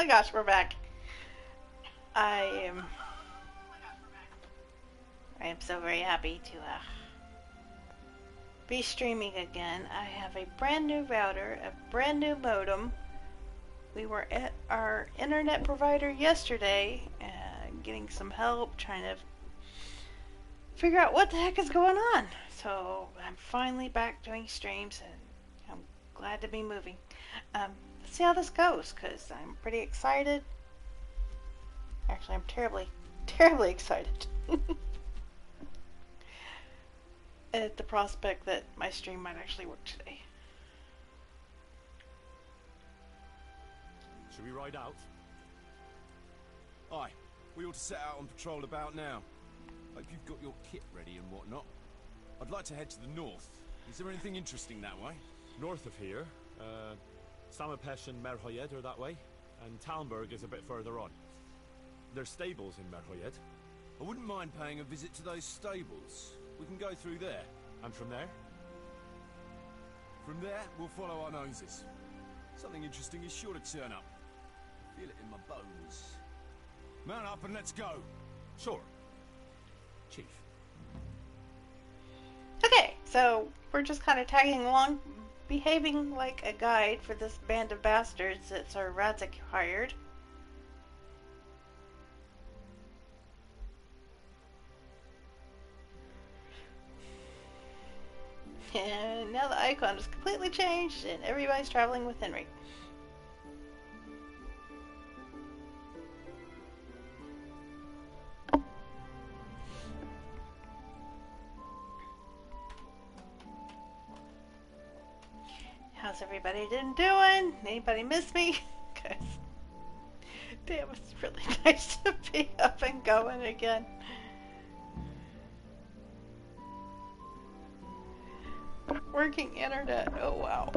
my gosh, we're back. I am I am so very happy to be streaming again. I have a brand new router, a brand new modem. We were at our internet provider yesterday, getting some help, trying to figure out what the heck is going on. So I'm finally back doing streams, and I'm glad to be moving. Let's see how this goes, because I'm pretty excited. Actually, I'm terribly, terribly excited at the prospect that my stream might actually work today. Should we ride out? Aye, we ought to set out on patrol about now. Hope you've got your kit ready and whatnot. I'd like to head to the north. Is there anything interesting that way? North of here, Samapesh and Merhoyed are that way, and Talmberg is a bit further on. There's stables in Merhoyed. I wouldn't mind paying a visit to those stables. We can go through there. And from there? From there, we'll follow our noses. Something interesting is sure to turn up. Feel it in my bones. Mount up and let's go. Sure. Chief. Okay, so we're just kind of tagging along, behaving like a guide for this band of bastards that Sir Radzik hired. And now the icon is completely changed and everybody's traveling with Henry. How's everybody doing? Anybody miss me? Cause damn, it's really nice to be up and going again. Working internet. Oh wow.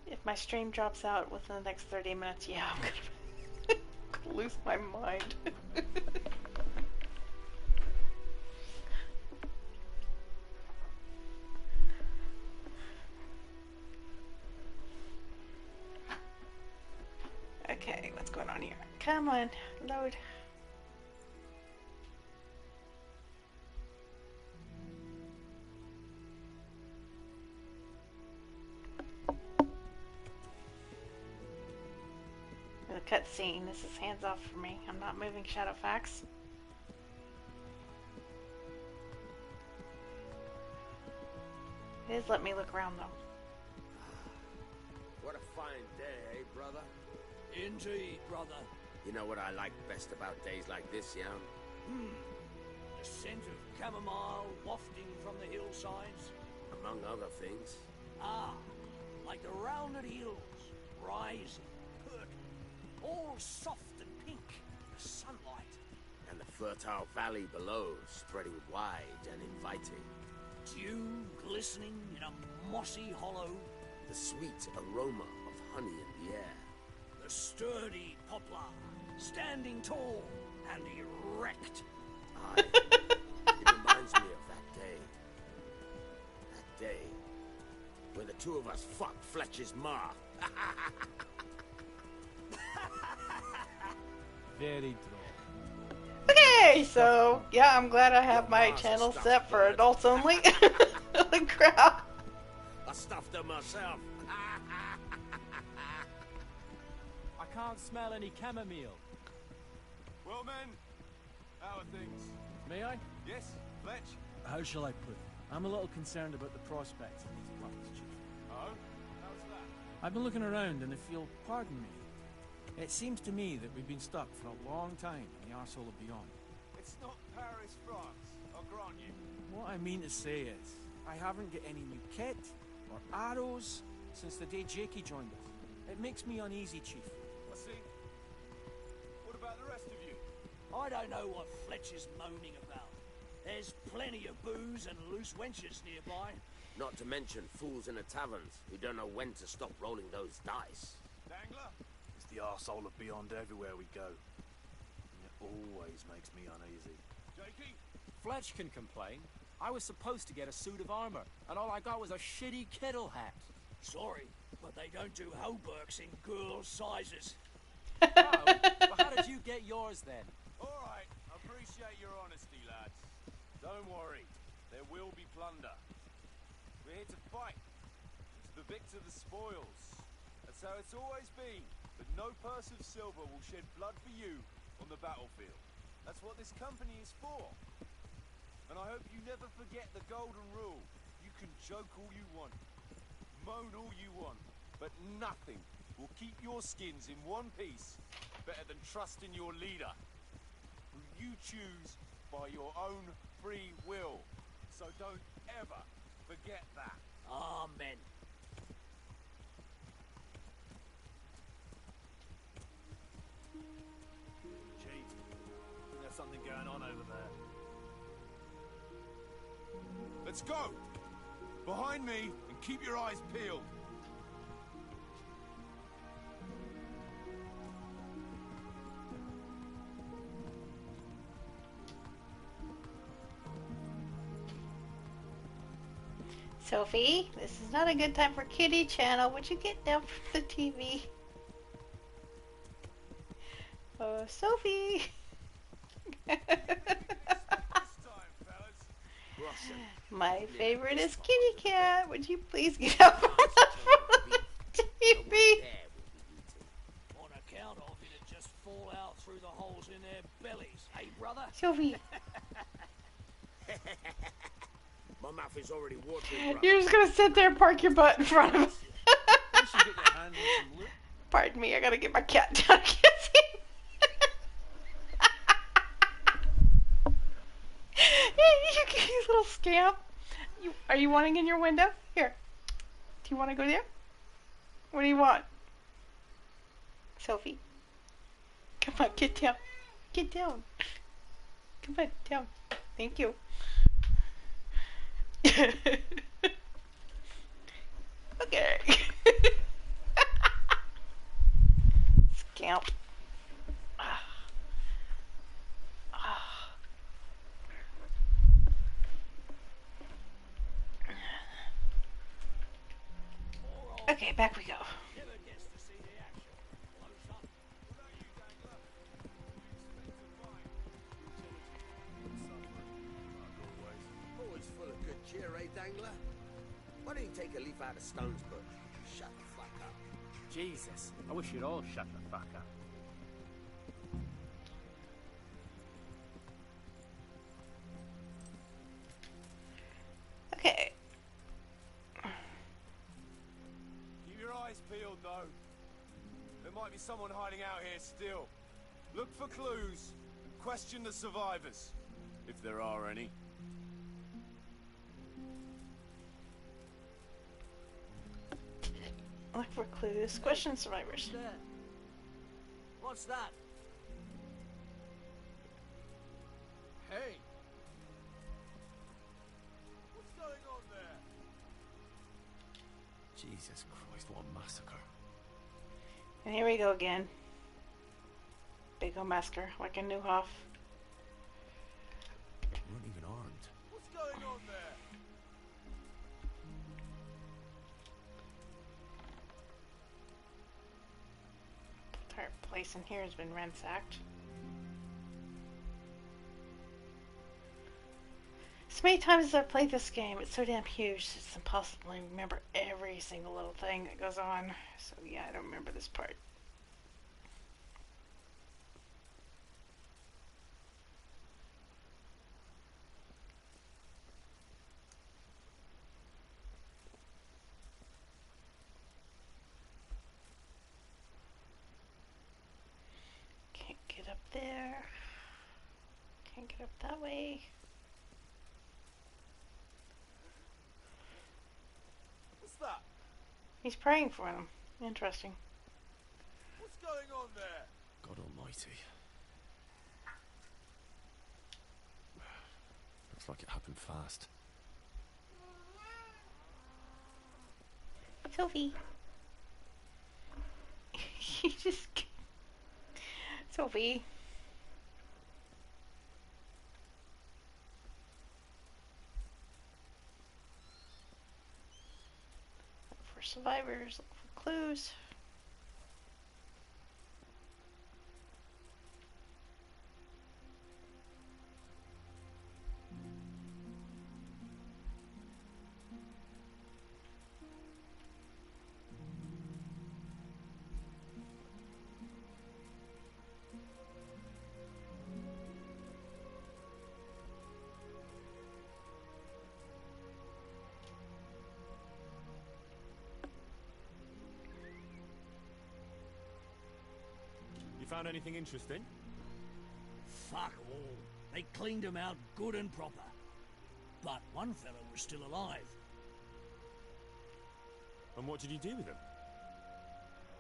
If my stream drops out within the next 30 minutes, yeah, I'm gonna lose my mind. Okay, what's going on here? Come on, load. The cutscene. This is hands off for me. I'm not moving Shadowfax. It is let me look around though. What a fine day, eh, brother? Indeed, brother. You know what I like best about days like this, Jan? The scent of chamomile wafting from the hillsides. Among other things. Ah, like the rounded hills, rising, perky, all soft and pink in the sunlight. And the fertile valley below, spreading wide and inviting. Dew glistening in a mossy hollow. The sweet aroma of honey in the air. The sturdy poplar, standing tall and erect. Aye. It reminds me of that day. That day when the two of us fucked Fletcher's ma. Very droll. Okay, so yeah, I'm glad I have my channel set for adults only. Holy crap. I stuffed her myself. I can't smell any chamomile. Well, men, how are things? May I? Yes, Fletch? How shall I put it? I'm a little concerned about the prospects of these parts, Chief. Oh? How's that? I've been looking around, and if you'll pardon me, it seems to me that we've been stuck for a long time in the arsehole of beyond. It's not Paris, France, I'll grant you. What I mean to say is, I haven't got any new kit or arrows since the day Jakey joined us. It makes me uneasy, Chief. I see. What about the rest of you? I don't know what Fletcher's moaning about. There's plenty of booze and loose wenches nearby. Not to mention fools in the taverns who don't know when to stop rolling those dice. Dangler? It's the arsehole of beyond everywhere we go. And it always makes me uneasy. Jakey? Fletch can complain. I was supposed to get a suit of armor, and all I got was a shitty kettle hat. Sorry, but they don't do hauberks in girls' sizes. Oh, well, how did you get yours then? Alright, appreciate your honesty, lads. Don't worry, there will be plunder. We're here to fight. To the victor the spoils. That's how it's always been. But no purse of silver will shed blood for you on the battlefield. That's what this company is for. And I hope you never forget the golden rule. You can joke all you want, moan all you want, but nothing will keep your skins in one piece better than trusting your leader, who you choose by your own free will. So don't ever forget that. Amen. Chief, there's something going on over there. Let's go! Behind me, and keep your eyes peeled. Sophie, this is not a good time for Kitty Channel. Would you get down from the TV? Oh, Sophie! My favorite is Kitty Cat. Would you please get up from the TV? On account of it'd just fall out through the holes in their bellies, eh, brother? Sophie, My mouth is already watering, brother. you're just gonna sit there and park your butt in front of us. You should get your hands on some loot. Pardon me, I gotta get my cat down. I can't see. You little scamp. Are you wanting in your window? Here. Do you want to go there? What do you want? Sophie. Come on, get down. Get down. Come on, down. Thank you. Okay. Scamp. Okay, back we go. Never gets to see the action. Close up. Always full of good cheer, eh, Dangler? Why don't you take a leaf out of Stone's book? Shut the fuck up. Jesus, I wish you'd all shut the fuck up. Okay. Keep your eyes peeled, though. There might be someone hiding out here still. Look for clues and question the survivors, if there are any. Look for clues. Question survivors. There. What's that? Hey! What's going on there? Jesus Christ, what a massacre. And here we go again. Big ol' massacre, like a Newhoff. They weren't even armed. What's going on there? The entire place in here has been ransacked. So many times as I've played this game, it's so damn huge, it's impossible to remember every single little thing that goes on. So yeah, I don't remember this part. Can't get up there. Can't get up that way. What's that? He's praying for him. Interesting. What's going on there? God almighty. Looks like it happened fast. Sophie. You just... Sophie. survivors, look for clues. You found anything interesting? Fuck all. They cleaned him out good and proper. But one fella was still alive. And what did you do with him?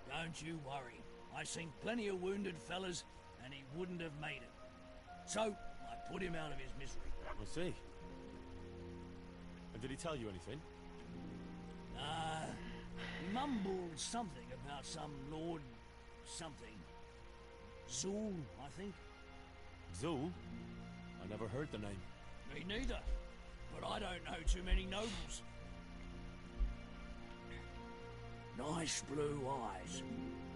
Don't you worry. I seen plenty of wounded fellas, and he wouldn't have made it. So, I put him out of his misery. I see. And did he tell you anything? He mumbled something about some Lord something. Zool, I think. Zool? I never heard the name. Me neither. But I don't know too many nobles. Nice blue eyes,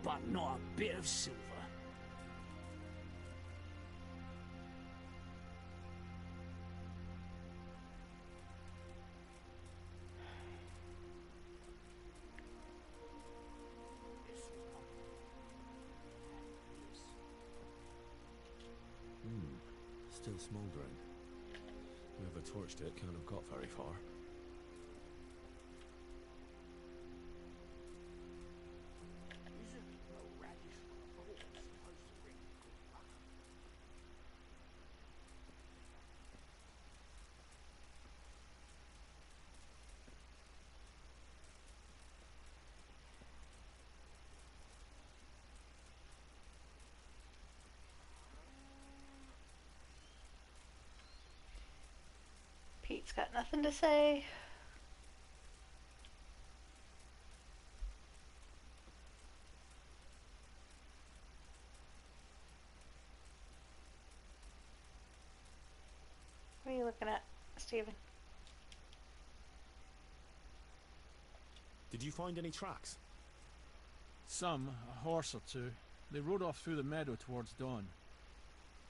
but not a bit of silver. Still smouldering. Whoever torched it can't have got very far. Pete's got nothing to say. What are you looking at, Stephen? Did you find any tracks? Some, a horse or two. They rode off through the meadow towards dawn.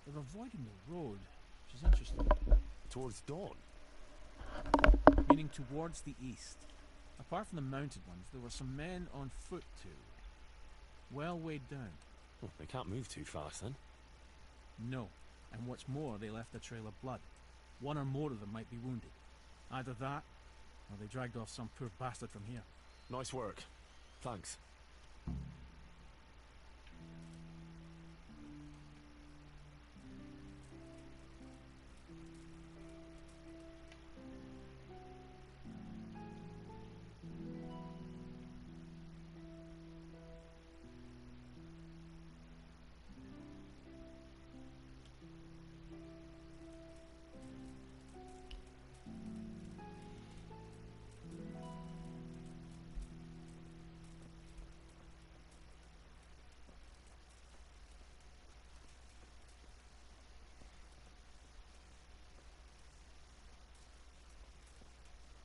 They're avoiding the road, which is interesting. Towards dawn? Meaning towards the east. Apart from the mounted ones, there were some men on foot too. Well weighed down. Oh, they can't move too fast then. No. And what's more, they left a trail of blood. One or more of them might be wounded. Either that, or they dragged off some poor bastard from here. Nice work. Thanks.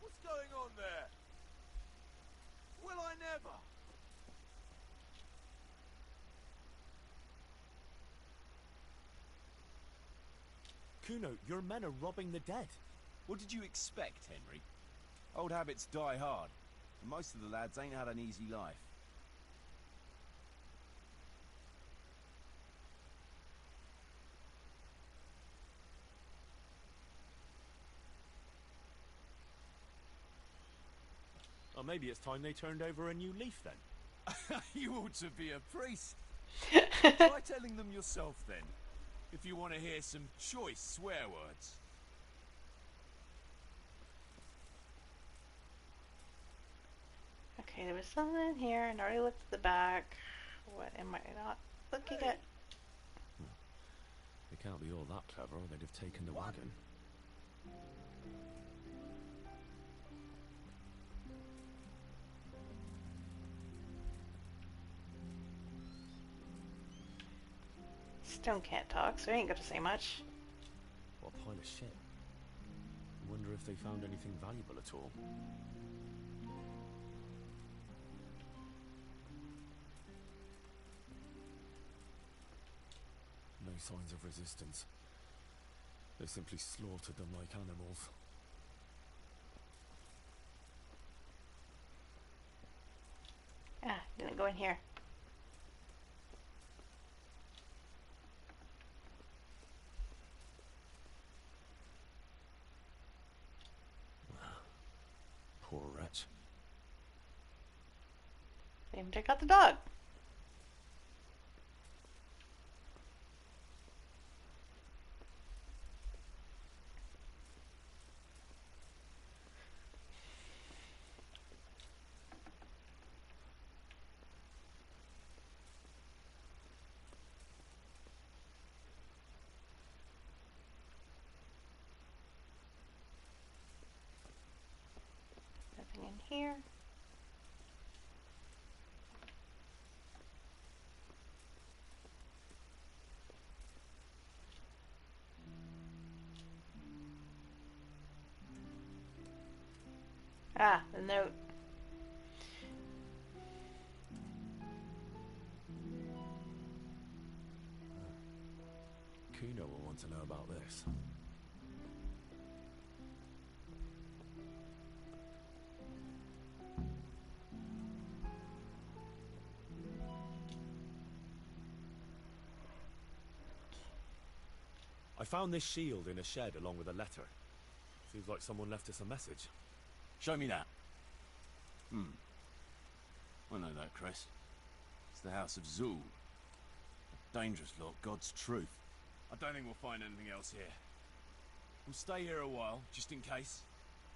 What's going on there? Will I never? Kuno, your men are robbing the dead. What did you expect, Henry? Old habits die hard. And most of the lads ain't had an easy life. Well, maybe it's time they turned over a new leaf then. You ought to be a priest. Try telling them yourself then, if you want to hear some choice swear words. Okay, there was something in here, and I already looked at the back. What am I not looking at? They can't be all that clever, or they'd have taken the wagon. Stone can't talk, so he ain't gonna say much. What a pile of shit. I wonder if they found anything valuable at all. signs of resistance. They simply slaughtered them like animals. Ah, didn't go in here. Poor wretch. Even check out the dog. Nothing in here. Ah, the note. Kuno will want to know about this. I found this shield in a shed along with a letter. Seems like someone left us a message. Show me that. I know that, Chris. It's the House of Zul. A dangerous lot, God's truth. I don't think we'll find anything else here. We'll stay here a while, just in case.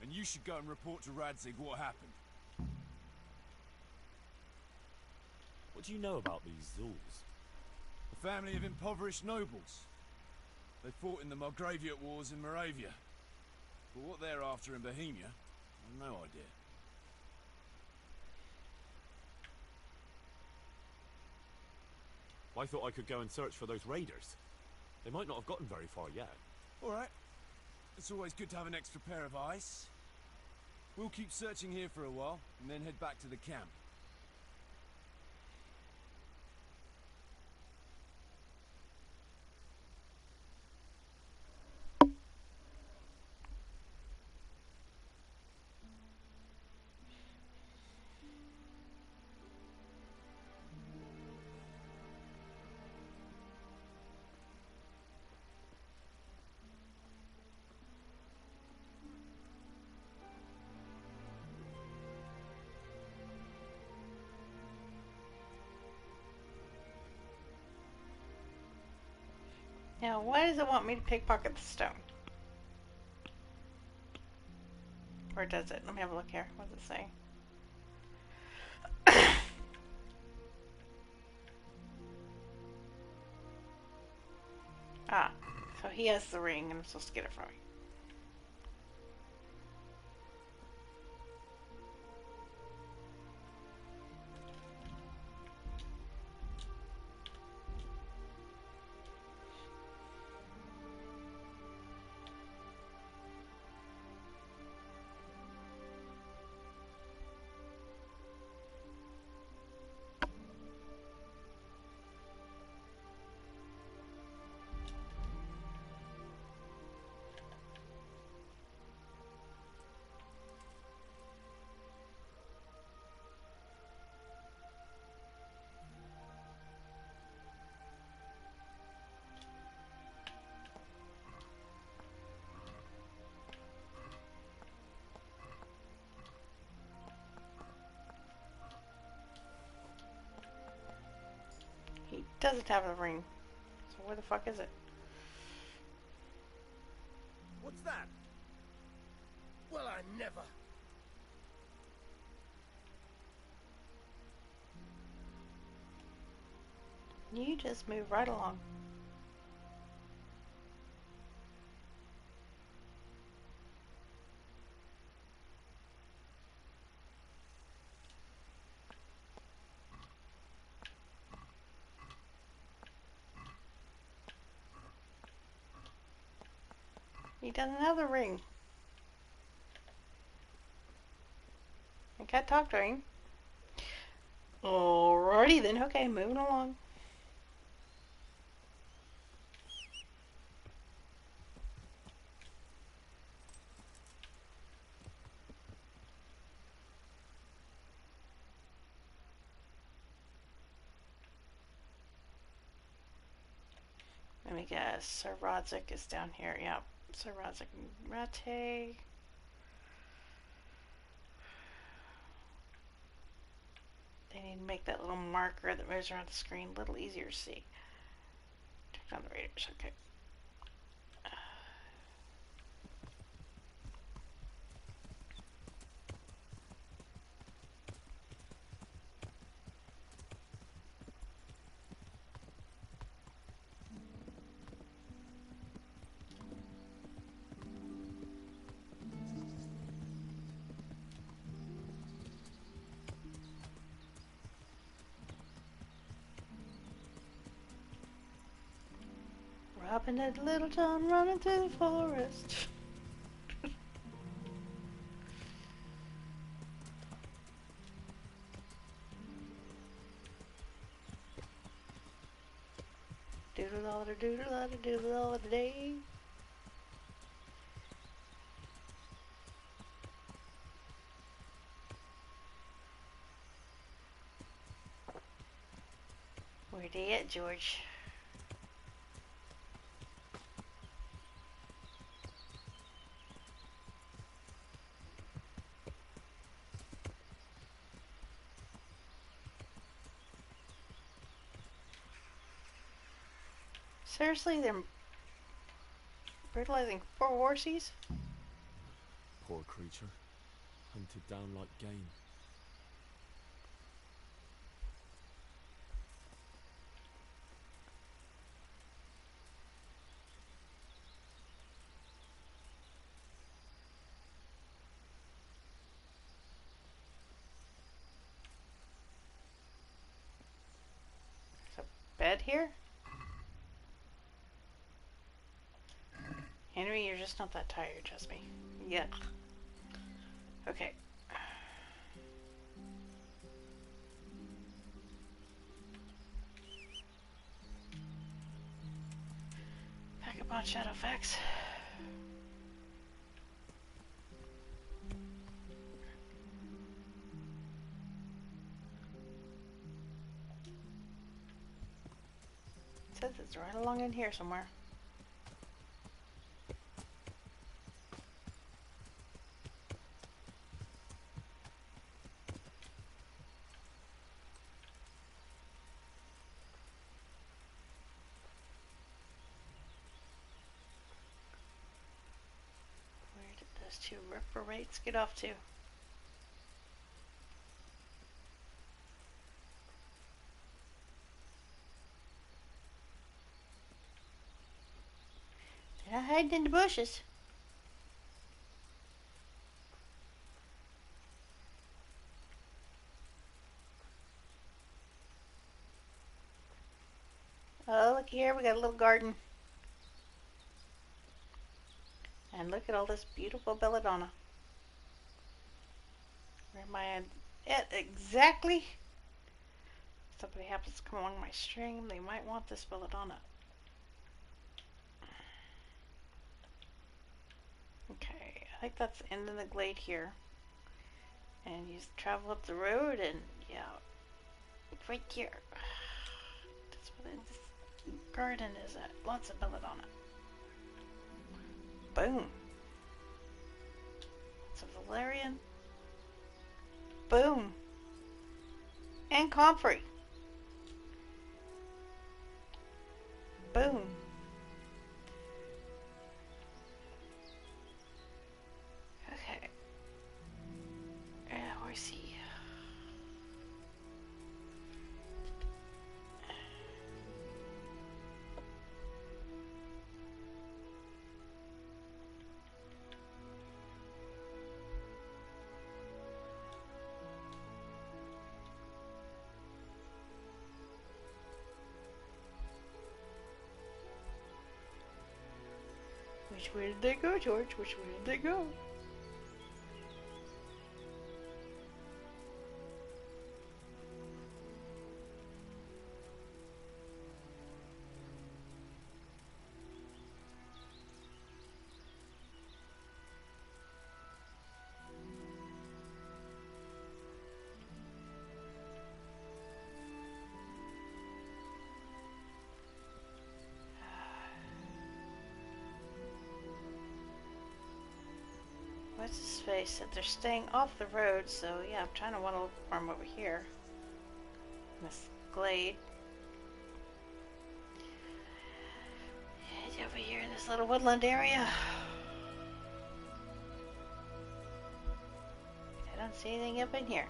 And you should go and report to Radzig what happened. What do you know about these Zuls? A family of impoverished nobles. They fought in the Margraviate Wars in Moravia. But what they're after in Bohemia, I've no idea. I thought I could go and search for those raiders. They might not have gotten very far yet. All right. It's always good to have an extra pair of eyes. We'll keep searching here for a while, and then head back to the camp. Now, why does it want me to pickpocket the stone? Or does it? Let me have a look here. What does it say? Ah, so he has the ring and I'm supposed to get it from him. He doesn't have the ring. So where the fuck is it? What's that? Well, I never. You just move right along. He doesn't have the ring. I can't talk to him. Alrighty then, okay, moving along. Let me guess. Sir Rodzik is down here. Yep. Sir Rodzik Rate. They need to make that little marker that moves around the screen a little easier to see. Turn on the raiders. Okay. Robin and Little John running through the forest. Doodle all the doodle all the doodle all the day. Where they at, George? Seriously, they're brutalizing 4 horsies? Poor creature. Hunted down like game. There's a bed here? Henry, you're just not that tired, trust me. Yeah. Okay. Back up on Shadowfax. It says it's right along in here somewhere. Where did those 2 reprobates get off to? They're not hiding in the bushes. Oh, look here, we got a little garden. And look at all this beautiful belladonna. Where am I at exactly? If somebody happens to come along my stream, they might want this belladonna. Okay, I think that's the end of the glade here. And you travel up the road and yeah, right here. That's what this garden is at. Lots of belladonna. Boom. Lots of valerian. Boom. And comfrey. Boom. Okay. Where's he? Which way did they go, George? Which way did they go? what's his face? Said they're staying off the road, so yeah, I'm trying to want to look for him over here. This glade. Over here in this little woodland area. I don't see anything up in here.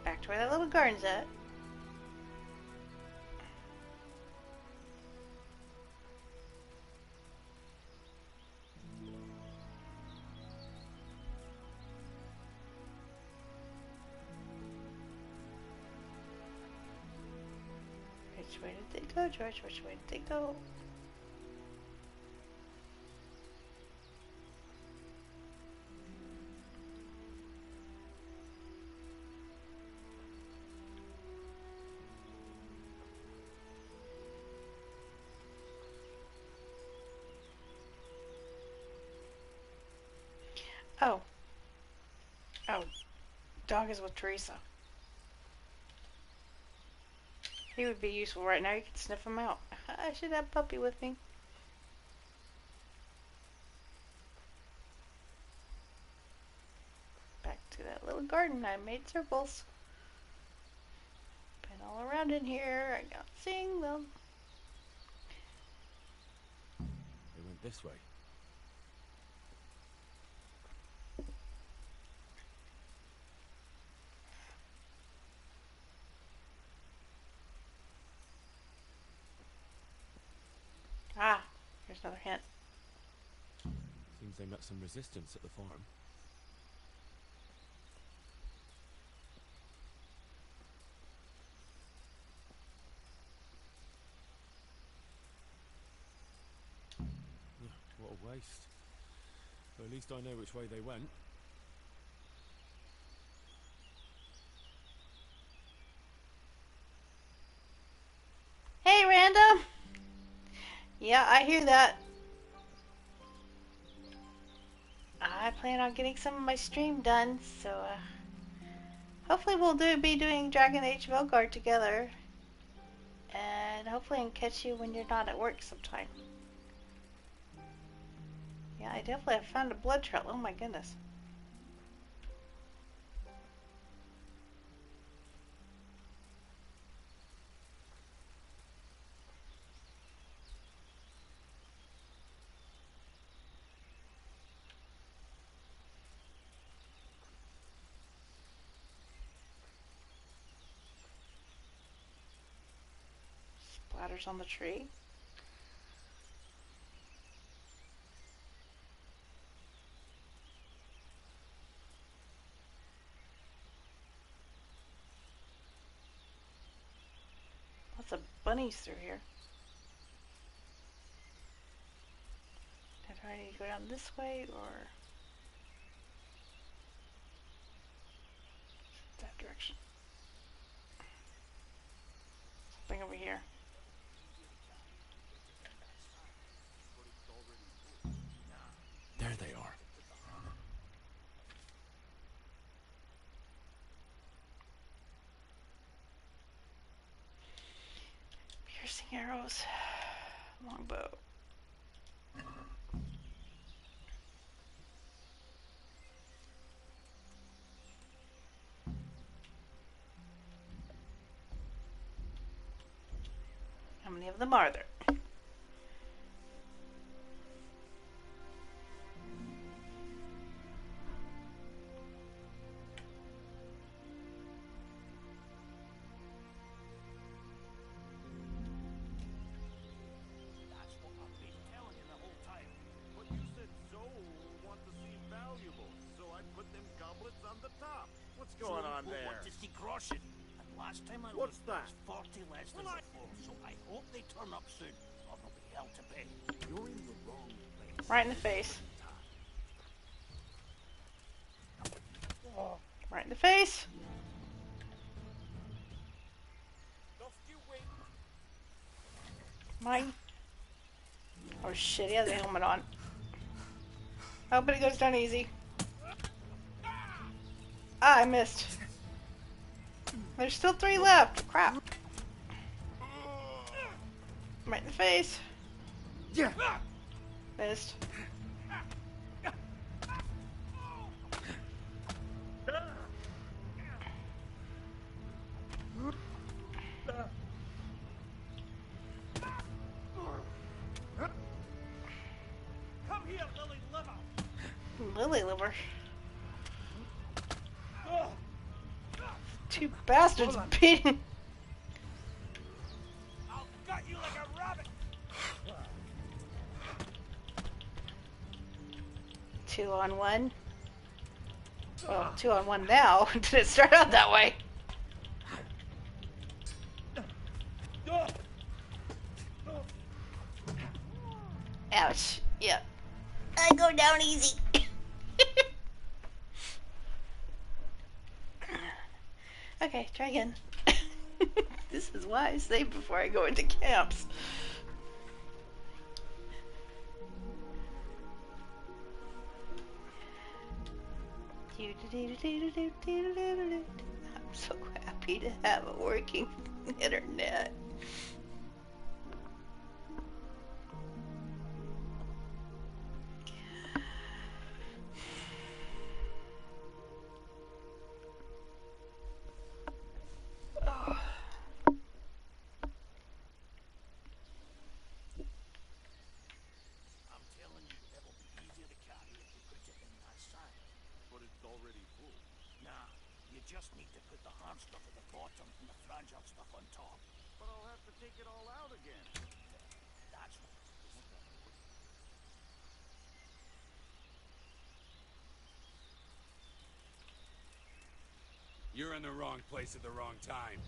Back to where that little garden's at. Which way did they go, George? Which way did they go? Oh. Oh. Dog is with Teresa. He would be useful right now. You could sniff him out. I should have Puppy with me. Back to that little garden. I made circles. Been all around in here. I got seeing them. They went this way. Ah, here's another hint. Seems they met some resistance at the farm. What a waste. But at least I know which way they went. Hey, random! Yeah, I hear that. I plan on getting some of my stream done, so hopefully we'll be doing Dragon Age Velguard together. And hopefully I can catch you when you're not at work sometime. Yeah, I definitely have found a blood trail. Oh my goodness. Splatters on the tree. Lots of bunnies through here. Do I need to go down this way or that direction? Something over here. There they are. Piercing arrows. Longbow. How many of them are there? That's what I've been telling you the whole time. But you said Zoe want to seem valuable, so I put them goblets on the top. What's going on We'll there? want to see crushing. And last time I What's looked, there that? was 40 less than before, so I hope they turn up soon, or there'll be hell to pay. You're in the wrong place. Right in the face. Right in the face. Mine. Oh shit, he has a helmet on. Oh, but it goes down easy. Ah, I missed. There's still 3 left. Crap. Right in the face. Yeah. Missed. liver. Two bastards beating. I'll gut you like a rabbit. 2 on 1. Well, 2 on 1 now. Did it start out that way? Ouch. Yep. I go down easy. Okay, try again. This is why I save before I go into camps. I'm so happy to have a working internet. I'm telling you, that'll be easier to carry if you put it in that sack. But it's already full. Nah, you just need to put the hard stuff at the bottom and the fragile stuff on top. But I'll have to take it all out again. That's what it's for. You're in the wrong place at the wrong time.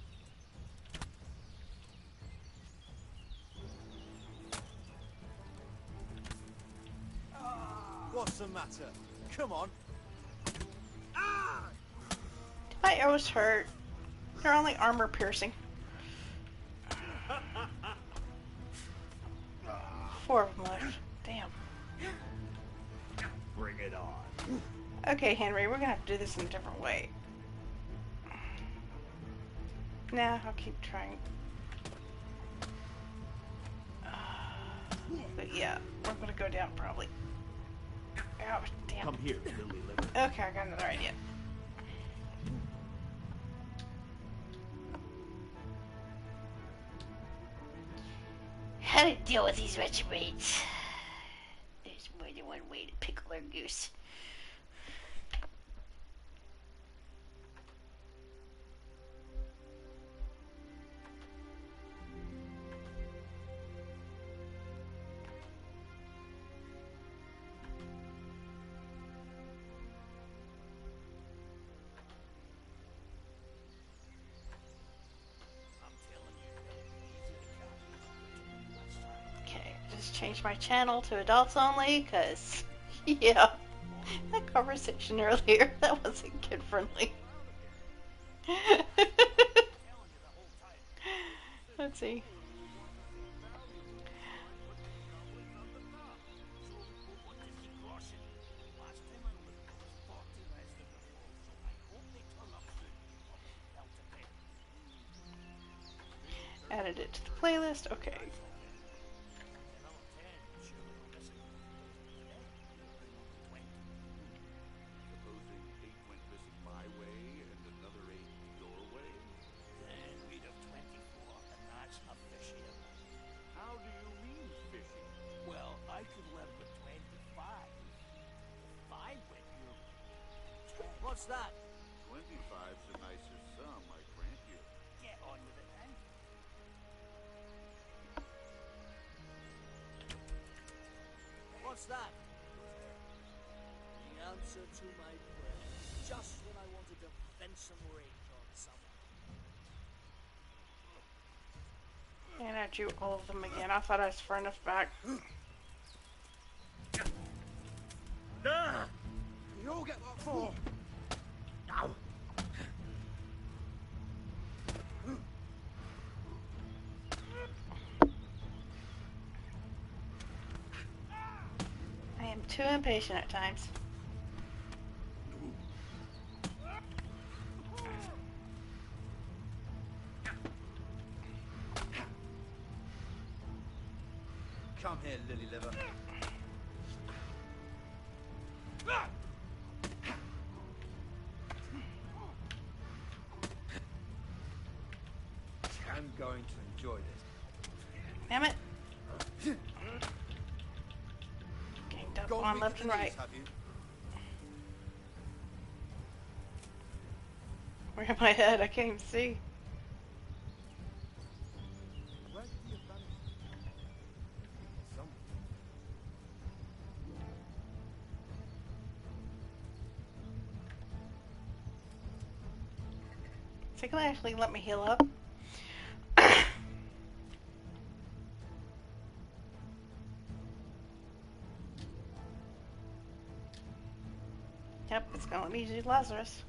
What's the matter? Come on. My arrows hurt. They're only armor piercing. 4 of them left. Damn. Bring it on. Okay, Henry, we're gonna have to do this in a different way. Nah, I'll keep trying. But yeah, we're gonna go down probably. Oh, damn. Come here, lily liver. Okay, I got another idea. How to deal with these retrogrades? There's more than one way to pickle our goose. I'm telling you, that'll be easier to carry if you put it in that sack. Okay, just change my channel to adults only, cause yeah, that conversation earlier, that wasn't kid friendly. Let's see. Added it to the playlist. Okay. Supposing 8 went missing my way and another 8 your way? Then we'd have 24, and that's a fishy amount. How do you mean fishy? Well, I could live with 25. If 5 went your way. What's that? 25's a nicer sum, I grant you. Get on with it then. What's that? The answer to my prayer. Just when I wanted to vent some rage on someone. And I drew all of them again. I thought I was far enough back. Nah! You all get what for? Ow! I am too impatient at times. Come here, lily liver. I'm going to enjoy this. Damn it. Getting dumped on weak left at and the right. knees, have you? Where am I at? I can't even see. Where could he have vanished? Some. Is it gonna actually let me heal up? Yep, it's gonna let me use Lazarus.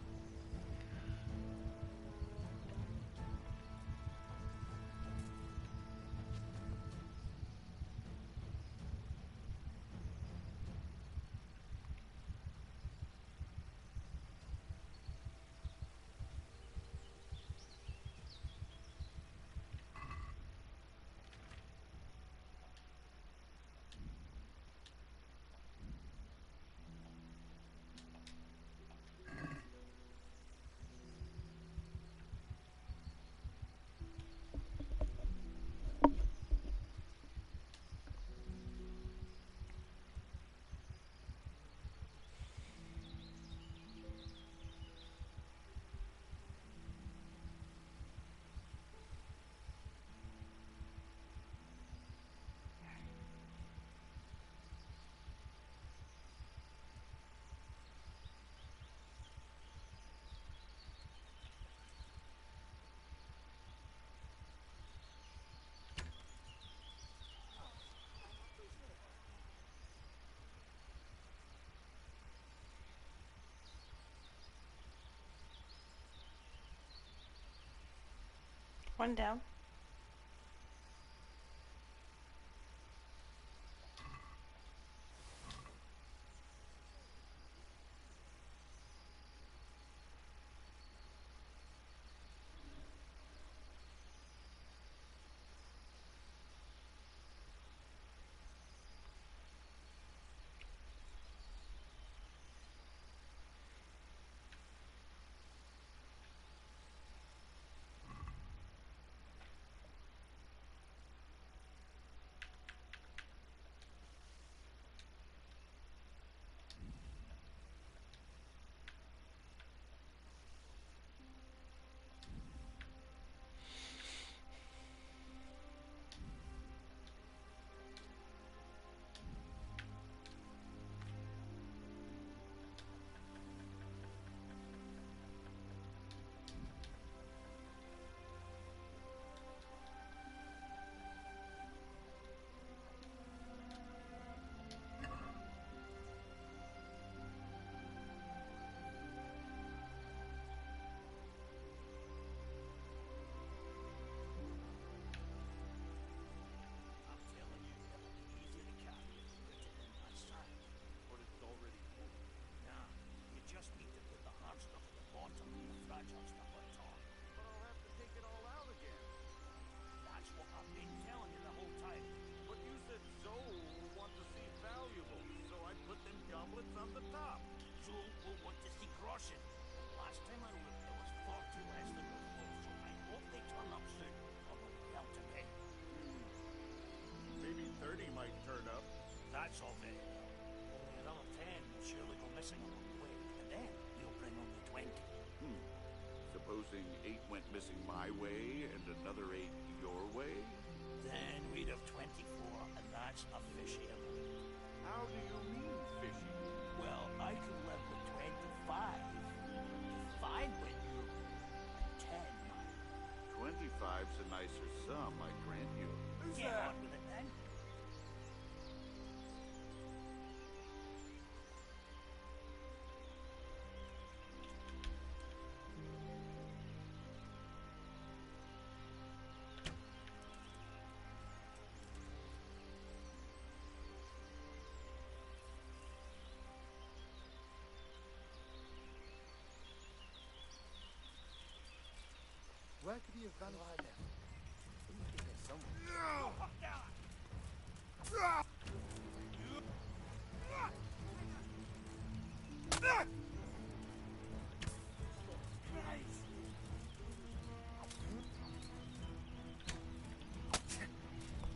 One down. I'm telling you, it'll be easier to carry if you put it in my sack. But it's already full. Nah, you just need to put the hard stuff at the bottom and the fragile stuff on top. But I'll have to take it all out again. That's what I've been telling you the whole time. But you said Zoe will want to see valuables, so I put them goblets on the top. Joel will want to see groschen. Last time I looked, there was 40 less than before, so I hope they turn up soon. Probably out again. Maybe 30 might turn up. That's all very well. Only another 10 will surely go missing along the way, and then you'll bring only 20. Supposing 8 went missing my way and another 8 your way? Then we'd have 24, and that's a fishy amount. How do you mean, fishy? Well, I can live with 25. If 5 went your way, and 10 mine. 25's a nicer sum, I grant you. Get on with it then. Where could he have vanished? He must be here somewhere.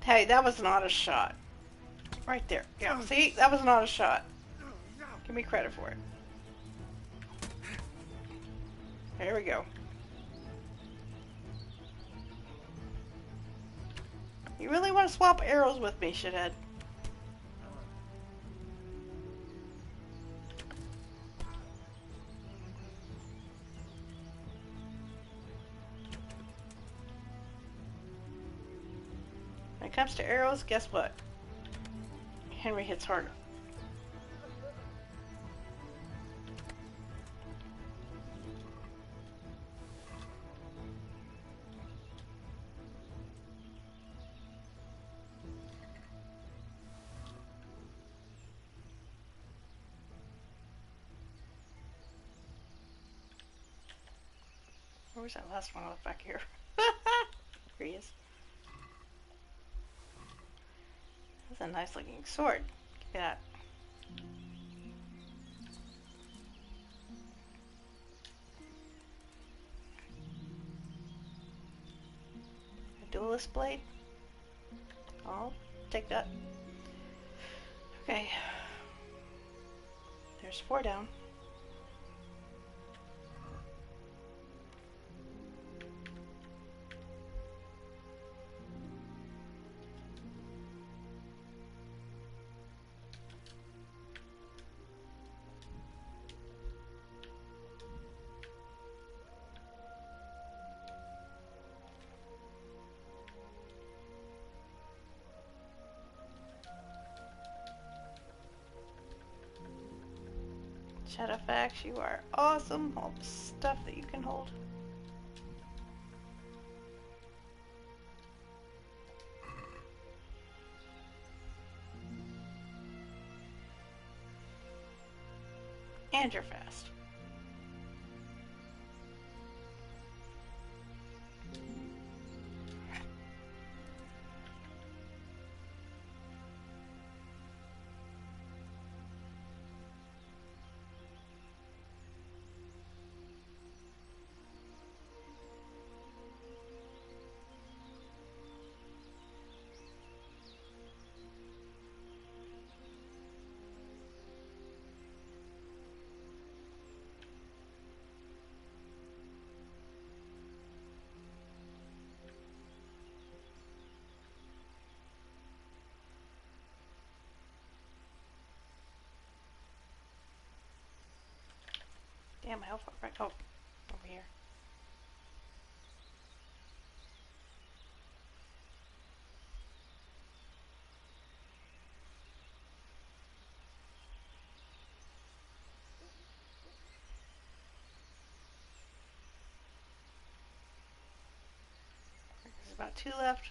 Hey, that was not a shot. Right there. Yeah, see? That was not a shot. Give me credit for it. There we go. You really want to swap arrows with me, shithead? When it comes to arrows, guess what? Henry hits harder. Where's that last one? Oh, back here. Here he is. That's a nice looking sword. Give me that. A duelist blade? I'll take that. Okay. There's 4 down. Shadowfax, you are awesome. All the stuff that you can hold. And you're fast. Damn, how far back? Oh, over here. There's about 2 left.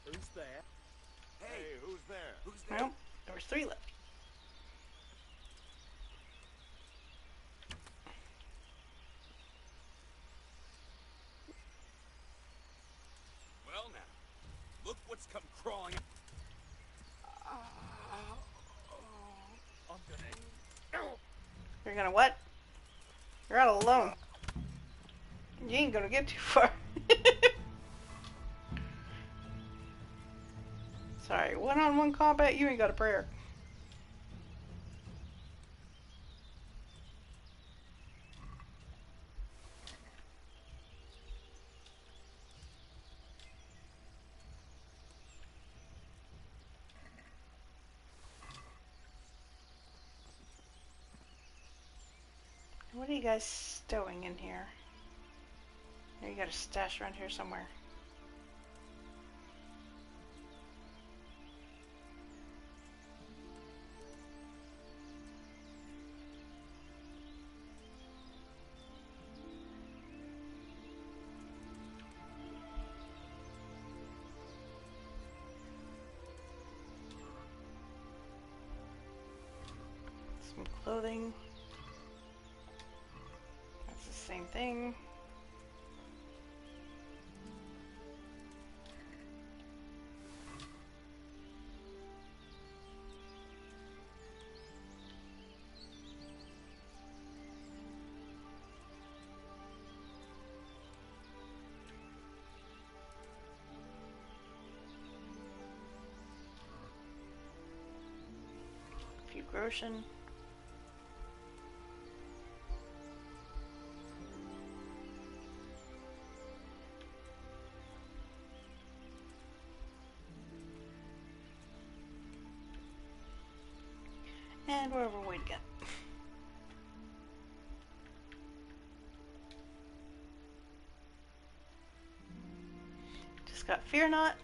Who's there? Hey, who's there? Who's there? Well, there was 3 left. Well now, look what's come crawling. I'm gonna. You're gonna what? You're out alone. You ain't gonna get too far. Sorry, one-on-one combat, you ain't got a prayer. What are you guys stowing in here? Maybe you got a stash around here somewhere. Some clothing. That's the same thing. erosion. And we're overweight again. Just got Fear Not.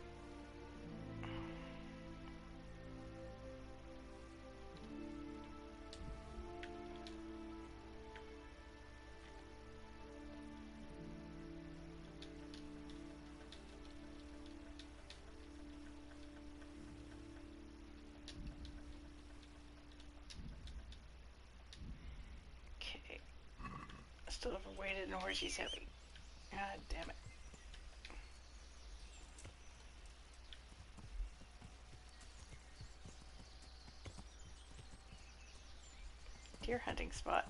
Okay. Still overweighted and Horsey's heavy. God damn it. Deer hunting spot.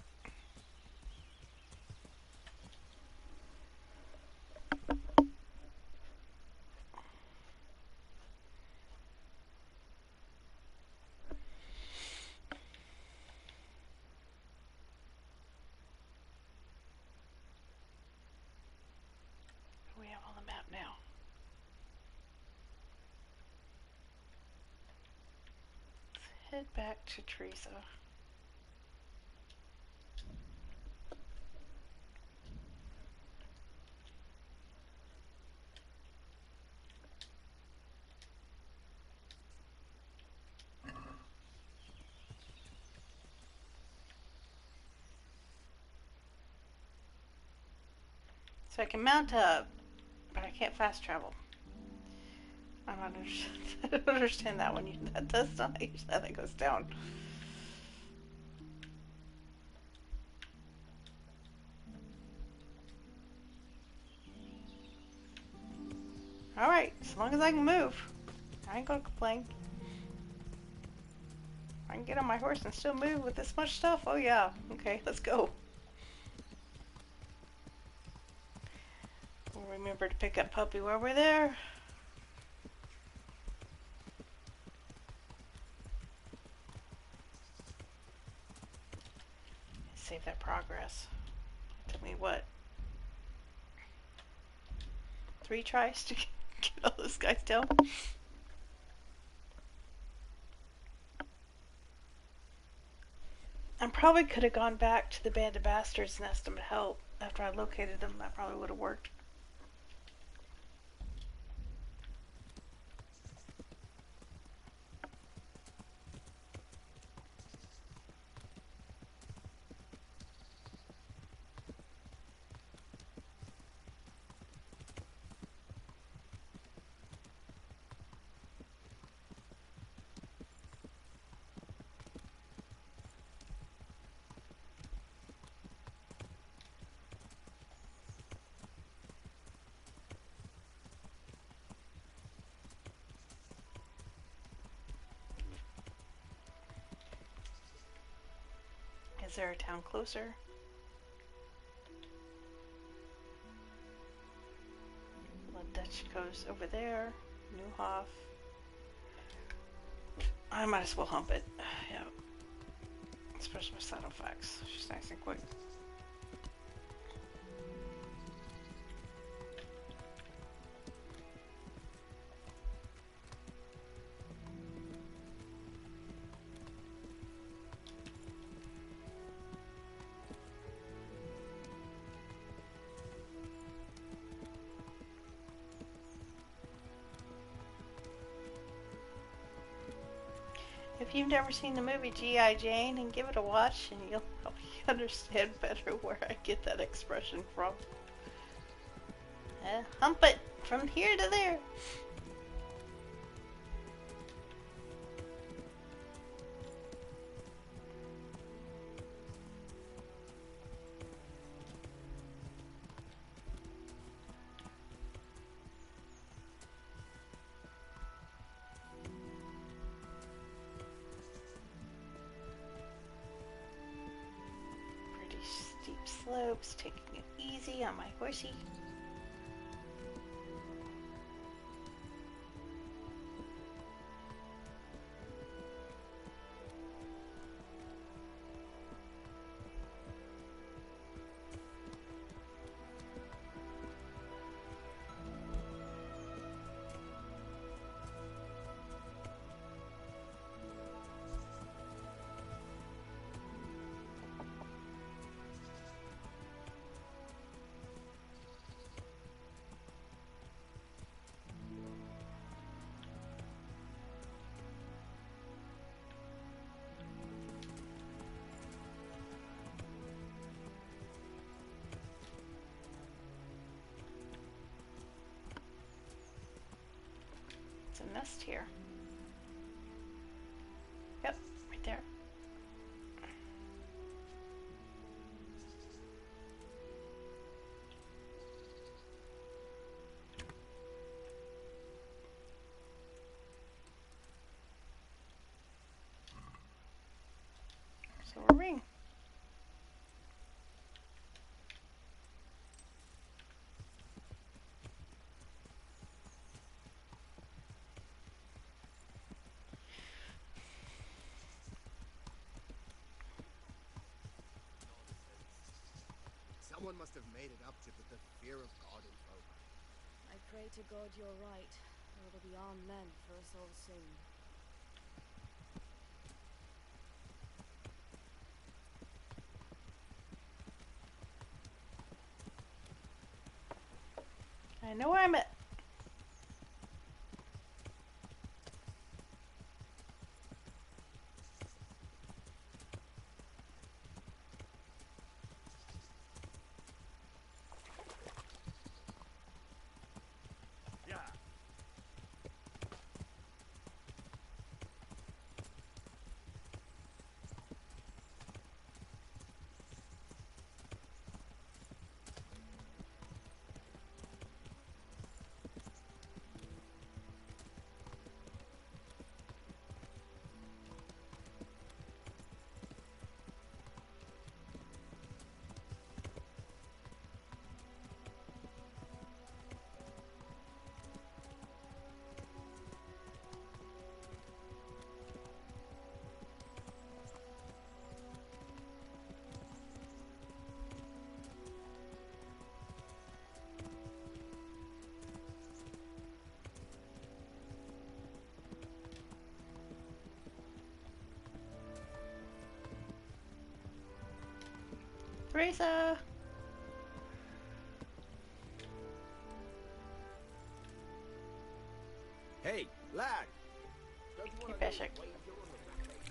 We have on the map now. Let's head back to Teresa. So I can mount up, but I can't fast travel. I don't understand, I don't understand that one. That does not usually how that goes down. Alright, as long as I can move, I ain't gonna complain. I can get on my horse and still move with this much stuff. Oh yeah, okay, let's go. We'll remember to pick up Puppy while we're there. Save that progress. It took me what? 3 tries to get all those guys down? I probably could have gone back to the Band of Bastards and asked them to help after I located them. That probably would have worked. Is there a town closer? The Dutch goes over there. Newhoff. I might as well hump it. Yeah. Especially with Saddlefax. She's nice and quick. If you've never seen the movie G.I. Jane, and give it a watch, and you'll probably understand better where I get that expression from. Hump it from here to there. Slopes, taking it easy on my horsey. nest here. Yep, right there. Silver ring. Someone must have made it up to put the fear of God in folk. I pray to God you're right, or it'll be armed men for us all soon. I know where I'm at. Teresa! Hey, lad! Don't you Hey, want Bishop. to wager on the fact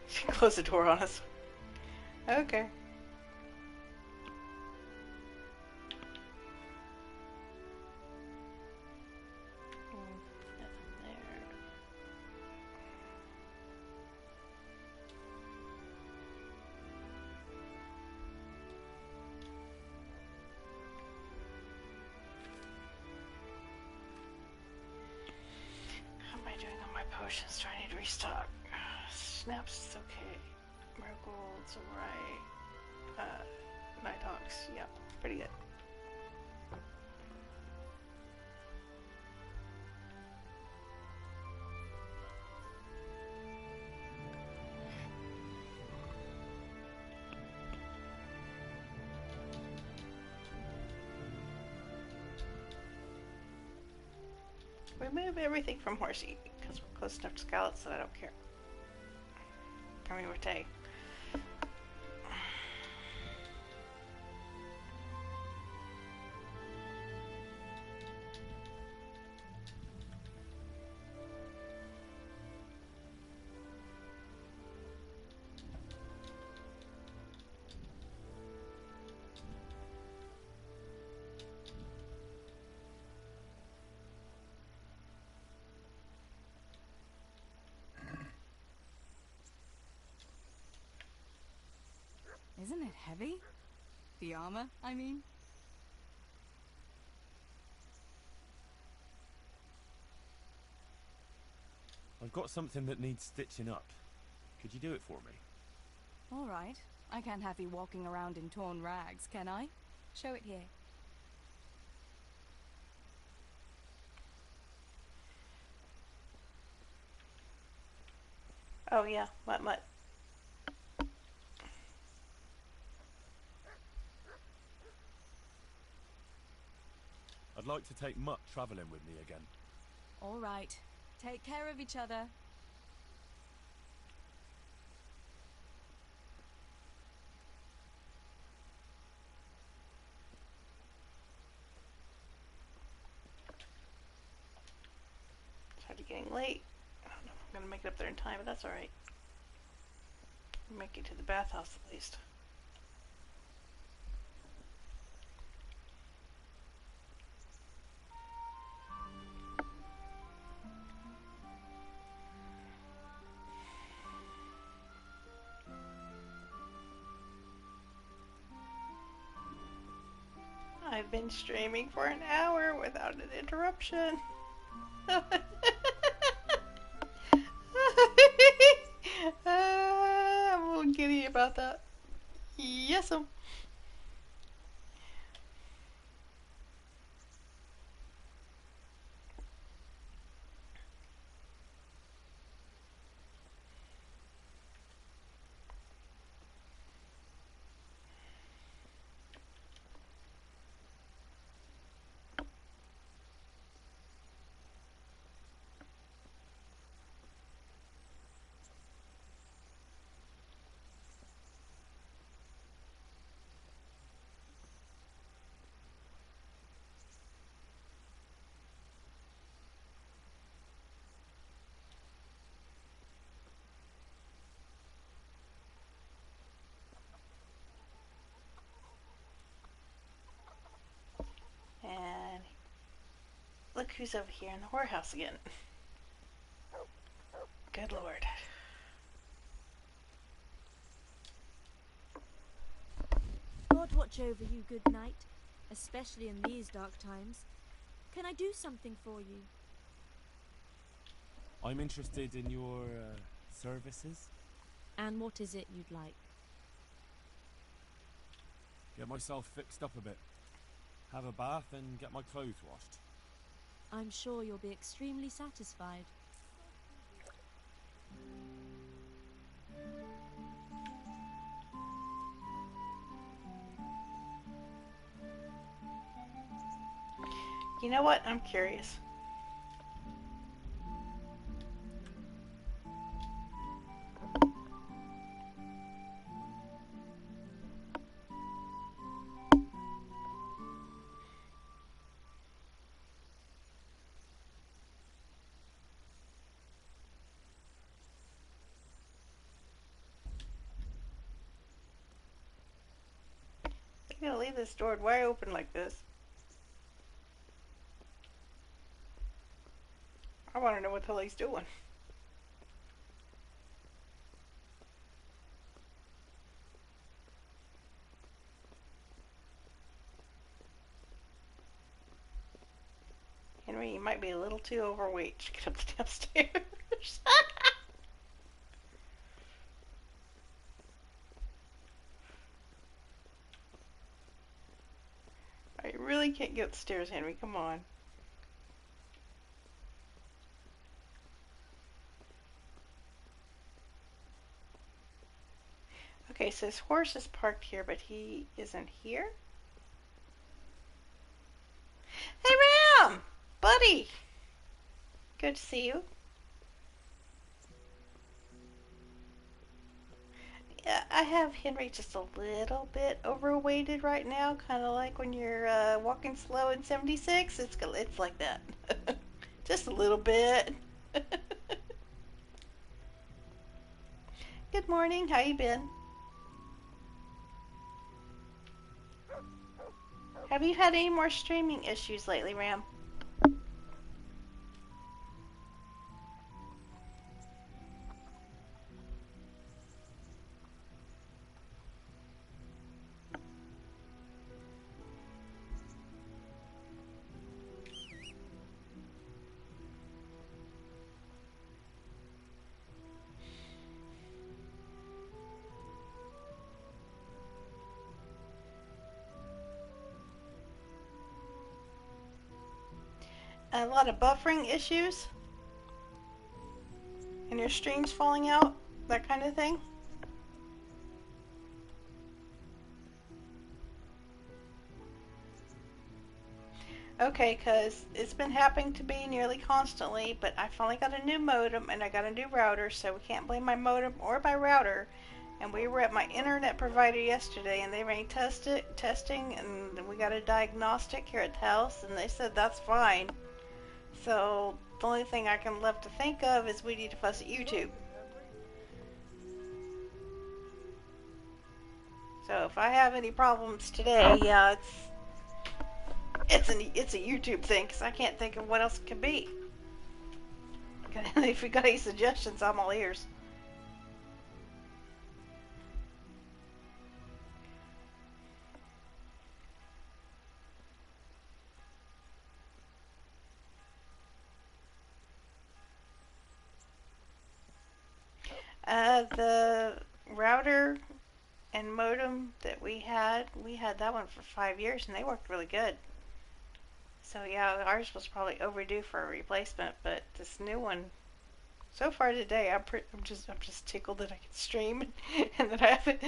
She closed the door on us. Okay. Nothing there. How am I doing on my potions? Do I need to restock? Snaps is okay. Miracle's alright. Nighthawks, yep, pretty good. Remove everything from Horsey, because we're close enough to Scouts that I don't care. I mean, we're Tay. Isn't it heavy? The armor, I mean? I've got something that needs stitching up. Could you do it for me? All right. I can't have you walking around in torn rags, can I? Show it here. Oh yeah, mutt. I'd like to take Mutt travelling with me again. All right. Take care of each other. It's already getting late. I don't know if I'm gonna make it up there in time, but that's alright. Make it to the bathhouse at least. I've been streaming for an hour without an interruption. I'm a little giddy about that. Yes'm. And look who's over here in the whorehouse again. Good Lord. God watch over you, good knight, especially in these dark times. Can I do something for you? I'm interested in your services. And what is it you'd like? Get myself fixed up a bit. Have a bath and get my clothes washed. I'm sure you'll be extremely satisfied. You know what? I'm curious. I'm gonna leave this door wide open like this. I want to know what the hell he's doing. Henry, you might be a little too overweight to get up the damn stairs. I really can't get up the stairs, Henry. Come on. Okay, so his horse is parked here, but he isn't here. Hey, Ram! Buddy! Good to see you. Yeah, I have Henry just a little bit overweighted right now, kind of like when you're walking slow in 76. It's like that. Just a little bit. Good morning. How you been? Have you had any more streaming issues lately, Ram? A lot of buffering issues? And your streams falling out? That kind of thing? Okay, because it's been happening to me nearly constantly, but I finally got a new modem and I got a new router, so we can't blame my modem or my router. And we were at my internet provider yesterday and they ran testing and we got a diagnostic here at the house and they said that's fine. So the only thing I can left to think of is we need to fuss at YouTube. So if I have any problems today, yeah, it's a YouTube thing, because I can't think of what else it could be. If you got any suggestions, I'm all ears. The router and modem that we had that one for 5 years, and they worked really good. So yeah, ours was probably overdue for a replacement, but this new one, so far today, I'm just tickled that I can stream and that I haven't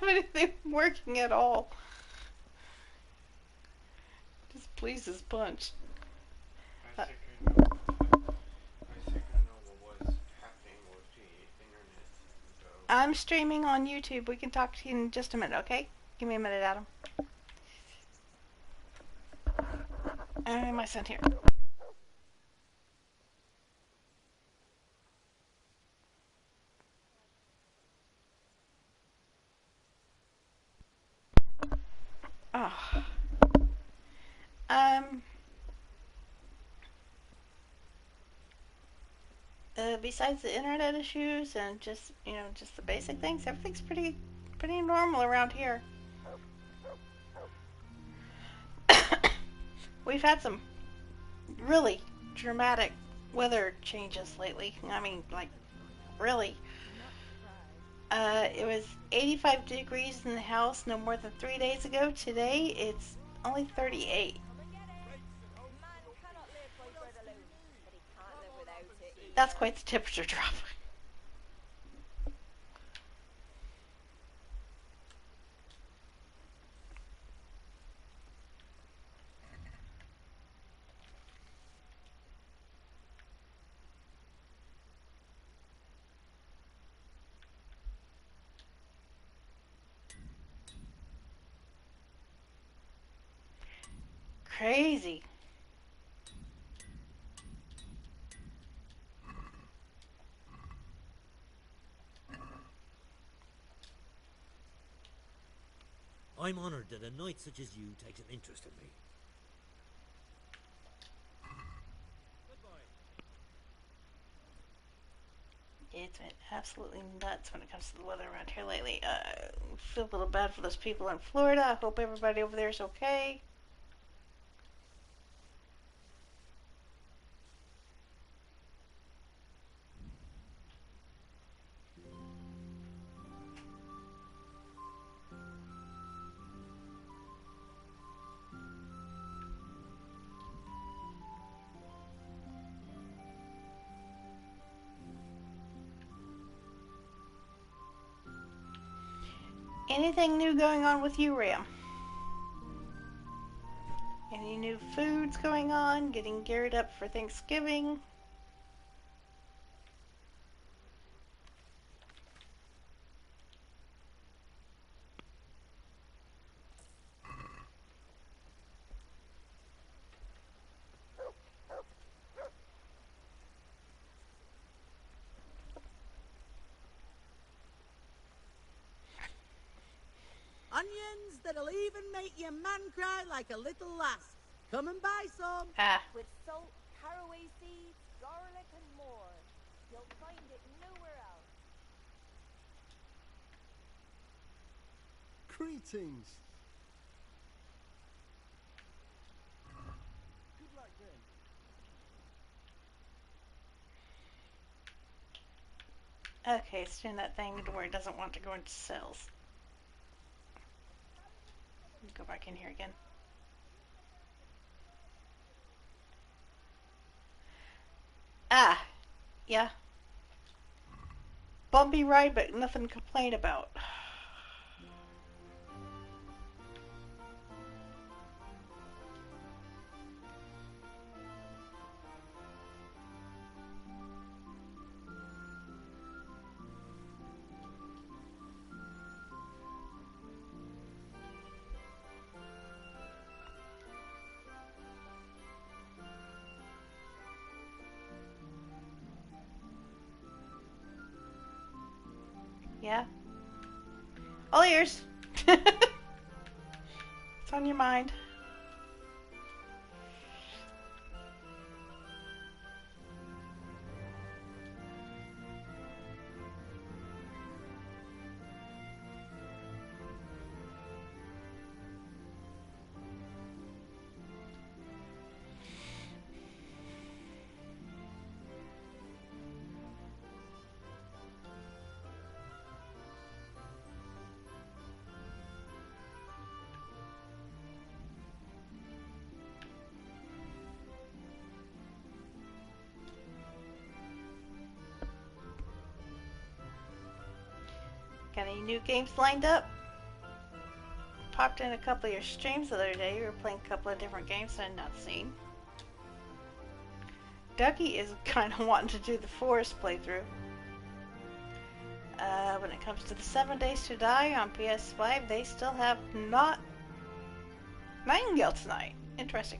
anything working at all. Just pleases Punch. I think I know what was happening with the internet, though. I'm streaming on YouTube. We can talk to you in just a minute, okay? Give me a minute, Adam. And my son here. Oh. Besides the internet issues and just the basic things, everything's pretty normal around here. We've had some really dramatic weather changes lately. I mean, like, really. It was 85 degrees in the house no more than 3 days ago. Today, it's only 38. That's quite the temperature drop. Crazy. I'm honored that a knight such as you takes an interest in me. It's been absolutely nuts when it comes to the weather around here lately. I feel a little bad for those people in Florida. I hope everybody over there is okay. Anything new going on with you, Ram? Any new foods going on? Getting geared up for Thanksgiving? Onions that'll even make your man cry like a little lass. Come and buy some. With salt, caraway seeds, garlic, and more. You'll find it nowhere else. Greetings. Good luck then. Okay, it's doing that thing to where it doesn't want to go into cells. Go back in here again. Yeah. Bumpy ride, but nothing to complain about. Yeah? All ears. It's on your mind. Got any new games lined up? Popped in a couple of your streams the other day. You were playing a couple of different games I'd not seen. Ducky is kind of wanting to do the Forest playthrough. When it comes to the 7 Days to Die on PS5, they still have not Nightingale tonight. Interesting.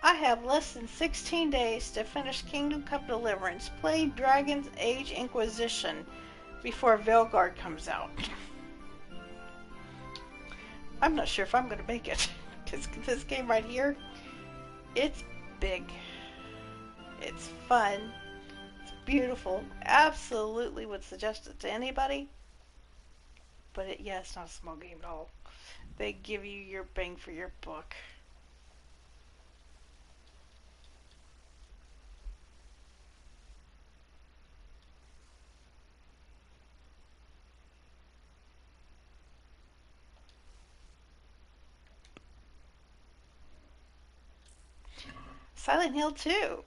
I have less than 16 days to finish Kingdom Come Deliverance, play Dragon's Age Inquisition before Veilguard comes out. I'm not sure if I'm going to make it, because this game right here, it's big. It's fun. It's beautiful. Absolutely would suggest it to anybody. But yeah, it's not a small game at all. They give you your bang for your buck. Silent Hill 2.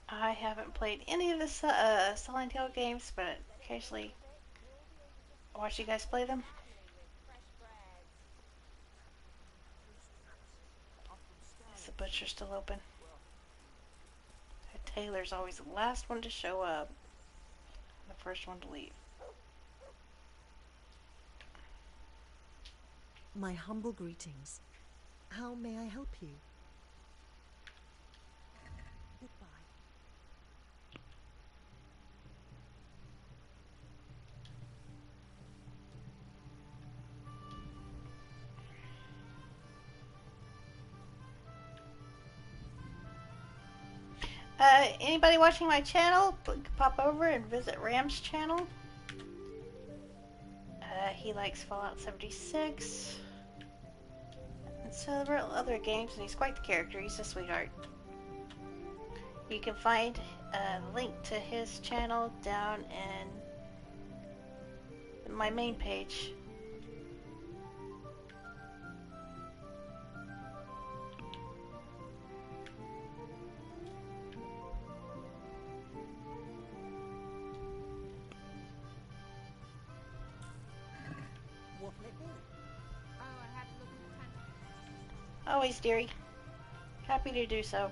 I haven't played any of the Silent Hill games, but occasionally watch you guys play them. Is the butcher still open? Taylor's always the last one to show up, the first one to leave. My humble greetings. How may I help you? Goodbye. Anybody watching my channel, pop over and visit Ram's channel. He likes Fallout 76 and several other games, and he's quite the character. He's a sweetheart. You can find a link to his channel down in my main page. Always, dearie. Happy to do so.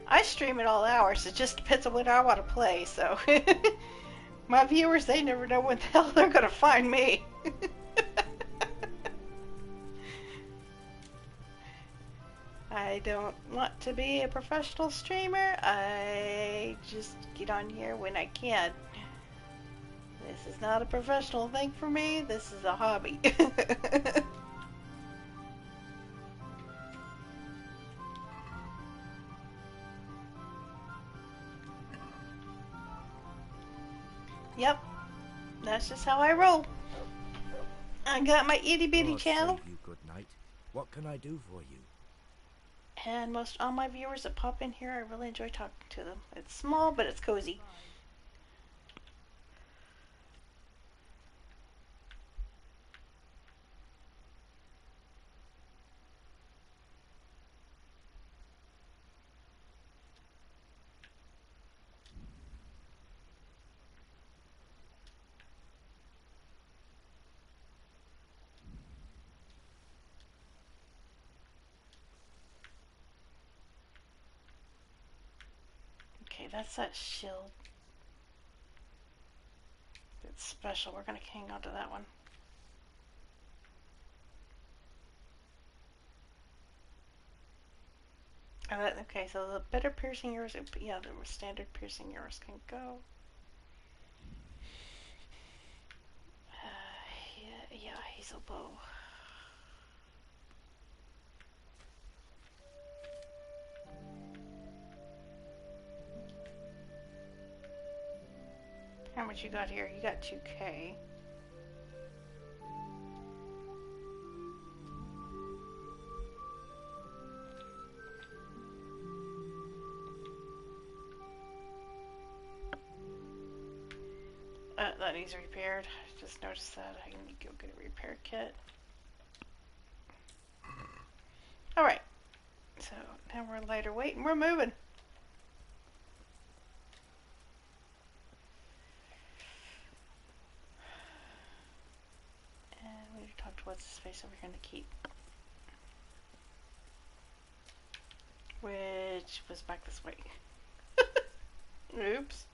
I stream at all hours. It just depends on when I want to play, so... My viewers, they never know when the hell they're gonna find me. I don't want to be a professional streamer. I just get on here when I can. This is not a professional thing for me. This is a hobby. Yep, that's just how I roll. I got my itty bitty channel. You good night. What can I do for you? And most all my viewers that pop in here, I really enjoy talking to them. It's small, but it's cozy. that's that shield. It's special. We're gonna hang on to that one. Okay, so the better piercing arrows, yeah, the standard piercing arrows can go. Yeah, hazel bow. How much you got here? You got 2K. That needs repaired. I just noticed that. I need to go get a repair kit. Alright. So now we're lighter weight and we're moving. And we need to talk to what's his face over here in the keep. Which was back this way. Oops.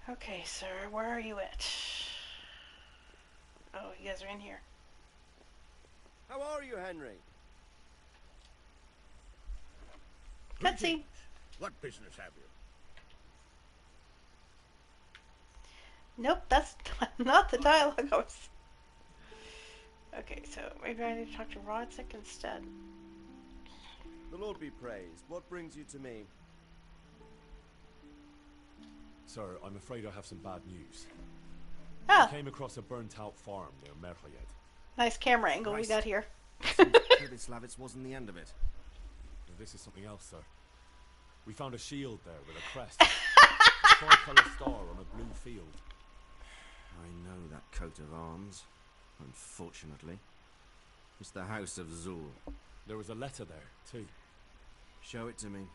Okay, sir, where are you at? Oh, you guys are in here. How are you, Henry? Cutscene. What business have you? Nope, that's not the dialogue I was... Okay, so maybe I need to talk to Rodzik instead. The Lord be praised. What brings you to me? Sir, I'm afraid I have some bad news. Oh. I came across a burnt-out farm near Merhoyed. Nice camera angle we got here. Slavitz wasn't the end of it. This is something else, sir. We found a shield there with a crest. A tri-colour star on a blue field. I know that coat of arms. Unfortunately. It's the House of Zul. There was a letter there, too. Show it to me.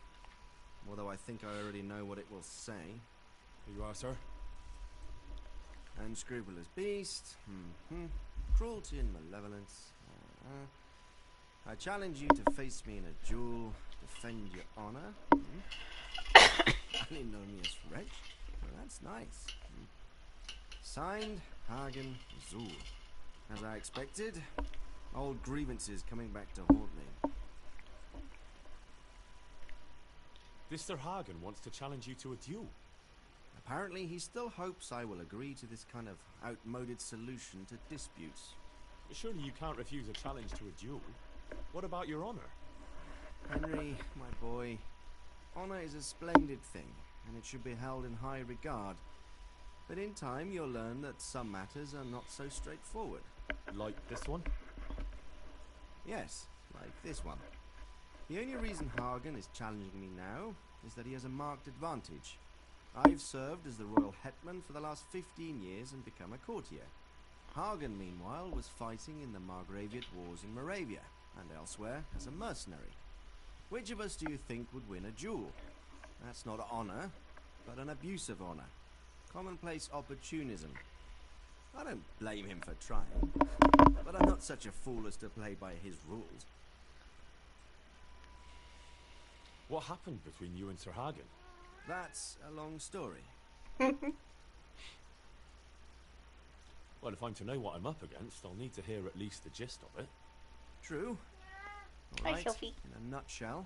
Although I think I already know what it will say. Here you are, sir. Unscrupulous beast. Cruelty and malevolence. I challenge you to face me in a duel. Defend your honor. An ignominious wretch. Well, that's nice. Signed, Hagen Zul. As I expected, old grievances coming back to haunt me. This Sir Hagen wants to challenge you to a duel. Apparently, he still hopes I will agree to this kind of outmoded solution to disputes. Surely you can't refuse a challenge to a duel. What about your honor? Henry, my boy, honor is a splendid thing, and it should be held in high regard. But in time, you'll learn that some matters are not so straightforward. Like this one? Yes, like this one. The only reason Hagen is challenging me now is that he has a marked advantage. I've served as the royal hetman for the last 15 years and become a courtier. Hagen, meanwhile, was fighting in the Margraviate Wars in Moravia and elsewhere as a mercenary. Which of us do you think would win a duel? That's not honor, but an abuse of honor. Commonplace opportunism. I don't blame him for trying, but I'm not such a fool as to play by his rules. What happened between you and Sir Hagen? That's a long story. Well, if I'm to know what I'm up against, I'll need to hear at least the gist of it. True. Hi, Right, Sophie. in a nutshell.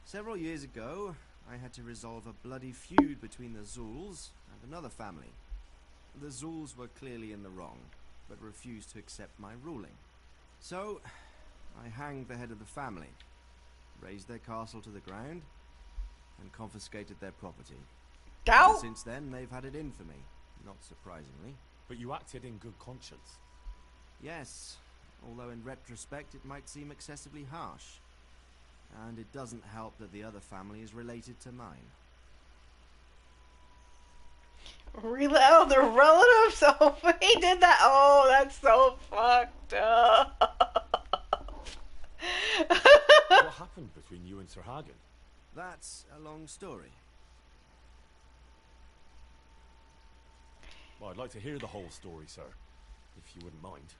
Several years ago, I had to resolve a bloody feud between the Zuls and another family. The Zuls were clearly in the wrong, but refused to accept my ruling. So, I hanged the head of the family, razed their castle to the ground, and confiscated their property. Ow! Since then, they've had it in for me, not surprisingly. But you acted in good conscience. Yes, although in retrospect it might seem excessively harsh. And it doesn't help that the other family is related to mine. Really? Oh, they're relatives? Oh, he did that? Oh, that's so fucked up. What happened between you and Sir Hagen? That's a long story. Well, I'd like to hear the whole story, sir, if you wouldn't mind.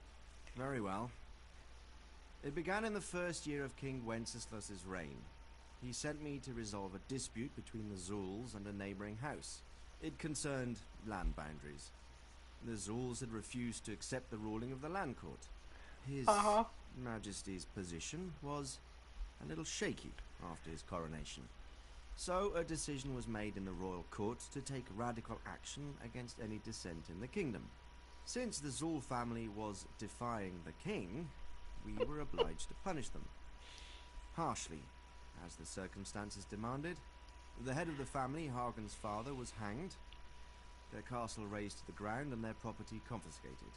Very well. It began in the first year of King Wenceslas's reign. He sent me to resolve a dispute between the Zulls and a neighboring house. It concerned land boundaries. The Zulls had refused to accept the ruling of the land court. His Majesty's position was a little shaky after his coronation. So a decision was made in the royal court to take radical action against any dissent in the kingdom. Since the Zull family was defying the king, we were obliged to punish them. Harshly, as the circumstances demanded. The head of the family, Hagen's father, was hanged, their castle razed to the ground and their property confiscated.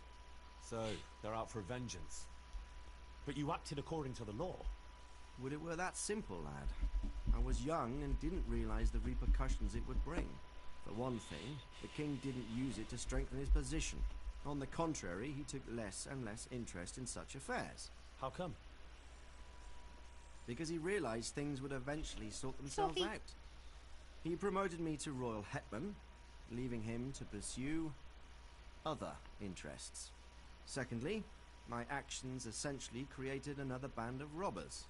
So, they're out for vengeance. But you acted according to the law. Would it were that simple, lad. I was young and didn't realize the repercussions it would bring. For one thing, the king didn't use it to strengthen his position. On the contrary, he took less and less interest in such affairs. How come? Because he realized things would eventually sort themselves out. He promoted me to royal hetman, leaving him to pursue other interests. Secondly, my actions essentially created another band of robbers.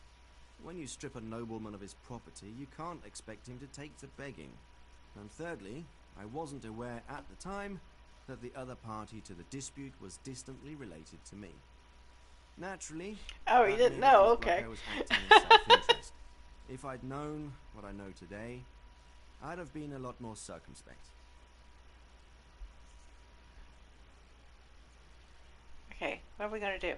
When you strip a nobleman of his property, you can't expect him to take to begging. And thirdly, I wasn't aware at the time that the other party to the dispute was distantly related to me. Naturally, oh, you didn't know? Okay. Like I was acting in self-interest. If I'd known what I know today, I'd have been a lot more circumspect. Okay, what are we gonna do?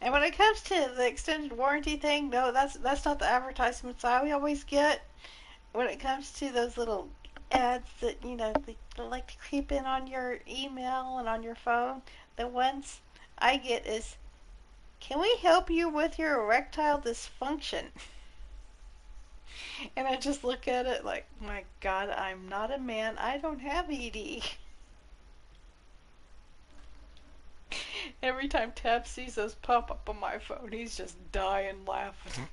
And when it comes to the extended warranty thing, no, that's not the advertisements I always get. When it comes to those little ads that, you know, they like to creep in on your email and on your phone, the ones I get is, can we help you with your erectile dysfunction? And I just look at it like, my God, I'm not a man. I don't have ED. Every time Tab sees those pop up on my phone, he's just dying laughing.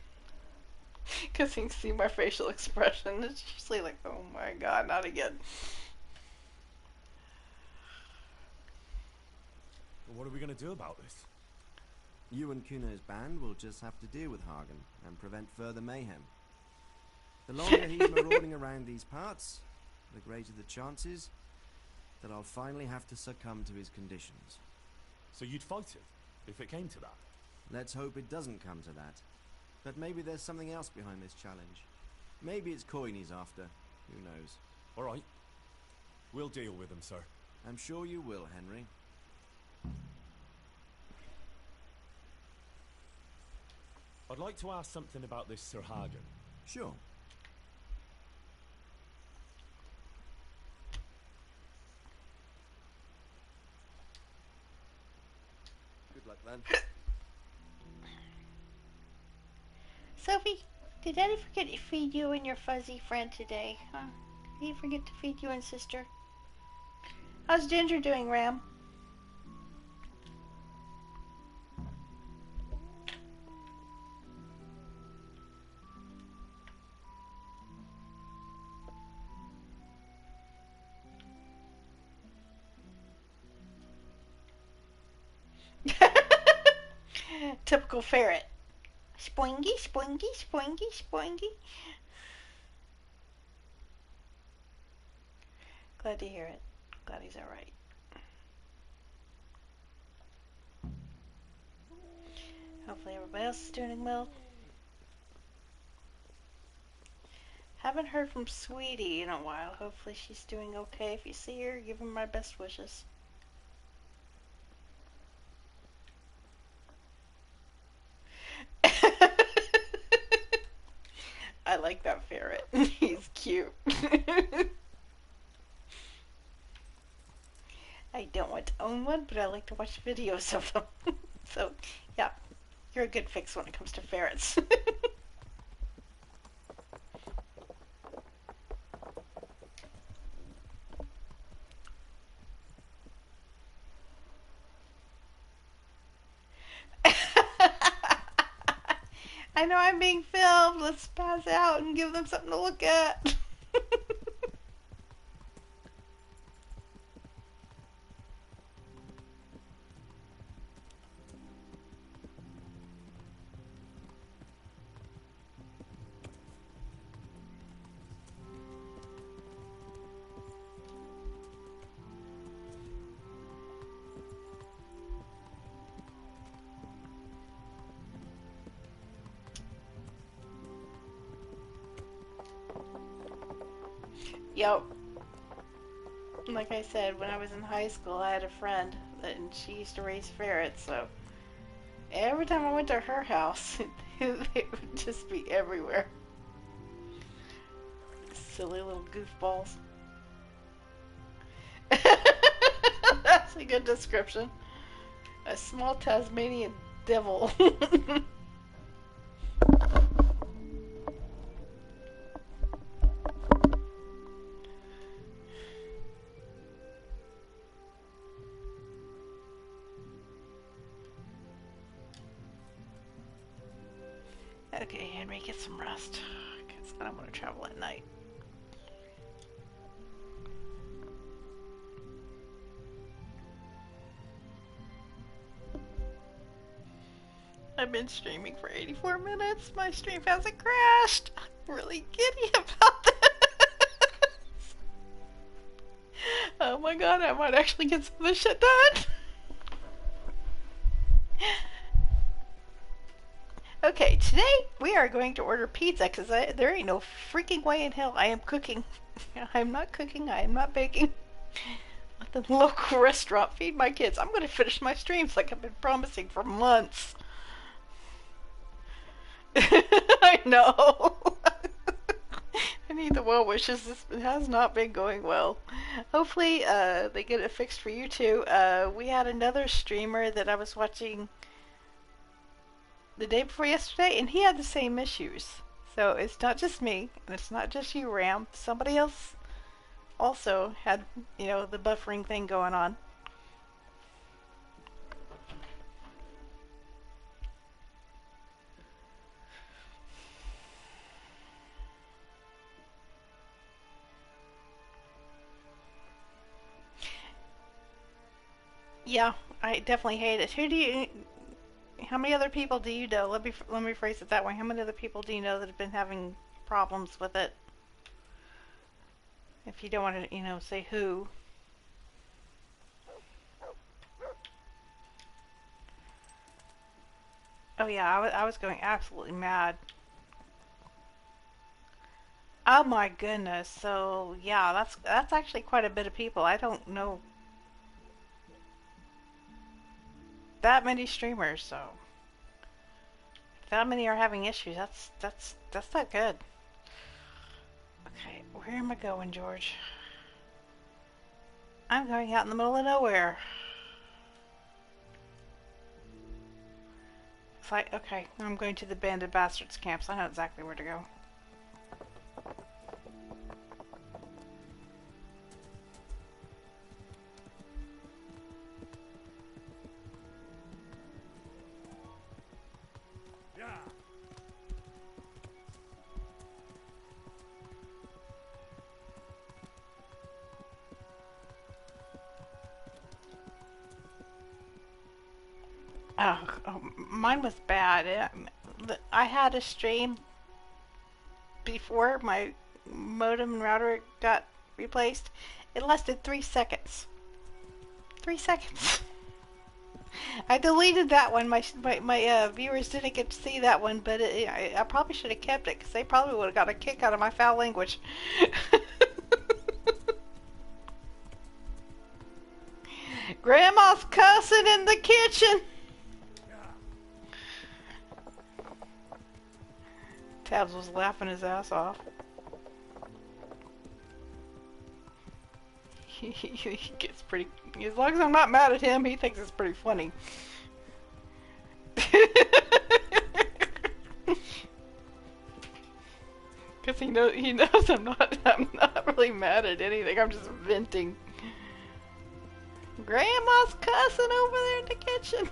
Because he can see my facial expression. It's usually like, oh my God, not again. Well, what are we going to do about this? You and Kuno's band will just have to deal with Hagen and prevent further mayhem. The longer he's marauding around these parts, the greater the chances that I'll finally have to succumb to his conditions. So you'd fight it, if it came to that? Let's hope it doesn't come to that. But maybe there's something else behind this challenge. Maybe it's coin he's after. Who knows? All right. We'll deal with him, sir. I'm sure you will, Henry. I'd like to ask something about this Sir Hagen. Sure. Good luck, then. Sophie, did Daddy forget to feed you and your fuzzy friend today? Huh? Did he forget to feed you and sister? How's Ginger doing, Ram? Typical ferret. Spoingy, spoingy, spoingy, spoingy. Glad to hear it. Glad he's alright. Hopefully everybody else is doing well. Haven't heard from Sweetie in a while. Hopefully she's doing okay. If you see her, give her my best wishes. I like that ferret. He's cute. I don't want to own one, but I like to watch videos of them. So, yeah, you're a good fix when it comes to ferrets. I know I'm being filmed. Let's pass out and give them something to look at. Yep. Like I said, when I was in high school, I had a friend and she used to raise ferrets, so every time I went to her house, they would just be everywhere. Silly little goofballs. That's a good description. A small Tasmanian devil. Okay, Henry, get some rest. Because I don't want to travel at night. I've been streaming for 84 minutes. My stream hasn't crashed. I'm really giddy about this. Oh my god, I might actually get some of this shit done. Okay, today we are going to order pizza because there ain't no freaking way in hell I am cooking. I'm not cooking, I am not baking. Let the local restaurant feed my kids. I'm going to finish my streams like I've been promising for months. I know. I need the well wishes. This has not been going well. Hopefully they get it fixed for you too. We had another streamer that I was watching the day before yesterday, and he had the same issues. So it's not just me, and it's not just you, Ram. Somebody else also had, you know, the buffering thing going on. Yeah, I definitely hate it. How many other people do you know? Let me phrase it that way. How many other people do you know that have been having problems with it? If you don't want to, you know, say who. Oh yeah, I was going absolutely mad. Oh my goodness. So yeah, that's actually quite a bit of people. I don't know that many streamers, so if that many are having issues, that's not good. Okay, where am I going, George? I'm going out in the middle of nowhere. It's like, okay, I'm going to the Banded Bastards camps. I know exactly where to go. Oh, mine was bad. I had a stream before my modem and router got replaced. It lasted 3 seconds. 3 seconds. I deleted that one. My viewers didn't get to see that one, but I probably should have kept it because they probably would have got a kick out of my foul language. Grandma's cussing in the kitchen. Tabs was laughing his ass off. He gets pretty... As long as I'm not mad at him, he thinks it's pretty funny. Because he knows I'm not really mad at anything. I'm just venting. Grandma's cussing over there in the kitchen.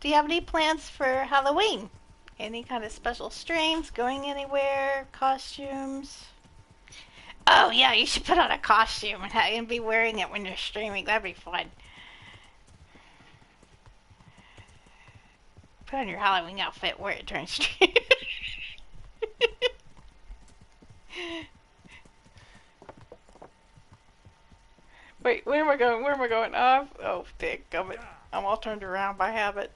Do you have any plans for Halloween? Any kind of special streams? Going anywhere? Costumes? Oh yeah, you should put on a costume and be wearing it when you're streaming. That'd be fun. Put on your Halloween outfit, wear it during stream. Wait, where am I going? Where am I going? Oh, dick, I'm all turned around by habit.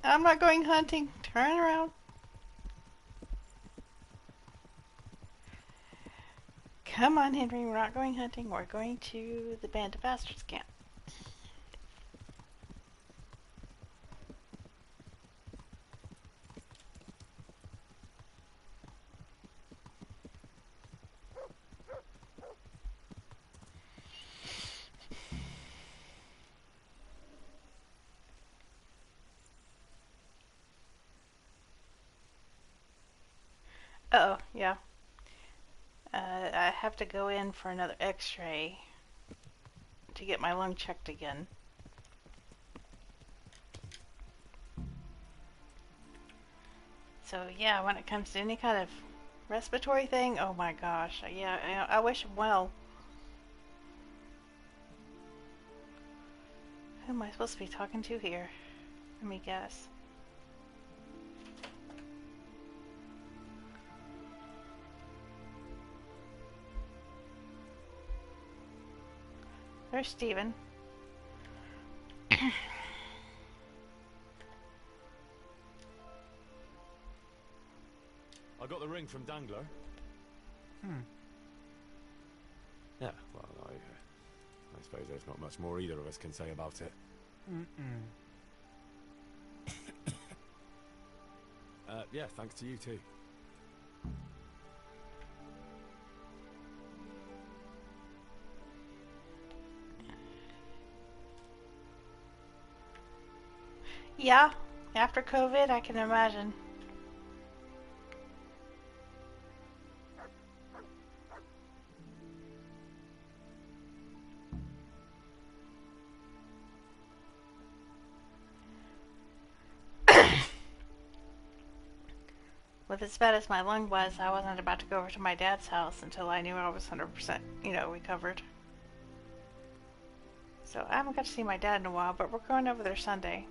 I'm not going hunting. Turn around. Come on, Henry. We're not going hunting. We're going to the Band of Bastards camp. Uh-oh, yeah. I have to go in for another x-ray to get my lung checked again. So yeah, when it comes to any kind of respiratory thing, oh my gosh, yeah, I wish him well. Who am I supposed to be talking to here? Let me guess. There's Steven. I got the ring from Dangler. Yeah, well, I suppose there's not much more either of us can say about it. Yeah, thanks to you too. Yeah, after COVID, I can imagine. With as bad as my lung was, I wasn't about to go over to my dad's house until I knew I was 100%, recovered. So I haven't got to see my dad in a while, but we're going over there Sunday.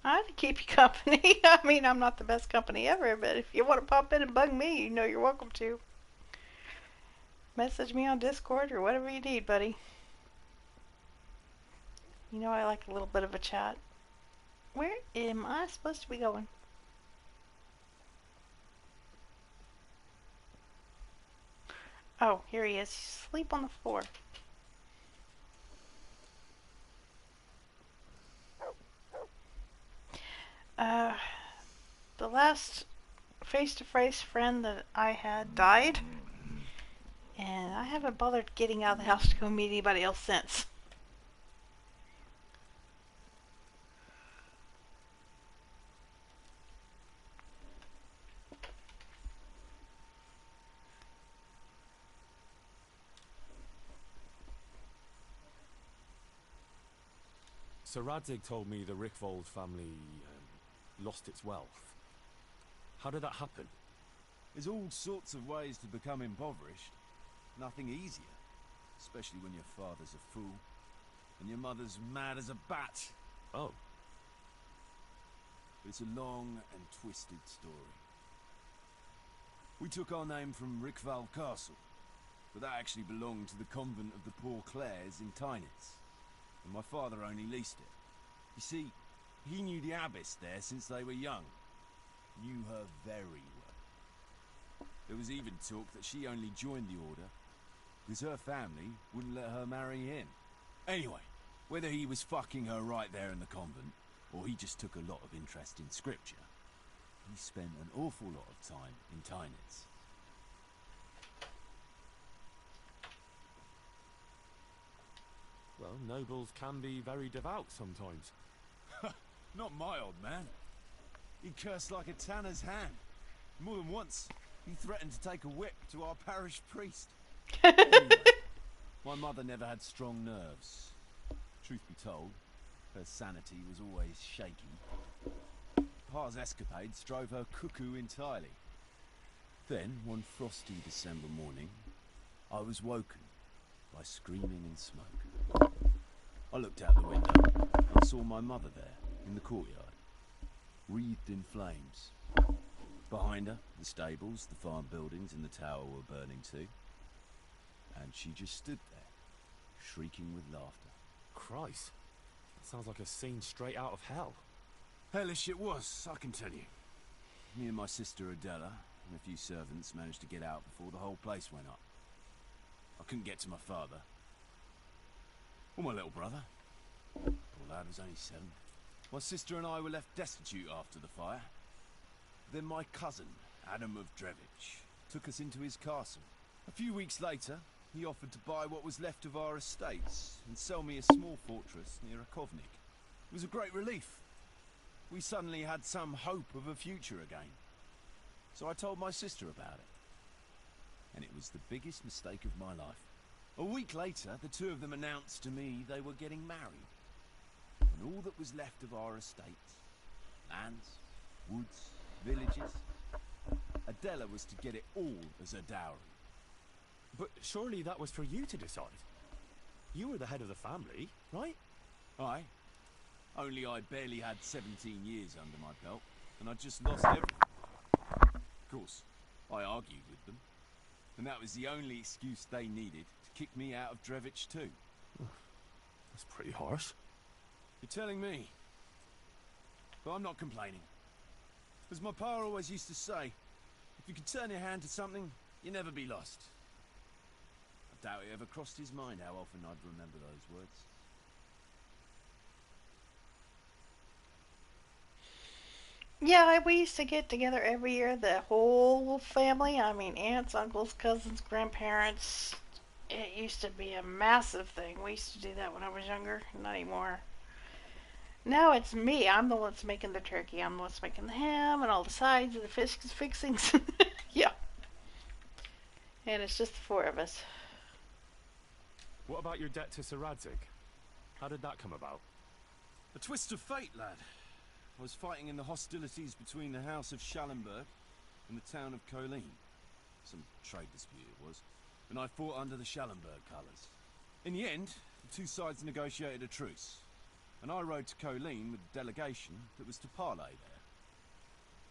I had to keep you company. I mean, I'm not the best company ever, but if you want to pop in and bug me, you know you're welcome to. Message me on Discord or whatever you need, buddy. You know I like a little bit of a chat. Where am I supposed to be going? Oh, here he is. He's asleep on the floor. The last face-to-face friend that I had died, and I haven't bothered getting out of the house to go meet anybody else since. Sir Radzig told me the Rickvold family lost its wealth. How did that happen? There's all sorts of ways to become impoverished. Nothing easier. Especially when your father's a fool. And your mother's mad as a bat. Oh. But it's a long and twisted story. We took our name from Rickval Castle. But that actually belonged to the convent of the Poor Clares in Tynitz. And my father only leased it. You see, he knew the abbess there since they were young. Knew her very well. There was even talk that she only joined the order because her family wouldn't let her marry him. Anyway, whether he was fucking her right there in the convent, or he just took a lot of interest in scripture, he spent an awful lot of time in Tynitz. Well, nobles can be very devout sometimes. Not my old man. He cursed like a tanner's hand. More than once, he threatened to take a whip to our parish priest. Anyway, my mother never had strong nerves. Truth be told, her sanity was always shaky. Pa's escapades drove her cuckoo entirely. Then, one frosty December morning, I was woken by screaming and smoke. I looked out the window and saw my mother there in the courtyard, wreathed in flames. Behind her, the stables, the farm buildings and the tower were burning too. And she just stood there, shrieking with laughter. Christ, that sounds like a scene straight out of hell. Hellish it was, I can tell you. Me and my sister Adela and a few servants managed to get out before the whole place went up. I couldn't get to my father. Or my little brother. Poor lad was only 7. My sister and I were left destitute after the fire. Then my cousin, Adam of Drevich, took us into his castle. A few weeks later, he offered to buy what was left of our estates and sell me a small fortress near Akovnik. It was a great relief. We suddenly had some hope of a future again. So I told my sister about it. And it was the biggest mistake of my life. A week later, the two of them announced to me they were getting married. And all that was left of our estates, lands, woods, villages, Adela was to get it all as a dowry. But surely that was for you to decide. You were the head of the family, right? Aye. Only I barely had 17 years under my belt, and I'd just lost everything. Of course, I argued with them, and that was the only excuse they needed to kick me out of Drevich too. That's pretty harsh. You're telling me. But I'm not complaining. As my pa always used to say, if you could turn your hand to something, you'll never be lost. I doubt it ever crossed his mind how often I'd remember those words. Yeah, we used to get together every year, the whole family. I mean, aunts, uncles, cousins, grandparents. It used to be a massive thing. We used to do that when I was younger. Not anymore. Now it's me. I'm the one that's making the turkey. I'm the one that's making the ham and all the sides and the fish fixings. Yeah. And it's just the 4 of us. What about your debt to Sir Radzig? How did that come about? A twist of fate, lad. I was fighting in the hostilities between the House of Schallenberg and the town of Colleen. Some trade dispute it was, and I fought under the Schallenberg colours. In the end, the two sides negotiated a truce, and I rode to Colleen with a delegation that was to parley there.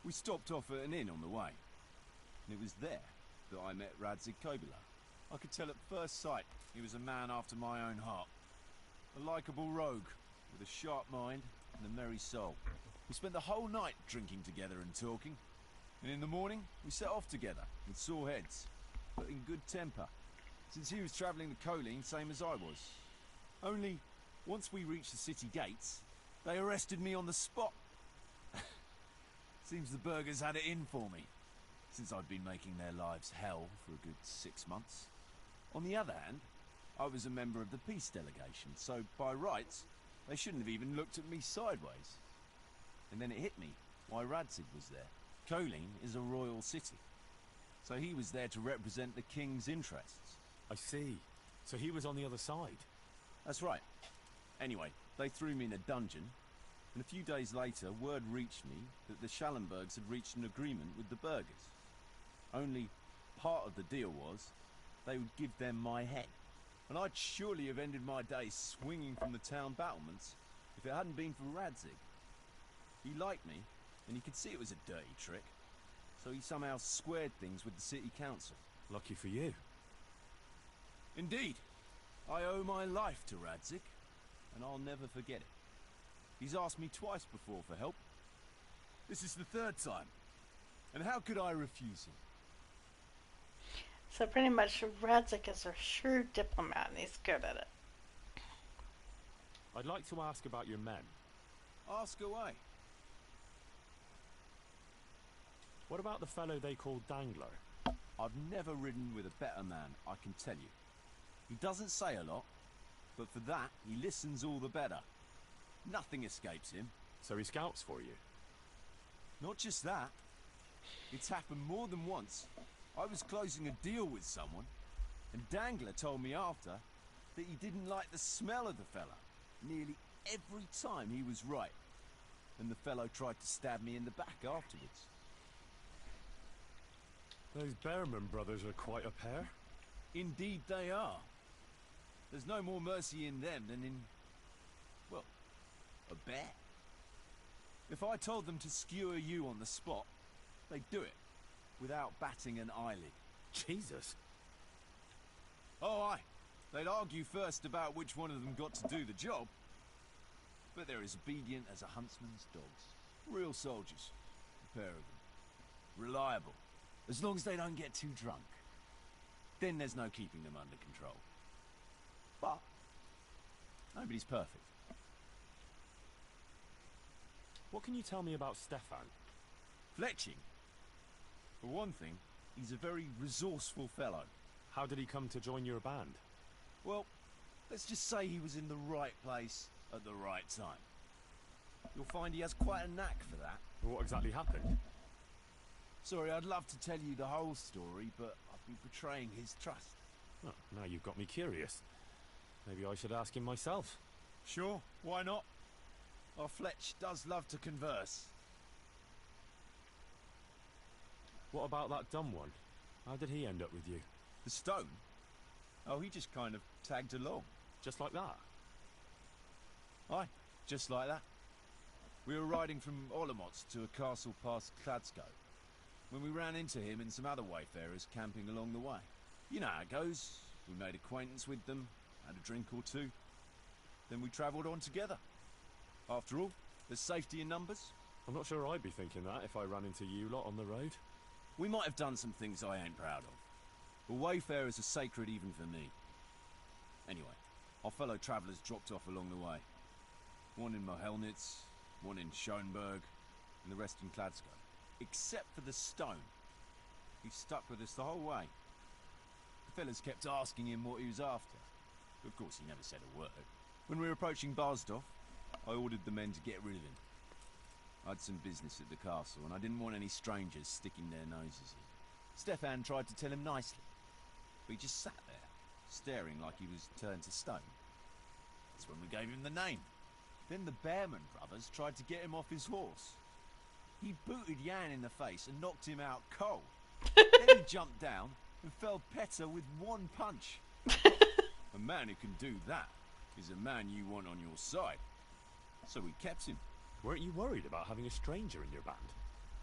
We stopped off at an inn on the way, and it was there that I met Radzig Kobyla. I could tell at first sight he was a man after my own heart. A likeable rogue with a sharp mind and a merry soul. We spent the whole night drinking together and talking, and in the morning we set off together with sore heads, but in good temper, since he was travelling to Colleen same as I was. Only, once we reached the city gates, they arrested me on the spot. Seems the burghers had it in for me, since I'd been making their lives hell for a good 6 months. On the other hand, I was a member of the peace delegation, so by rights, they shouldn't have even looked at me sideways. And then it hit me why Radzig was there. Colleen is a royal city, so he was there to represent the king's interests. I see. So he was on the other side. That's right. Anyway, they threw me in a dungeon, and a few days later word reached me that the Schallenbergs had reached an agreement with the burghers. Only part of the deal was they would give them my head, and I'd surely have ended my days swinging from the town battlements if it hadn't been for Radzig. He liked me, and he could see it was a dirty trick, so he somehow squared things with the city council. Lucky for you. Indeed. I owe my life to Radzig, and I'll never forget it. He's asked me twice before for help. This is the 3rd time, and how could I refuse him? So pretty much Radzig is a shrewd diplomat, and he's good at it. I'd like to ask about your men. Ask away. What about the fellow they call Dangler? I've never ridden with a better man, I can tell you. He doesn't say a lot, But for that, he listens all the better. Nothing escapes him. So he scouts for you? Not just that. It's happened more than once. I was closing a deal with someone, and Dangler told me after that he didn't like the smell of the fella. Nearly every time he was right. And the fellow tried to stab me in the back afterwards. Those Behrman brothers are quite a pair. Indeed they are. There's no more mercy in them than in, well, a bear. If I told them to skewer you on the spot, they'd do it, without batting an eyelid. Jesus. Oh, aye. They'd argue first about which one of them got to do the job. But they're as obedient as a huntsman's dogs. Real soldiers. A pair of them. Reliable. As long as they don't get too drunk. Then there's no keeping them under control. But nobody's perfect. What can you tell me about Stefan? Fletching? For one thing, he's a very resourceful fellow. How did he come to join your band? Well, let's just say he was in the right place at the right time. You'll find he has quite a knack for that. What exactly happened? Sorry, I'd love to tell you the whole story, but I'd be betraying his trust. Oh, now you've got me curious. Maybe I should ask him myself. Sure, why not? Our Fletch does love to converse. What about that dumb one? How did he end up with you? The stone? Oh, he just kind of tagged along. Just like that? Aye, just like that. We were riding from Olomouc to a castle past Kladsko, when we ran into him and some other wayfarers camping along the way. You know how it goes. We made acquaintance with them, had a drink or two, then we travelled on together. After all, there's safety in numbers. I'm not sure I'd be thinking that if I ran into you lot on the road. We might have done some things I ain't proud of, but wayfarers are sacred even for me. Anyway, our fellow travellers dropped off along the way. One in Mohelnitz, one in Schoenberg, and the rest in Kladsko. Except for the stone. He stuck with us the whole way. The fellas kept asking him what he was after. But of course he never said a word. When we were approaching Barsdorf, I ordered the men to get rid of him. I had some business at the castle, and I didn't want any strangers sticking their noses in. Stefan tried to tell him nicely, but he just sat there, staring like he was turned to stone. That's when we gave him the name. Then the Behrman brothers tried to get him off his horse. He booted Jan in the face and knocked him out cold. Then he jumped down and felled Petter with one punch. A man who can do that is a man you want on your side. So we kept him. Weren't you worried about having a stranger in your band?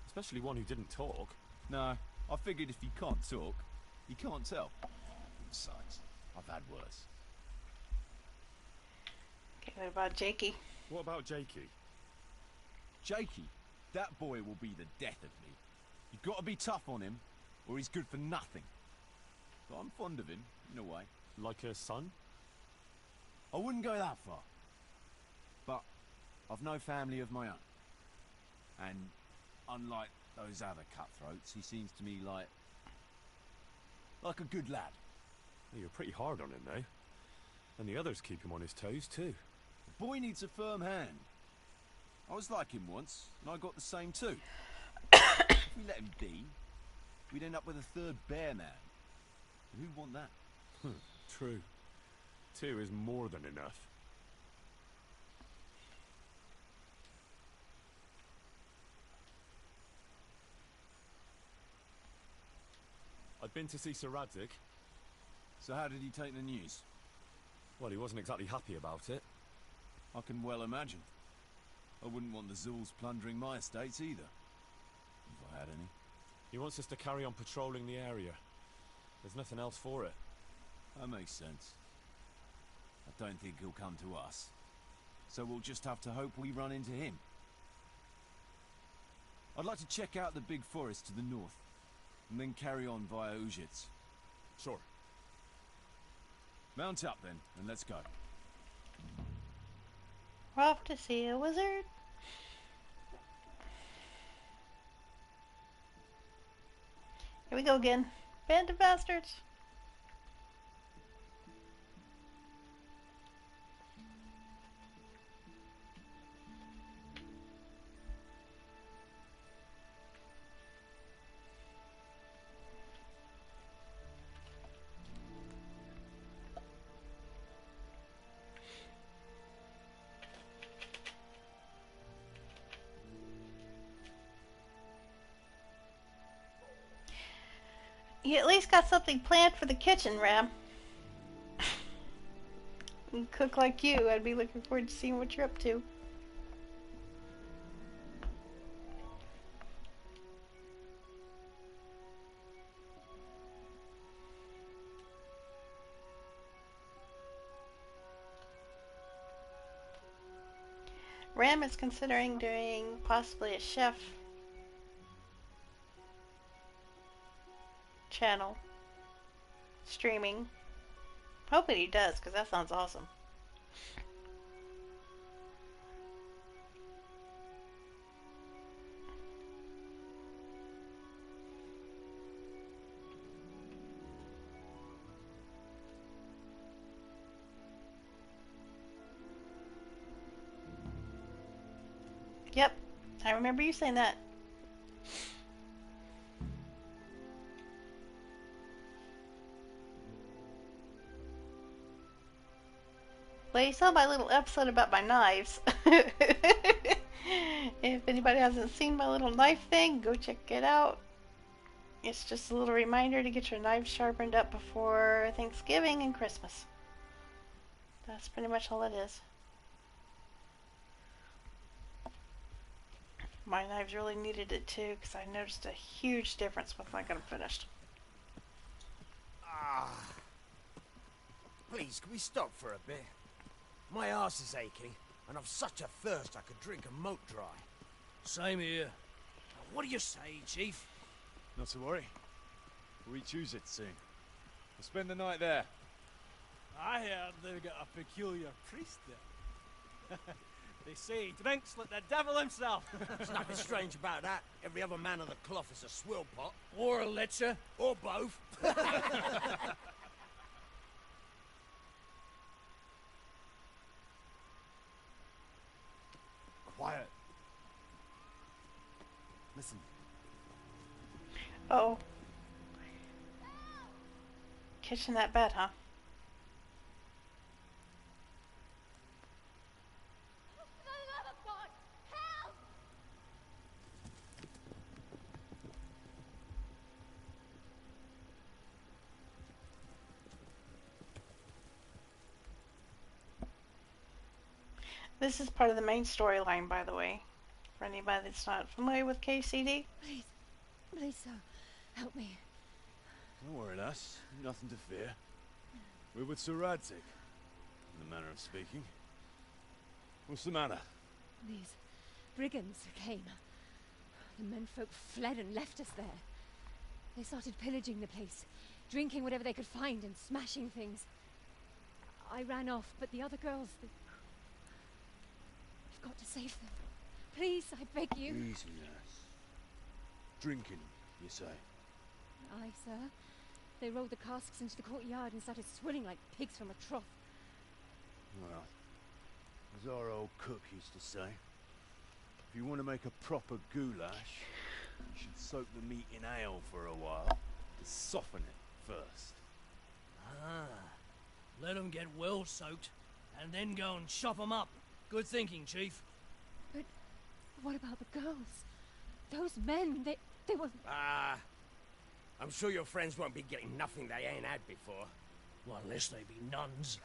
Especially one who didn't talk. No, I figured if he can't talk, he can't tell. Besides, I've had worse. Okay, what about Jakey? What about Jakey? Jakey? That boy will be the death of me. You've got to be tough on him, or he's good for nothing. But I'm fond of him, in a way. Like a son? I wouldn't go that far. But I've no family of my own. And unlike those other cutthroats, he seems to me like a good lad. You're pretty hard on him, though. And the others keep him on his toes, too. The boy needs a firm hand. I was like him once, and I got the same too. If we let him be, we'd end up with a third bear man. And who'd want that? True. 2 is more than enough. I'd been to see Sir Radzik. So how did he take the news? Well, he wasn't exactly happy about it. I can well imagine. I wouldn't want the Zulls plundering my estates either. If I had any. He wants us to carry on patrolling the area. There's nothing else for it. That makes sense. I don't think he'll come to us. So we'll just have to hope we run into him. I'd like to check out the big forest to the north, and then carry on via Ujits. Sure. Mount up then, and let's go. We're off to see a wizard. Here we go again. Band of bastards. You at least got something planned for the kitchen, Ram. You cook like you. I'd be looking forward to seeing what you're up to. Ram is considering doing possibly a chef channel streaming. Hoping he does, because that sounds awesome. Yep, I remember you saying that. Well, you saw my little episode about my knives. If anybody hasn't seen my little knife thing, go check it out. It's just a little reminder to get your knives sharpened up before Thanksgiving and Christmas. That's pretty much all it is. My knives really needed it too, because I noticed a huge difference once I got them finished. Please, can we stop for a bit? My arse is aching, and I've such a thirst I could drink a moat dry. Same here. What do you say, Chief? Not to worry. We'll choose it soon. We'll spend the night there. I heard they've got a peculiar priest there. They say he drinks like the devil himself. There's nothing strange about that. Every other man of the cloth is a swill pot. Or a lecher. Or both. Quiet. Listen. Oh. Kitchen that bed, huh? This is part of the main storyline, by the way. For anybody that's not familiar with KCD. Please, please, sir, help me. Don't worry, lass. Nothing to fear. We're with Sir Radzig, in the manner of speaking. What's the matter? These brigands came. The menfolk fled and left us there. They started pillaging the place, drinking whatever they could find and smashing things. I ran off, but the other girls... You've got to save them. Please, I beg you. Easy, lass. Drinking, you say? Aye, sir. They rolled the casks into the courtyard and started swilling like pigs from a trough. Well, as our old cook used to say, if you want to make a proper goulash, you should soak the meat in ale for a while to soften it first. Let them get well soaked, and then go and chop them up. Good thinking, Chief. But what about the girls? Those men, they were... I'm sure your friends won't be getting nothing they ain't had before. Well, unless they be nuns.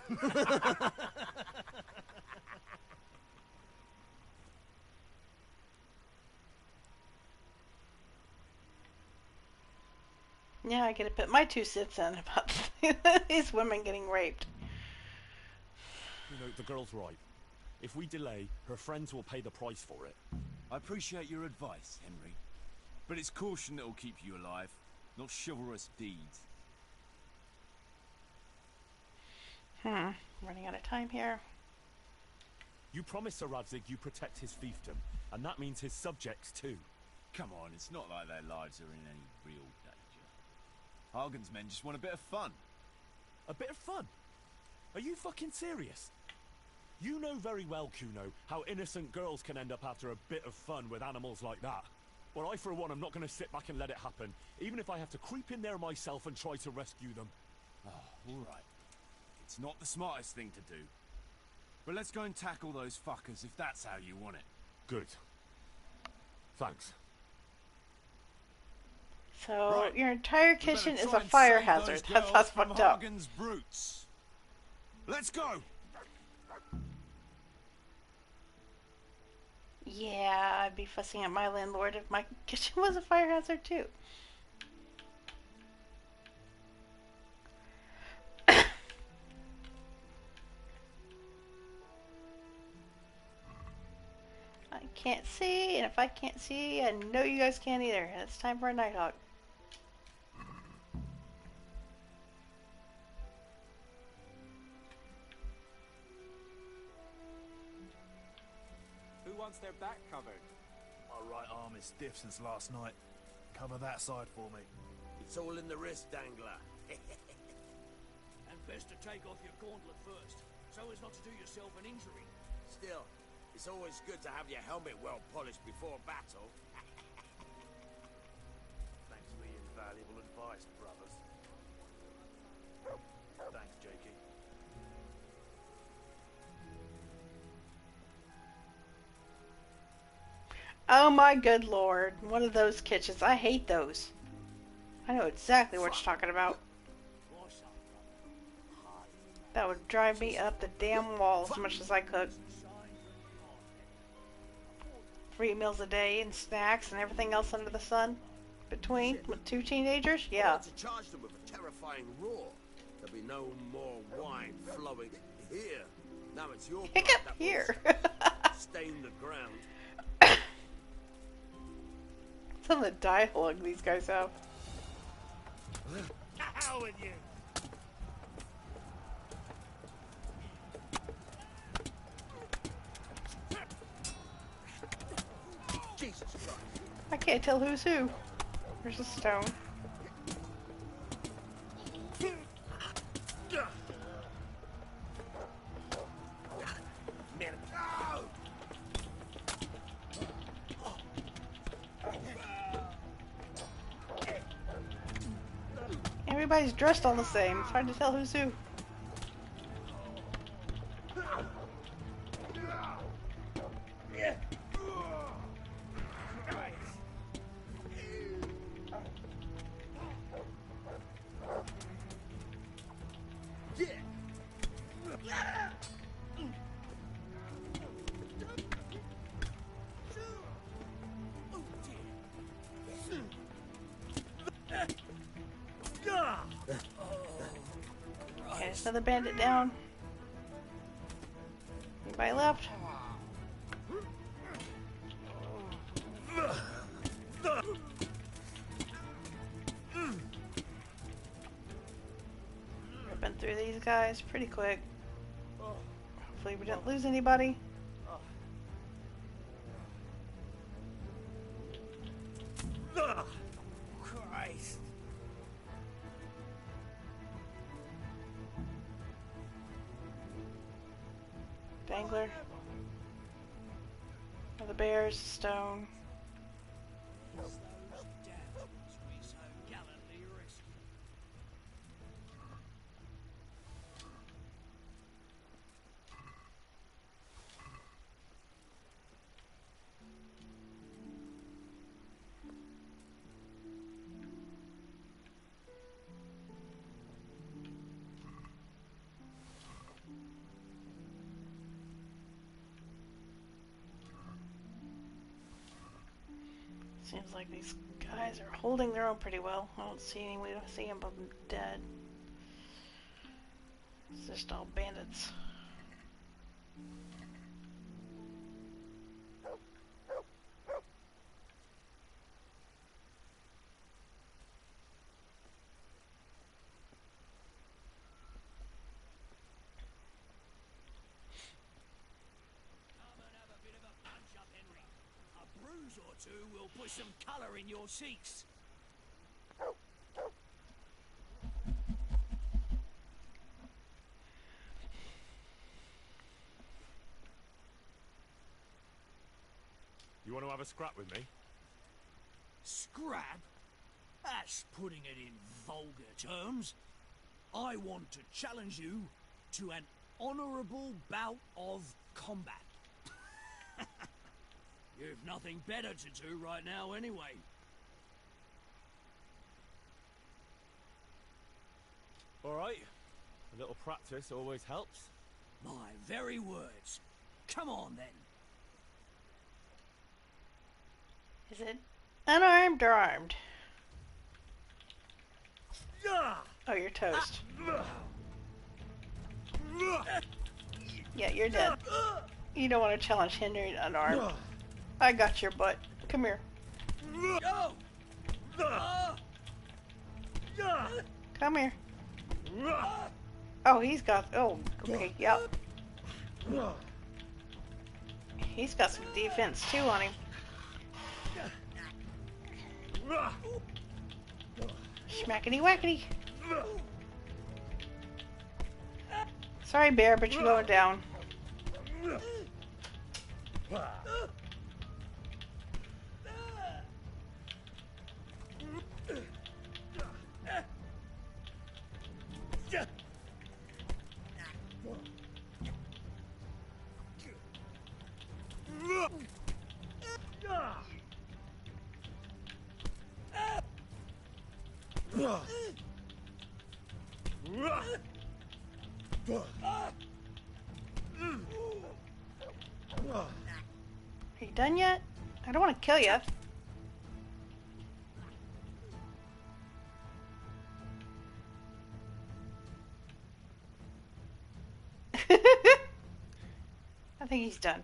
Yeah, I gotta put my 2 cents in about these women getting raped. You know, the girl's right. If we delay, her friends will pay the price for it. I appreciate your advice, Henry. But it's caution that'll keep you alive, not chivalrous deeds. Running out of time here. You promised Sir Radzig you protect his fiefdom, and that means his subjects too. Come on, it's not like their lives are in any real danger. Hagen's men just want a bit of fun. A bit of fun? Are you fucking serious? You know very well, Kuno, how innocent girls can end up after a bit of fun with animals like that. Well, I, for one, am not going to sit back and let it happen, even if I have to creep in there myself and try to rescue them. Oh, all right. It's not the smartest thing to do. But let's go and tackle those fuckers if that's how you want it. Good. Thanks. So Right. your entire We better kitchen is try a and fire save hazard. those That's girls from fucked up. Hagen's brutes. Let's go. Yeah, I'd be fussing at my landlord if my kitchen was a fire hazard too. I can't see, and if I can't see, I know you guys can't either. It's time for a nighthawk. Who wants their back covered? My right arm is stiff since last night. Cover that side for me. It's all in the wrist dangler. And best to take off your gauntlet first, so as not to do yourself an injury. Still, it's always good to have your helmet well polished before battle. Thanks for the invaluable advice, brothers. Thanks, Jakey. Oh my good lord. One of those kitchens. I hate those. I know exactly what you're talking about. That would drive me up the damn wall as much as I could. 3 meals a day and snacks and everything else under the sun. Between with 2 teenagers? I Yeah. want to charge them with a terrifying roar. There'll be no more wine flowing here. Now it's your Pick blood up that here. will stain the ground. Some of the dialogue these guys have. Hell with you! Jesus Christ. I can't tell who's who. There's a stone. Everybody's dressed all the same. It's hard to tell who's who. Okay, there's another bandit down. Anybody left? Ripping through these guys pretty quick. Hopefully we didn't lose anybody. Christ. Dangler. Or the bears, stone. Those damsels we so gallantly rescued. Seems like these guys are holding their own pretty well. I don't see any. We don't see them, but I'm dead. It's just all bandits. Come and have a bit of a punch up, Henry. A bruise or two will put some colour in your cheeks. You want to have a scrap with me? Scrap? That's putting it in vulgar terms. I want to challenge you to an honourable bout of combat. You've nothing better to do right now anyway. Alright. A little practice always helps. My very words. Come on, then. Is it unarmed or armed? Oh, you're toast. Yeah, you're dead. You don't want to challenge Henry unarmed. I got your butt. Come here. Come here. Oh, he's got... Oh, okay, yep. He's got some defense, too, on him. Schmackety whackety. Sorry, bear, but you're going down. Are you done yet? I don't want to kill you. I think he's done.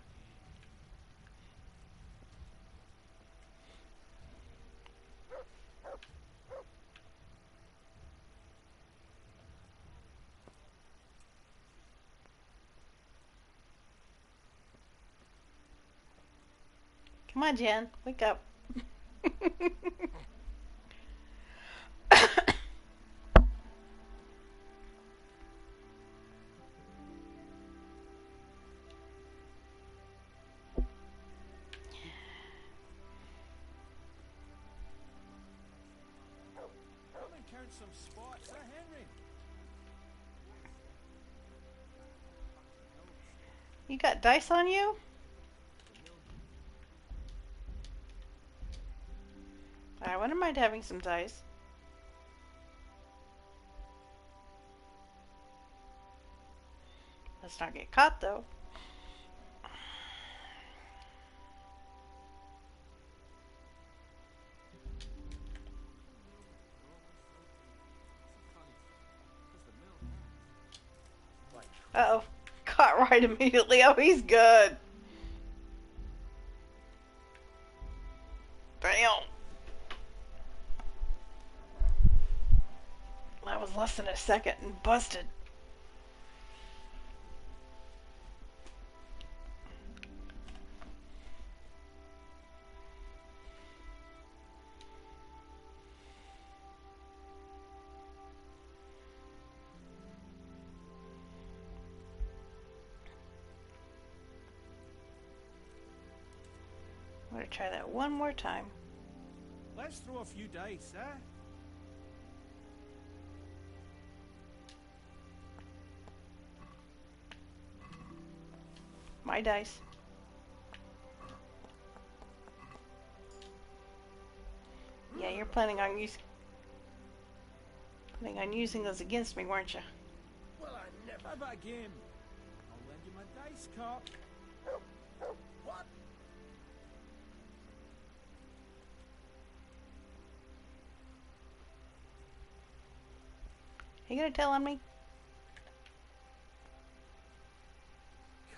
Come on, Jen. Wake up. Count some spots, Henry? You got dice on you? I wouldn't mind having some dice. Let's not get caught, though. Uh-oh. Caught right immediately. Oh, he's good. Damn. That was less than a second and busted. I'm gonna try that one more time. Let's throw a few dice, eh? My dice. Yeah, you're planning on using those against me, weren't you? Well, I never have a game. I'll lend you my dice cup. What? Are you gonna tell on me?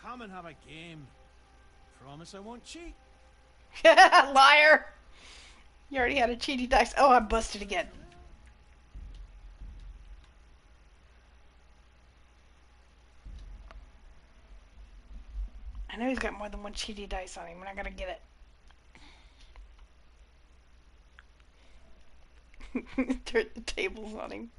Come and have a game. Promise I won't cheat. Liar! You already had a cheaty dice. Oh, I busted again. I know he's got more than one cheaty dice on him. We're not gonna get it. Turn the tables on him.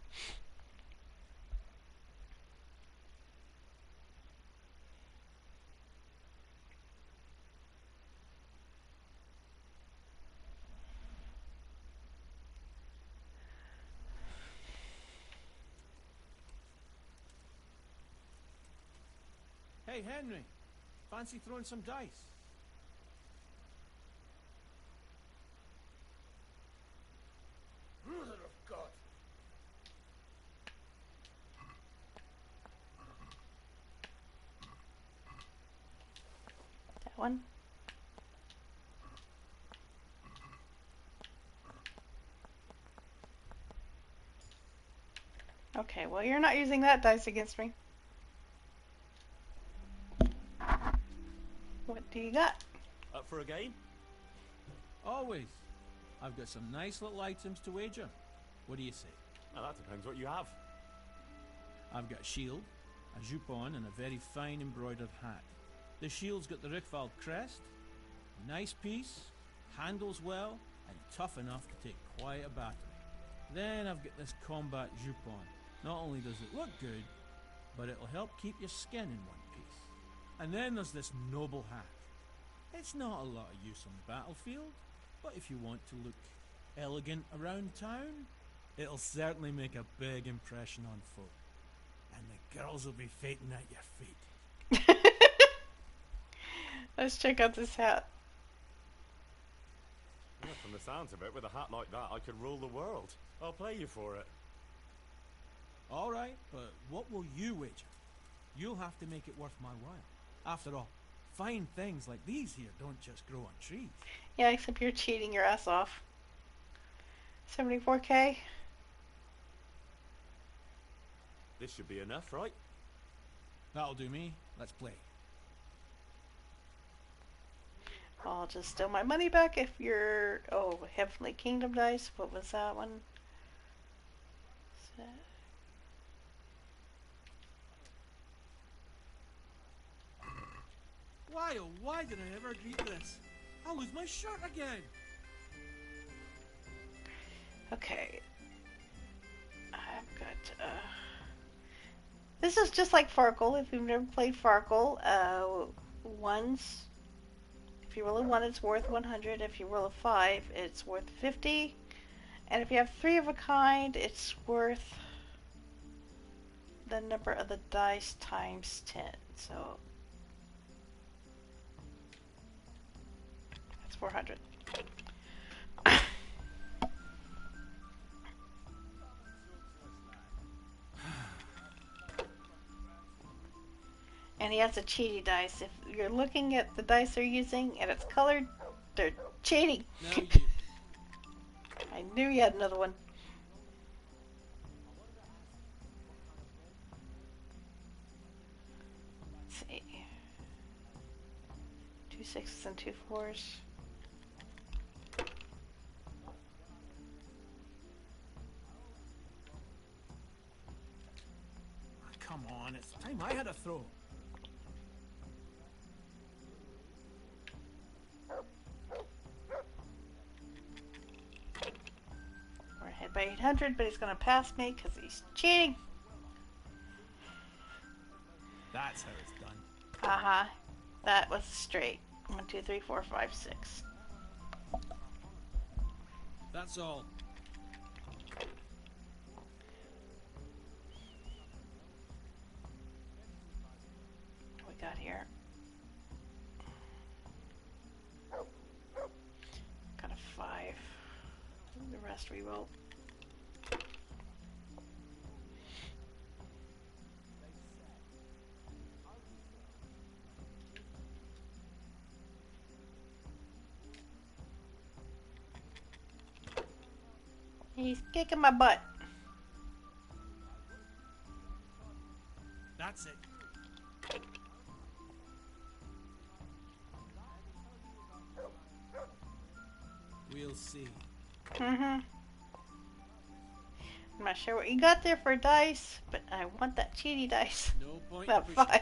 Hey, Henry. Fancy throwing some dice? Mother of God! Okay, well, you're not using that dice against me. What do you got? Up for a game? Always. I've got some nice little items to wager. What do you say? Now that depends what you have. I've got a shield, a jupon, and a very fine embroidered hat. The shield's got the Rickfald crest. Nice piece, handles well, and tough enough to take quite a battery. Then I've got this combat jupon. Not only does it look good, but it'll help keep your skin in one piece. And then there's this noble hat. It's not a lot of use on the battlefield, but if you want to look elegant around town, it'll certainly make a big impression on folk. And the girls will be fainting at your feet. Let's check out this hat. Yeah, from the sounds of it, with a hat like that, I could rule the world. I'll play you for it. All right, but what will you wager? You'll have to make it worth my while. After all, fine things like these here don't just grow on trees. Yeah, except you're cheating your ass off. 74K? This should be enough, right? That'll do me. Let's play. I'll just steal my money back if you're... Oh, Heavenly Kingdom dice. What was that one? Why, oh why did I ever agree to this? I'll lose my shirt again! Okay. I've got, This is just like Farkle. If you've never played Farkle, ones... If you roll a 1, it's worth 100. If you roll a 5, it's worth 50. And if you have 3 of a kind, it's worth the number of the dice times 10. So that's 400. And he has a cheaty dice. If you're looking at the dice they're using and it's colored, they're cheating. I knew you had another one. Let's see. 2 6s and 2 4s. Come on, it's time I had a throw. We're ahead by 800, but he's going to pass me because he's cheating. That's how it's done. Uh-huh. That was straight. 1 2 3 4 5 6. That's all. What we got here? Got a 5. The rest we roll. He's kicking my butt. That's it. We'll see. I'm not sure what you got there for dice, but I want that cheaty dice. No point. That 5.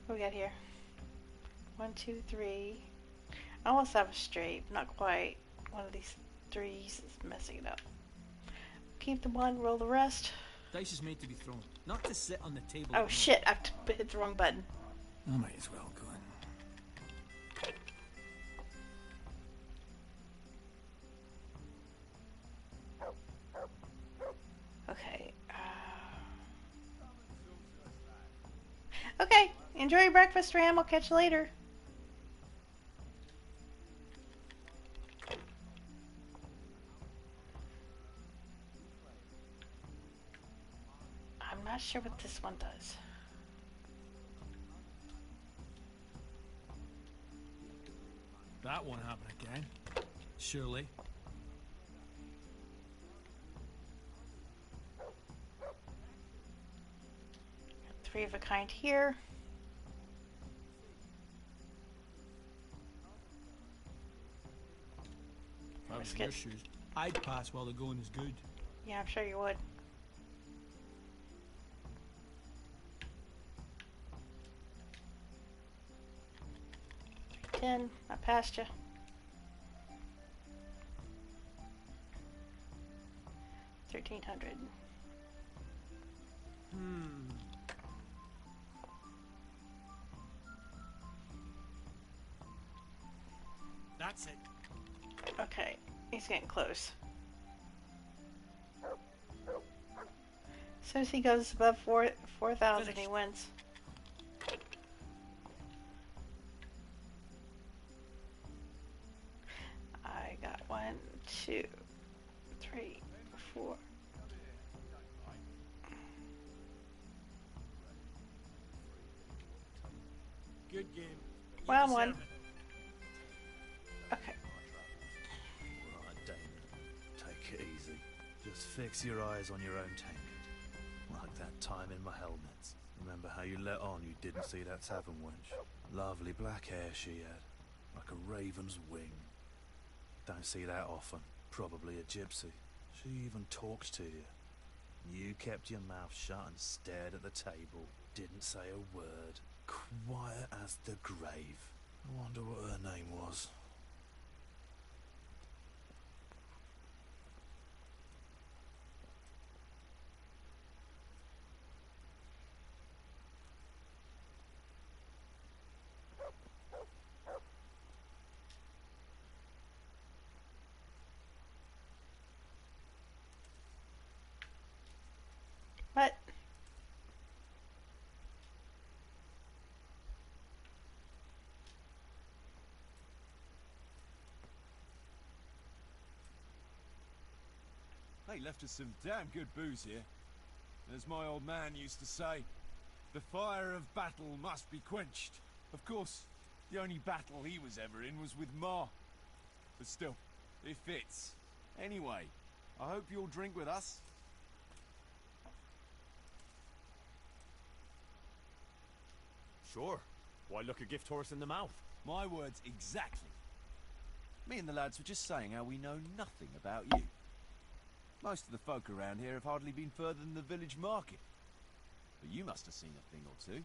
What we got here? 1 2 3. I almost have a straight, not quite. One of these 3s is messing it up. Keep the 1, roll the rest. Dice is made to be thrown, not to sit on the table. Oh shit, I've hit the wrong button. I might as well go in. Okay. Okay, enjoy your breakfast, Ram. I'll catch you later. I'm not sure what this one does. That won't happen again. Surely. 3 of a kind here. If I was Let's in get- your shoes, I'd pass while the going is good. Yeah, I'm sure you would. $10. I passed you. $1,300. That's it. Okay, he's getting close. As soon as he goes above 4,000, he wins. I got 1, 2, 3, 4. Good game. You Well, deserve one. it. Okay. Right, Damon. Take it easy. Just fix your eyes on your own tankard. Like that time in my helmets. Remember how you let on you didn't see that tavern wench? Lovely black hair she had. Like a raven's wing. Don't see that often. Probably a gypsy. She even talked to you. You kept your mouth shut and stared at the table. Didn't say a word. Quiet as the grave. I wonder what her name was. What? They left us some damn good booze here. As my old man used to say, the fire of battle must be quenched. Of course, the only battle he was ever in was with Ma. But still, it fits. Anyway, I hope you'll drink with us. Sure. Why look a gift horse in the mouth? My words exactly. Me and the lads were just saying how we know nothing about you. Most of the folk around here have hardly been further than the village market. But you must have seen a thing or two.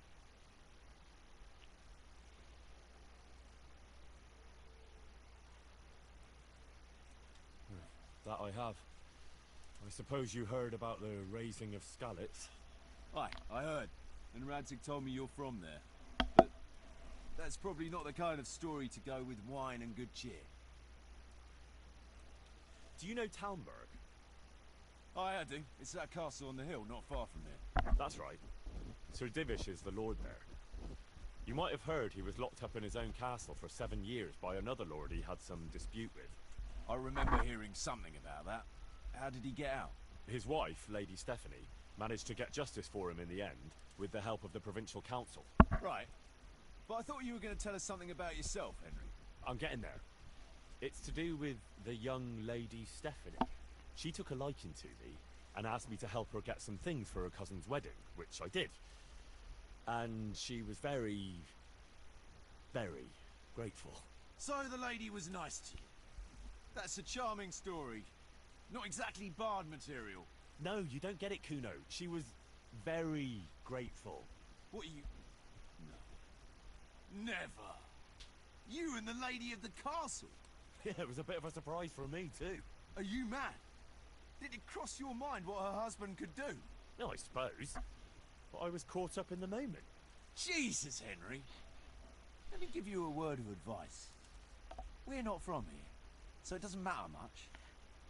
That I have. I suppose you heard about the raising of scallops. Aye, I heard. And Radzig told me you're from there. But that's probably not the kind of story to go with wine and good cheer. Do you know Talmberg? Aye, I do. It's that castle on the hill, not far from here. That's right. Sir Divish is the lord there. You might have heard he was locked up in his own castle for 7 years by another lord he had some dispute with. I remember hearing something about that. How did he get out? His wife, Lady Stephanie, managed to get justice for him in the end, with the help of the provincial council. Right. But I thought you were going to tell us something about yourself, Henry. I'm getting there. It's to do with the young Lady Stephanie. She took a liking to me and asked me to help her get some things for her cousin's wedding, which I did. And she was very, very grateful. So the lady was nice to you. That's a charming story. Not exactly bard material. No, you don't get it, Kuno. She was very grateful. What you... No. Never. You and the lady of the castle. Yeah, it was a bit of a surprise for me, too. Are you mad? Did it cross your mind what her husband could do? No, I suppose. But I was caught up in the moment. Jesus, Henry. Let me give you a word of advice. We're not from here, so it doesn't matter much.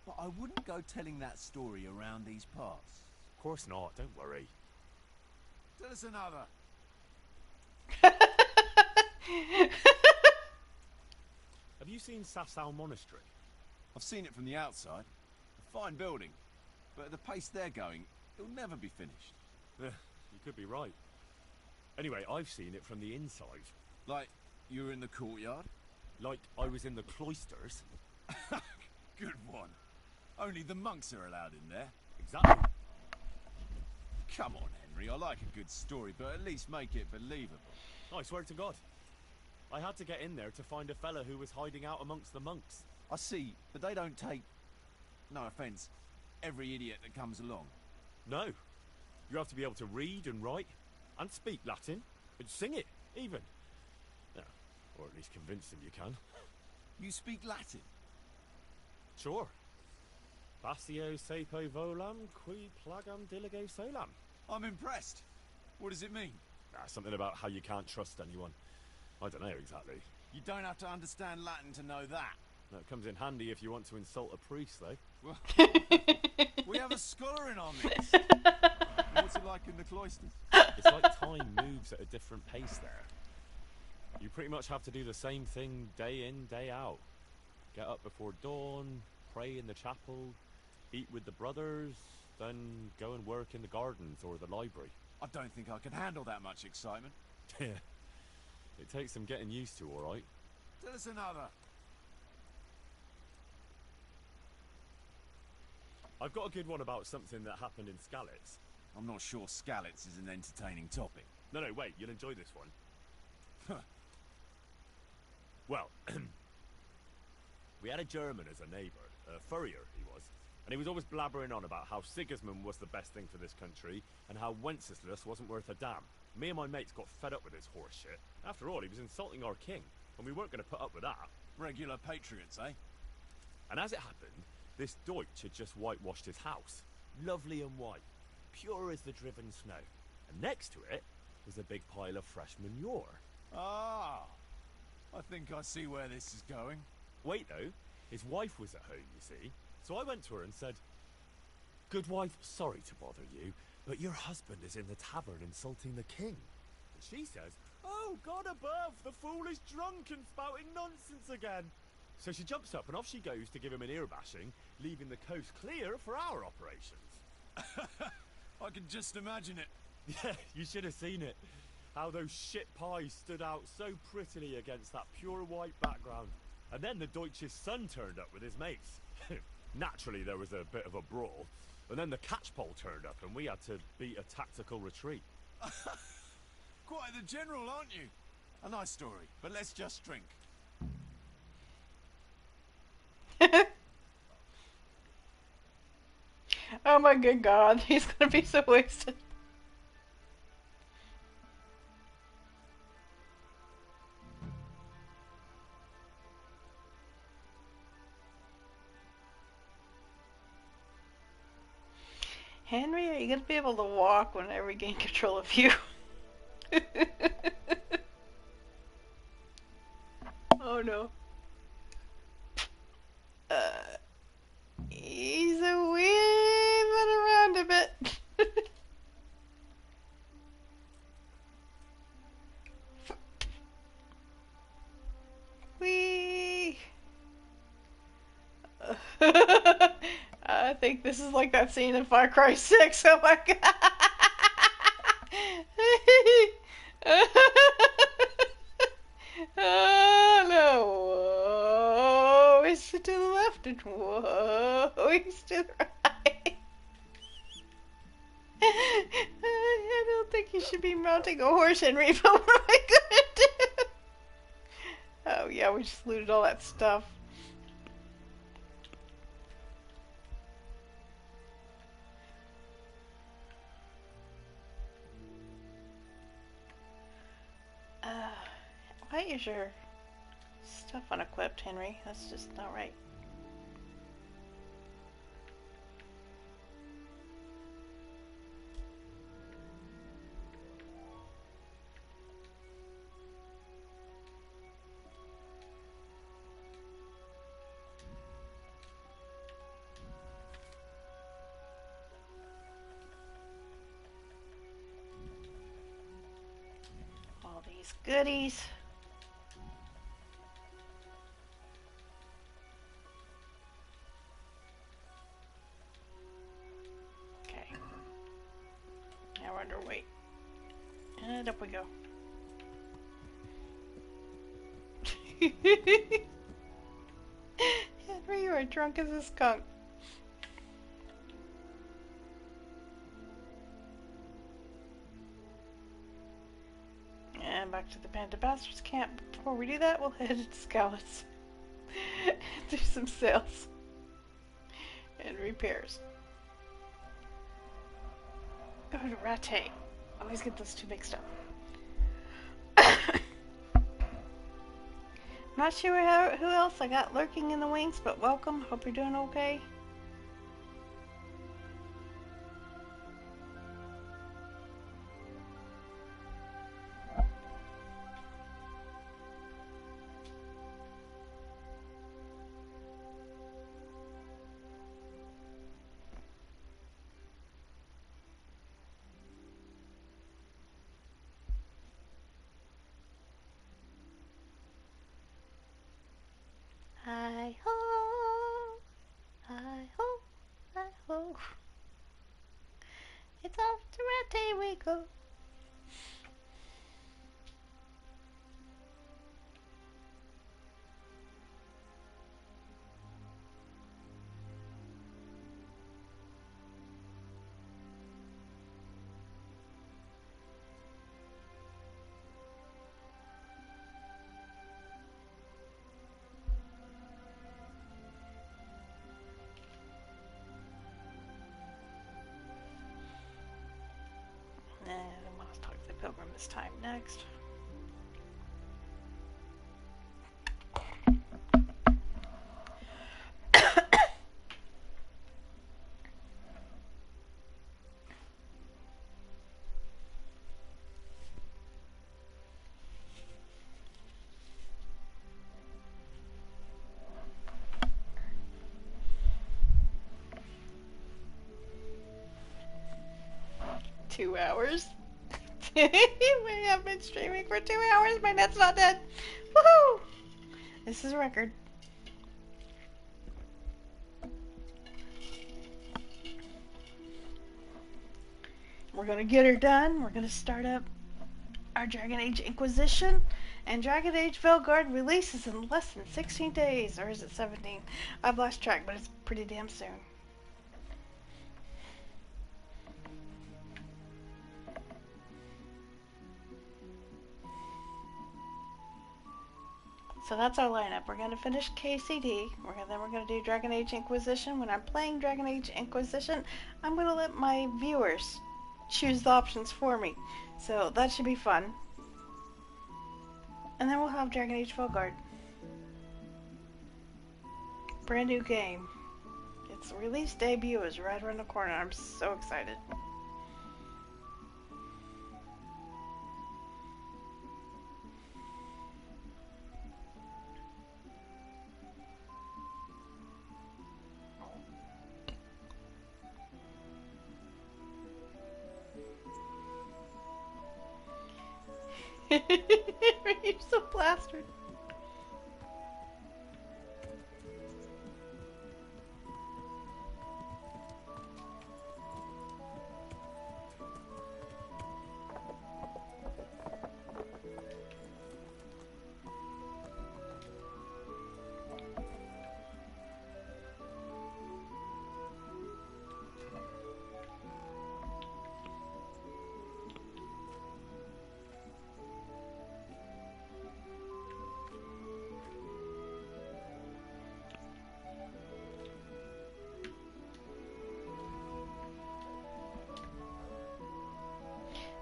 But I wouldn't go telling that story around these parts. Of course not, don't worry. Tell us another. Have you seen Safsal Monastery? I've seen it from the outside. A fine building. But at the pace they're going, it'll never be finished. You could be right. Anyway, I've seen it from the inside. Like, you were in the courtyard? Like I was in the cloisters. Good one. Only the monks are allowed in there. Exactly. Come on, Henry. Henry. I like a good story, but at least make it believable. I swear to God. I had to get in there to find a fella who was hiding out amongst the monks. I see, but they don't take, no offence, every idiot that comes along. No. You have to be able to read and write, and speak Latin, and sing it, even. Yeah, or at least convince them you can. You speak Latin? Sure. Passio sepo volam, qui plagam dilige solam. I'm impressed. What does it mean? Something about how you can't trust anyone. I don't know exactly. You don't have to understand Latin to know that. No, it comes in handy if you want to insult a priest, though. Well, we have a scholar in our midst. What's it like in the cloisters? It's like time moves at a different pace there. You pretty much have to do the same thing day in, day out. Get up before dawn, pray in the chapel, eat with the brothers, then go and work in the gardens or the library. I don't think I can handle that much excitement. Yeah. It takes some getting used to, all right? Tell us another. I've got a good one about something that happened in Skalitz. I'm not sure Skalitz is an entertaining topic. No, wait, you'll enjoy this one. Well, we had a German as a neighbour, a furrier he was, and he was always blabbering on about how Sigismund was the best thing for this country, and how Wenceslas wasn't worth a damn. Me and my mates got fed up with his horse shit. After all, he was insulting our king, and we weren't going to put up with that. Regular patriots, eh? And as it happened, this Deutsch had just whitewashed his house. Lovely and white, pure as the driven snow. And next to it was a big pile of fresh manure. Ah, I think I see where this is going. Wait though, his wife was at home, you see. So I went to her and said, "Good wife, sorry to bother you, but your husband is in the tavern insulting the king." And she says, "Oh, God above, the fool is drunk and spouting nonsense again." So she jumps up and off she goes to give him an ear bashing, leaving the coast clear for our operations. I can just imagine it. Yeah, you should have seen it. How those shit pies stood out so prettily against that pure white background. And then the Deutsch's son turned up with his mates. Naturally, there was a bit of a brawl. And then the catchpole turned up and we had to beat a tactical retreat. Quite the general, aren't you? A nice story, but let's just drink. Oh my good God, he's gonna be so wasted. Henry, are you gonna be able to walk when I regain control of you? Oh no. He's a wee bit around a bit. Wee. I think this is like that scene in Far Cry 6. Oh my God. Oh no. Whoa, he's to the left and whoa, he's to the right. I don't think you should be mounting a horse, Henry, but what am I gonna do? Oh yeah, we just looted all that stuff. Why is your stuff unequipped, Henry? That's just not right. All these goodies. Okay. Now we're underweight. And up we go. Henry, you are drunk as a skunk. back to the Bandit Bastards camp. But before we do that, we'll head to Scouts. Do some sales and repairs. Go to Rattay. Always get those two mixed up. Not sure who else I got lurking in the wings, but welcome. Hope you're doing okay. Hi ho, hi ho, hi ho. It's off to Rattay we go. I want to talk to the pilgrim this time next. 2 hours. We have been streaming for 2 hours. My net's not dead. Woohoo! This is a record. We're gonna get her done. We're gonna start up our Dragon Age Inquisition. And Dragon Age Veilguard releases in less than 16 days. Or is it 17? I've lost track, but it's pretty damn soon. So that's our lineup. We're going to finish KCD. Then we're going to do Dragon Age Inquisition. When I'm playing Dragon Age Inquisition, I'm going to let my viewers choose the options for me. So that should be fun. And then we'll have Dragon Age Veilguard. Brand new game. Its release debut is right around the corner. I'm so excited. You're so plastered.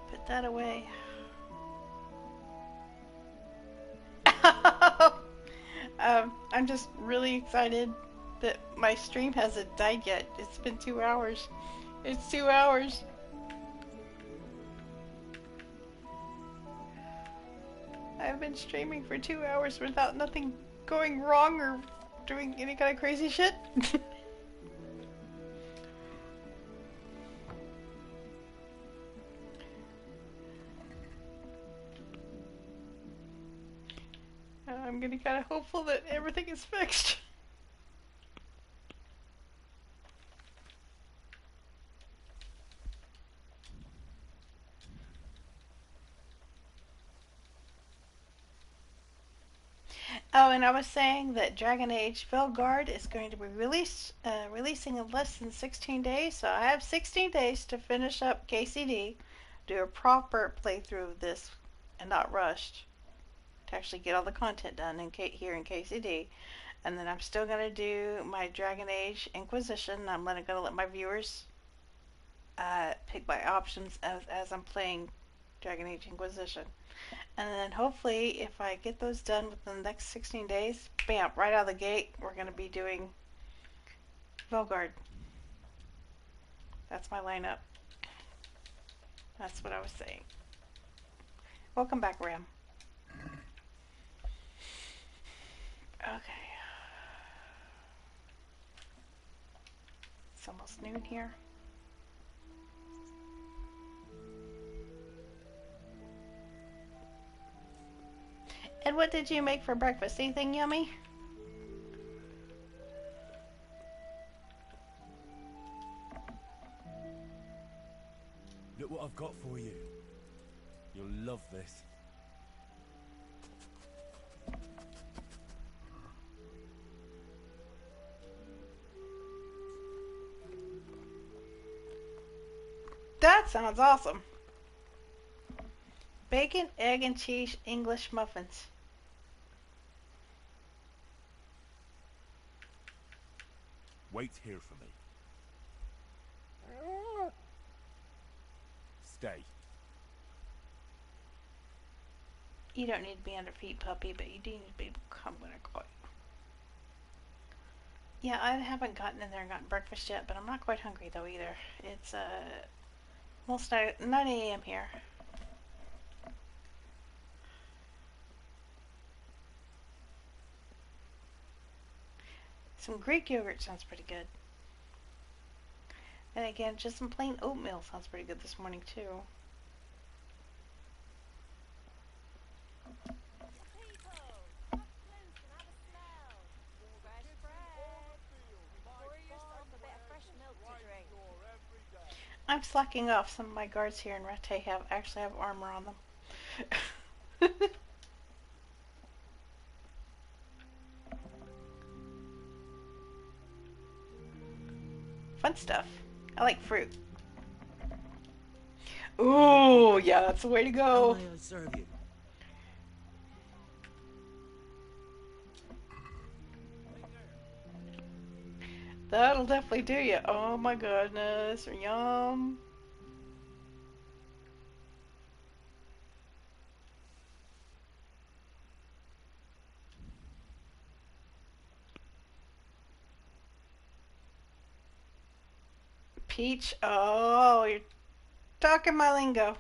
Put that away. I'm just really excited that my stream hasn't died yet. It's been 2 hours. It's 2 hours. I've been streaming for 2 hours without nothing going wrong or doing any kind of crazy shit. I'm getting kind of hopeful that everything is fixed. Oh, and I was saying that Dragon Age Veilguard is going to be releasing in less than 16 days, so I have 16 days to finish up KCD, do a proper playthrough of this and not rushed to actually get all the content done here in KCD. And then I'm still going to do my Dragon Age Inquisition. I'm going to let my viewers pick my options as I'm playing Dragon Age Inquisition. And then hopefully, if I get those done within the next 16 days, bam, right out of the gate, we're going to be doing Velgard. That's my lineup. That's what I was saying. Welcome back, Ram. Okay. It's almost noon here. And what did you make for breakfast? Anything yummy? Look what I've got for you. You'll love this. That sounds awesome. Bacon, egg, and cheese English muffins. Wait here for me. Stay. You don't need to be under feet, puppy, but you do need to be come when I call you. Yeah, I haven't gotten in there and gotten breakfast yet, but I'm not quite hungry though either. It's almost 9 a.m. here. Some Greek yogurt sounds pretty good. And again, just some plain oatmeal sounds pretty good this morning too. I'm slacking off. Some of my guards here in Rete actually have armor on them. Fun stuff. I like fruit. Ooh, yeah, that's the way to go. How may I serve you? That'll definitely do you. Oh my goodness. Yum. Peach. Oh, you're talking my lingo.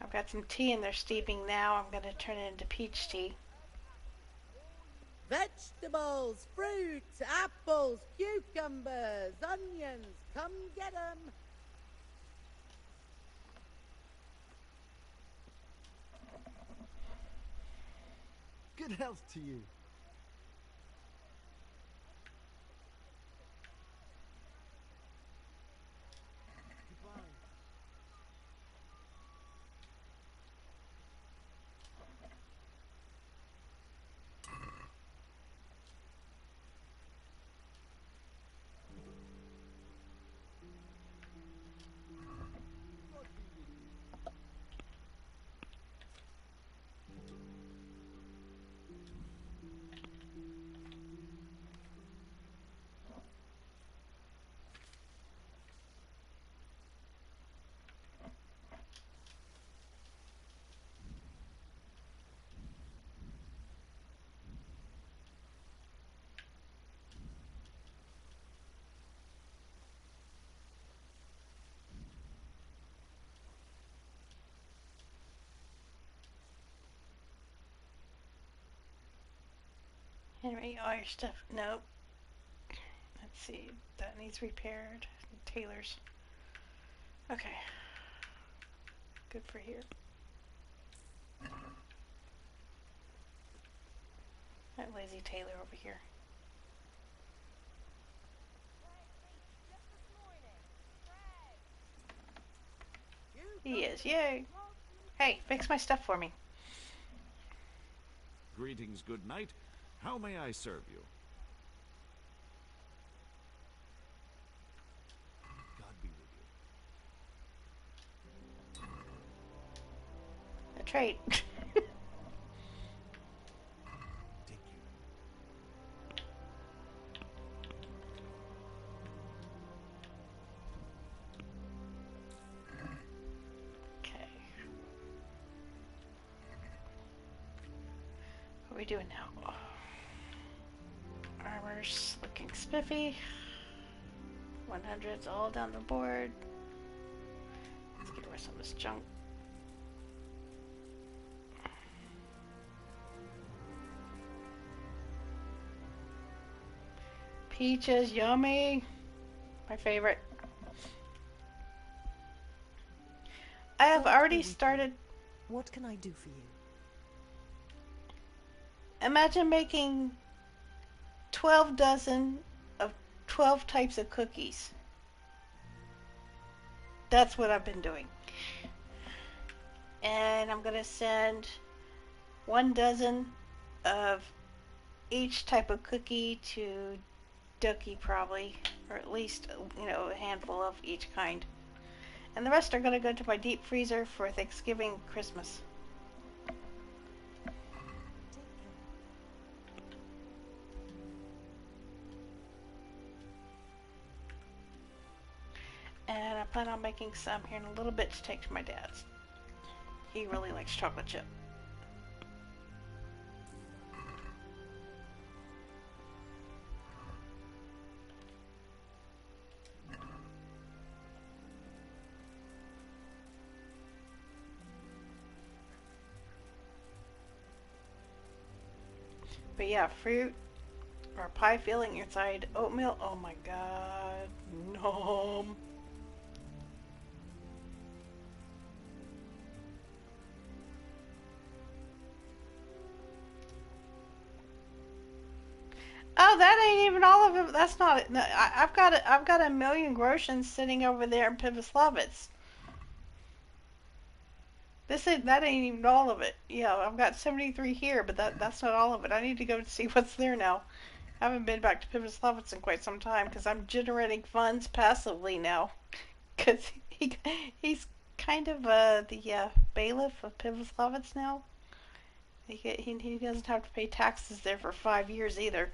I've got some tea in there steeping now. I'm going to turn it into peach tea. Vegetables, fruits, apples, cucumbers, onions. Come get 'em. Good health to you. Henry, all your stuff. Nope. Let's see. That needs repaired. Tailor's. Okay. Good for here. That lazy Taylor over here. He is. Yay. Hey, fix my stuff for me. Greetings, good night. How may I serve you? God be with you. A trade. What are we doing now? Armor's looking spiffy. 100's all down the board. Let's get rid of some of this junk. Peaches, yummy. My favorite. I have already started. What can I do for you? Imagine making 12 dozen of 12 types of cookies. That's what I've been doing. And I'm gonna send 1 dozen of each type of cookie to Ducky probably, or at least, you know, a handful of each kind. And the rest are gonna go to my deep freezer for Thanksgiving, Christmas. And I plan on making some here in a little bit to take to my dad's. He really likes chocolate chip. But yeah, fruit or pie filling inside oatmeal. Oh my god. No. Oh, that ain't even all of it. That's not it. No, I've got a million groshens sitting over there in Pivoslavitz. That ain't even all of it. Yeah, I've got 73 here, but that's not all of it. I need to go see what's there now. I haven't been back to Pivoslavitz in quite some time because I'm generating funds passively now. Because he's kind of the bailiff of Pivoslavitz now. He doesn't have to pay taxes there for 5 years either.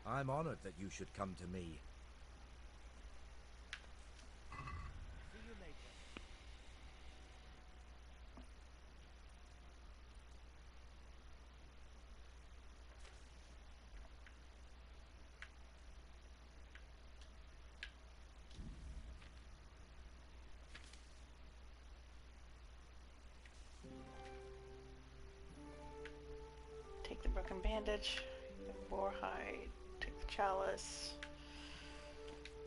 I'm honored that you should come to me. See you later. Take the broken bandage, boar hide, take the chalice.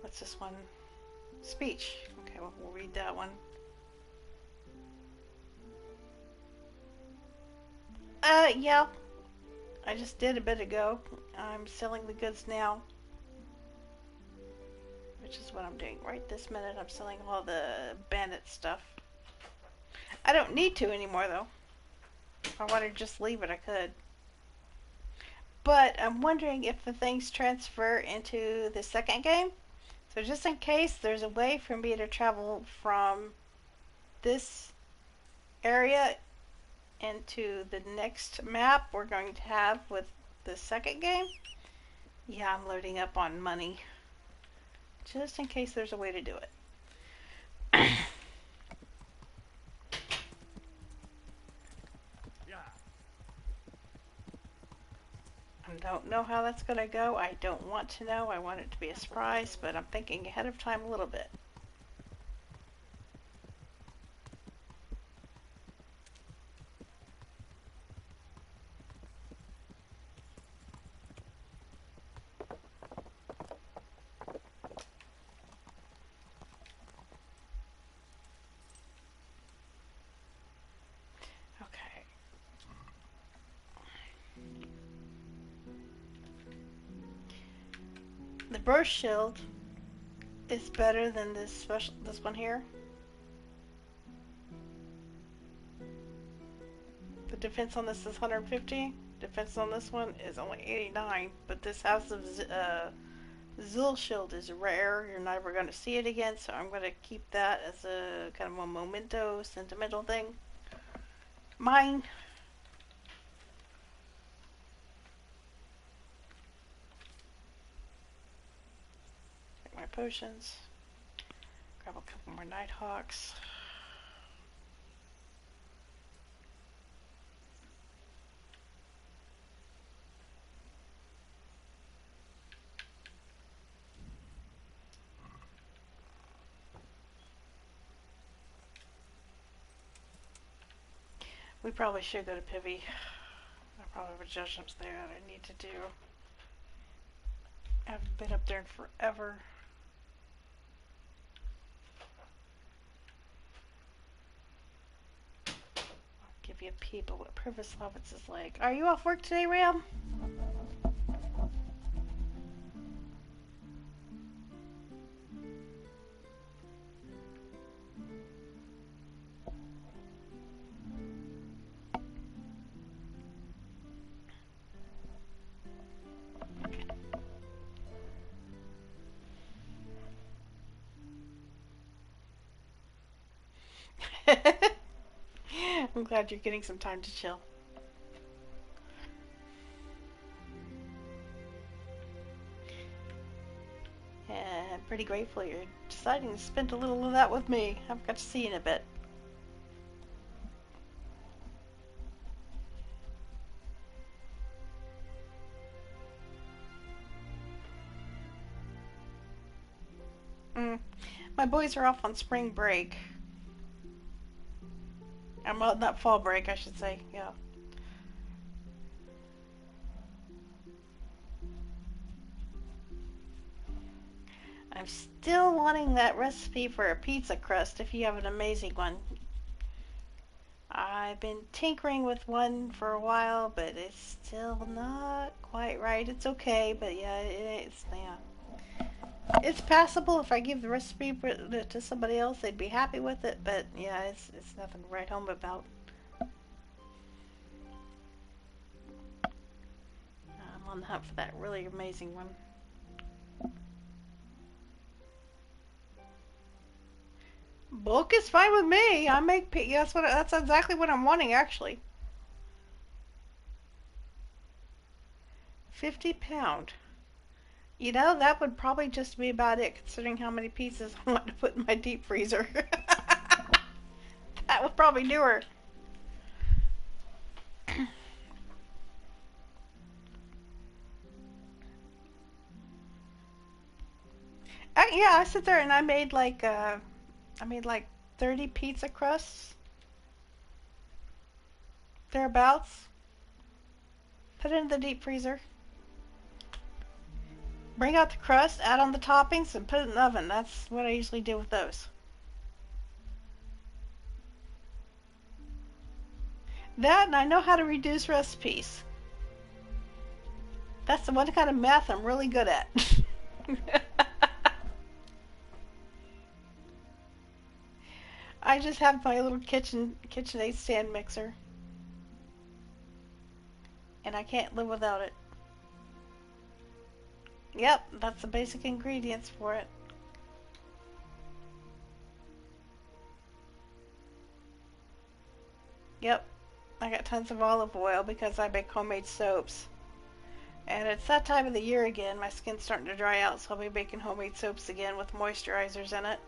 What's this one? Speech. Okay, well, we'll read that one. Yeah. I just did a bit ago. I'm selling the goods now. Which is what I'm doing right this minute. I'm selling all the bandit stuff. I don't need to anymore, though. If I wanted to just leave it, I could. But I'm wondering if the things transfer into the second game. So just in case, there's a way for me to travel from this area into the next map we're going to have with the second game. Yeah, I'm loading up on money. Just in case there's a way to do it. I don't know how that's going to go. I don't want to know. I want it to be a surprise, but I'm thinking ahead of time a little bit. burst shield is better than this one here. The defense on this is 150. Defense on this one is only 89. But this House of Zil shield is rare. You're never going to see it again. So I'm going to keep that as a kind of a memento, sentimental thing. Mine. Take my potions. Grab a couple more Nighthawks. We probably should go to Pivy. I probably have adjustments there that I need to do. I haven't been up there in forever. I'll give you a peep of what Privislavitz is like. Are you off work today, Ram? I'm glad you're getting some time to chill. And I'm pretty grateful you're deciding to spend a little of that with me. I've got to see you in a bit. My boys are off on spring break. I'm on that fall break, I should say, yeah. I'm still wanting that recipe for a pizza crust if you have an amazing one. I've been tinkering with one for a while, but it's still not quite right. It's okay, but yeah, it's passable. If I give the recipe to somebody else, they'd be happy with it, but yeah, it's nothing to write home about. I'm on the hunt for that really amazing one. Bulk is fine with me. I make that's exactly what I'm wanting, actually. 50 pound. You know, that would probably just be about it, considering how many pieces I want to put in my deep freezer. That would probably do her. Yeah, I sit there and I made like 30 pizza crusts. Thereabouts. Put it in the deep freezer. Bring out the crust, add on the toppings, and put it in the oven. That's what I usually do with those. That, and I know how to reduce recipes. That's the one kind of math I'm really good at. I just have my little KitchenAid stand mixer. And I can't live without it. Yep, that's the basic ingredients for it. Yep, I got tons of olive oil because I make homemade soaps. And it's that time of the year again. My skin's starting to dry out, so I'll be making homemade soaps again with moisturizers in it.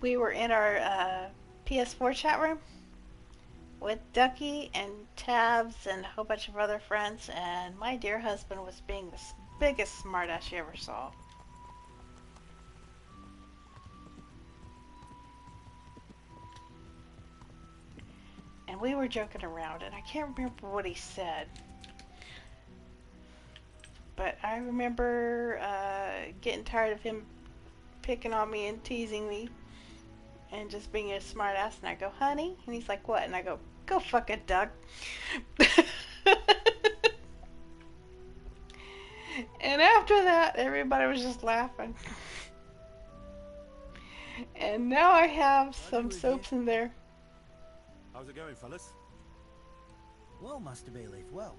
We were in our PS4 chat room with Ducky and Tabs and a whole bunch of other friends, and my dear husband was being the biggest smartass you ever saw. And we were joking around, and I can't remember what he said. But I remember getting tired of him picking on me and teasing me and just being a smart ass. And I go, honey? And he's like, what? And I go, go fuck a duck. And after that, everybody was just laughing. And now I have some soaps in there. How's it going, fellas? Well, Master Bayleaf, well.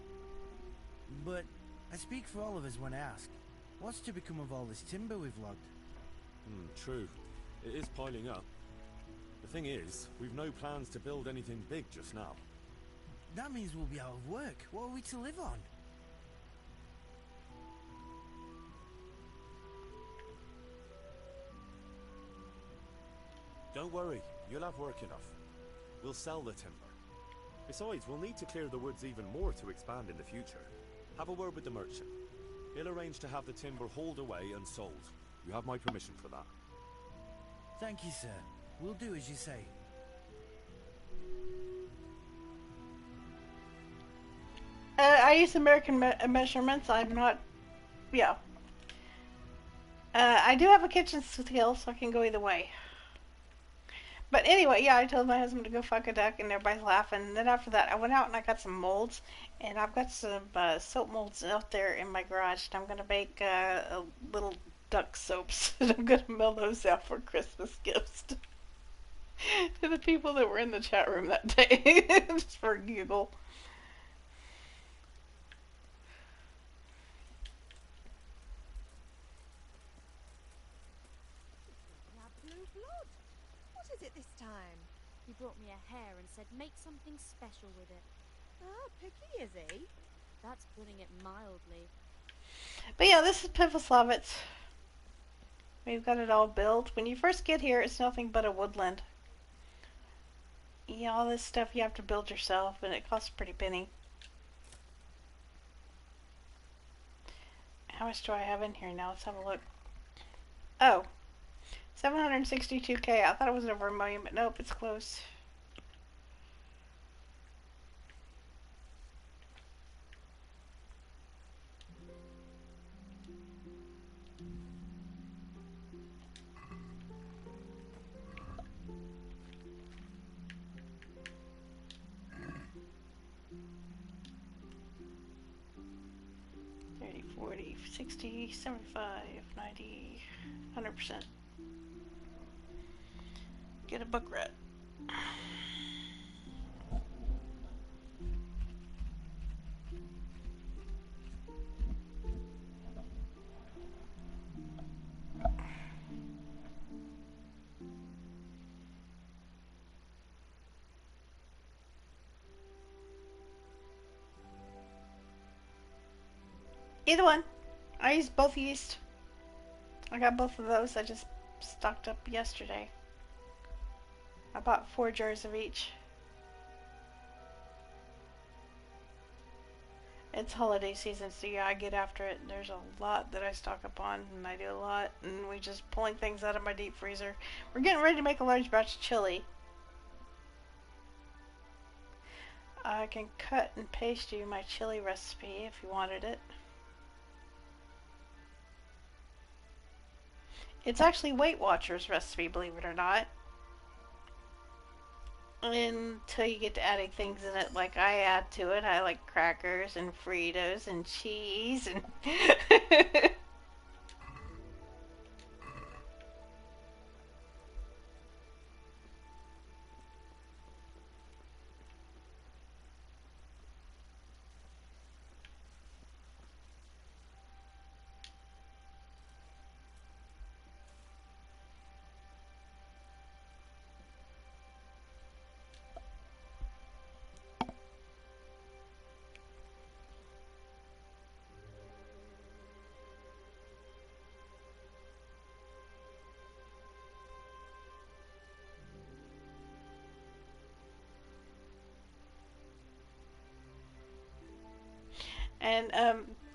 But I speak for all of us when I ask, what's to become of all this timber we've logged? True. It is piling up. The thing is, we've no plans to build anything big just now. That means we'll be out of work. What are we to live on? Don't worry, you'll have work enough. We'll sell the timber. Besides, we'll need to clear the woods even more to expand in the future. Have a word with the merchant. He'll arrange to have the timber hauled away and sold. You have my permission for that. Thank you, sir. We'll do as you say. I use American measurements. I'm not... Yeah. I do have a kitchen skill, so I can go either way. But anyway, yeah, I told my husband to go fuck a duck, and everybody's laughing. And then after that, I went out and I got some molds. And I've got some soap molds out there in my garage. And I'm going to make little duck soaps. And I'm going to mail those out for Christmas gifts to the people that were in the chat room that day. Just for a giggle. What is it this time? He brought me a hare and said make something special with it. Ah, picky is he? That's putting it mildly. But yeah, this is Pivoslavitz. We've got it all built. When you first get here, it's nothing but a woodland. Yeah, all this stuff you have to build yourself, and it costs a pretty penny. How much do I have in here now? Let's have a look. Oh. 762k. I thought it was over $1 million, but nope, it's close. $30, $40, $60, $75, $90, 100%. Get a book rat. Either one. I used both yeast. I got both of those. I just stocked up yesterday. I bought 4 jars of each. It's holiday season, so yeah, I get after it. There's a lot that I stock up on, and I do a lot, and we just pulling things out of my deep freezer. We're getting ready to make a large batch of chili. I can cut and paste you my chili recipe if you wanted it. It's actually Weight Watchers recipe, believe it or not. Until you get to adding things in it like I add to it. I like crackers and Fritos and cheese and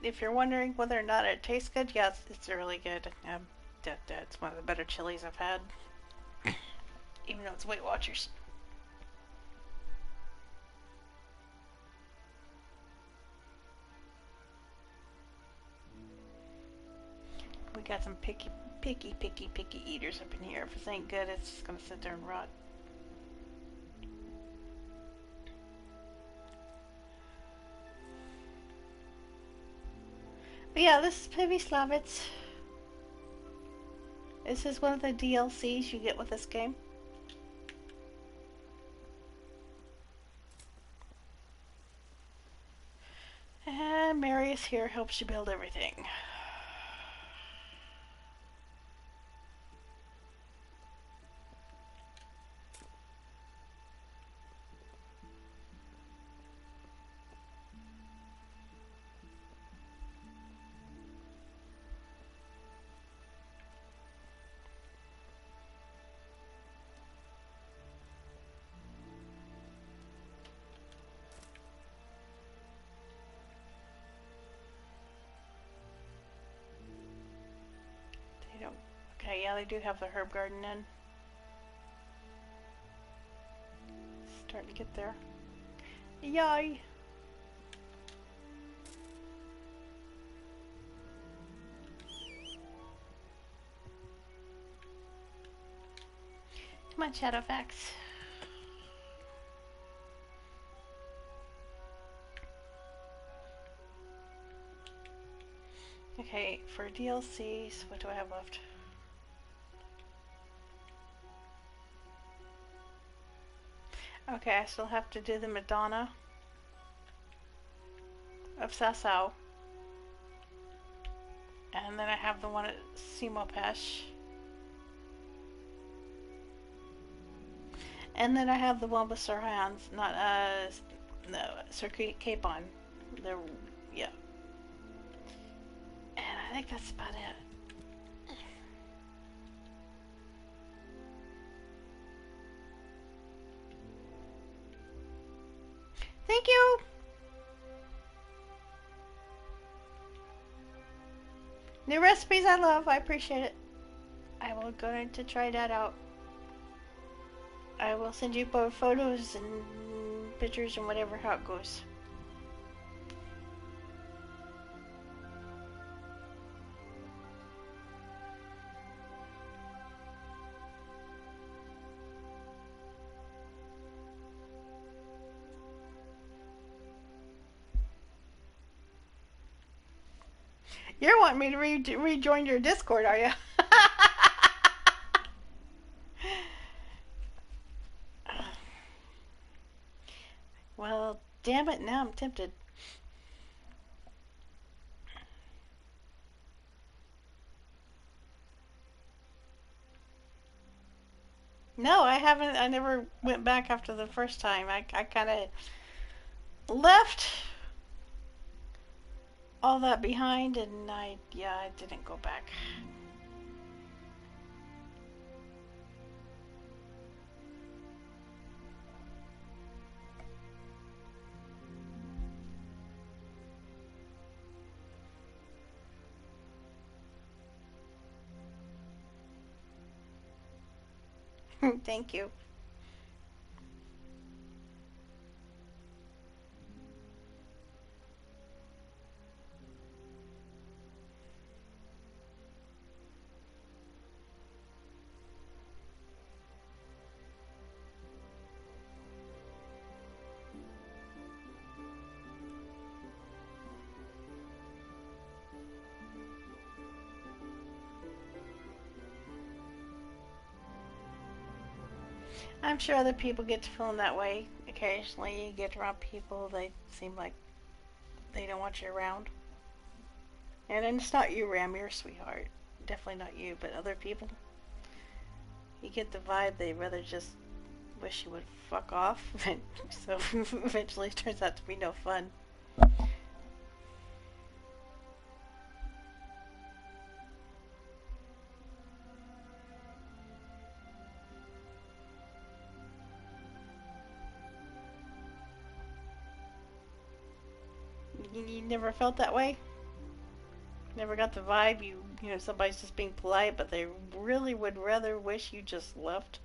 if you're wondering whether or not it tastes good, yes, it's really good. It's one of the better chilies I've had, even though it's Weight Watchers. got some picky eaters up in here. If this ain't good, it's just gonna sit there and rot. But yeah, this is Pibby Slavitz. This is one of the DLCs you get with this game. And Marius here helps you build everything. Okay, yeah, they do have the herb garden in. Starting to get there. Yay! Come on, Shadowfax. Okay, for DLCs, what do I have left? Okay, I still have to do the Madonna of Sasau. And then I have the one at Simopesh. And then I have the one with Sir Hans, not, no, Sir Capon. They're, yeah. And I think that's about it. Thank you! New recipes I love, I appreciate it. I will go to try that out. I will send you both photos and pictures and whatever, how it goes. You're wanting me to rejoin your Discord, are you? Well, damn it, now I'm tempted. No, I haven't. I never went back after the first time. I kind of left all that behind, and I didn't go back. Thank you. I'm sure other people get to feeling that way. Occasionally you get around people, they seem like they don't want you around. And it's not you, Ram, you're a sweetheart. Definitely not you, but other people. You get the vibe they rather just wish you would fuck off. So eventually it turns out to be no fun. You never felt that way? Never got the vibe you know, somebody's just being polite, but they really would rather wish you just left?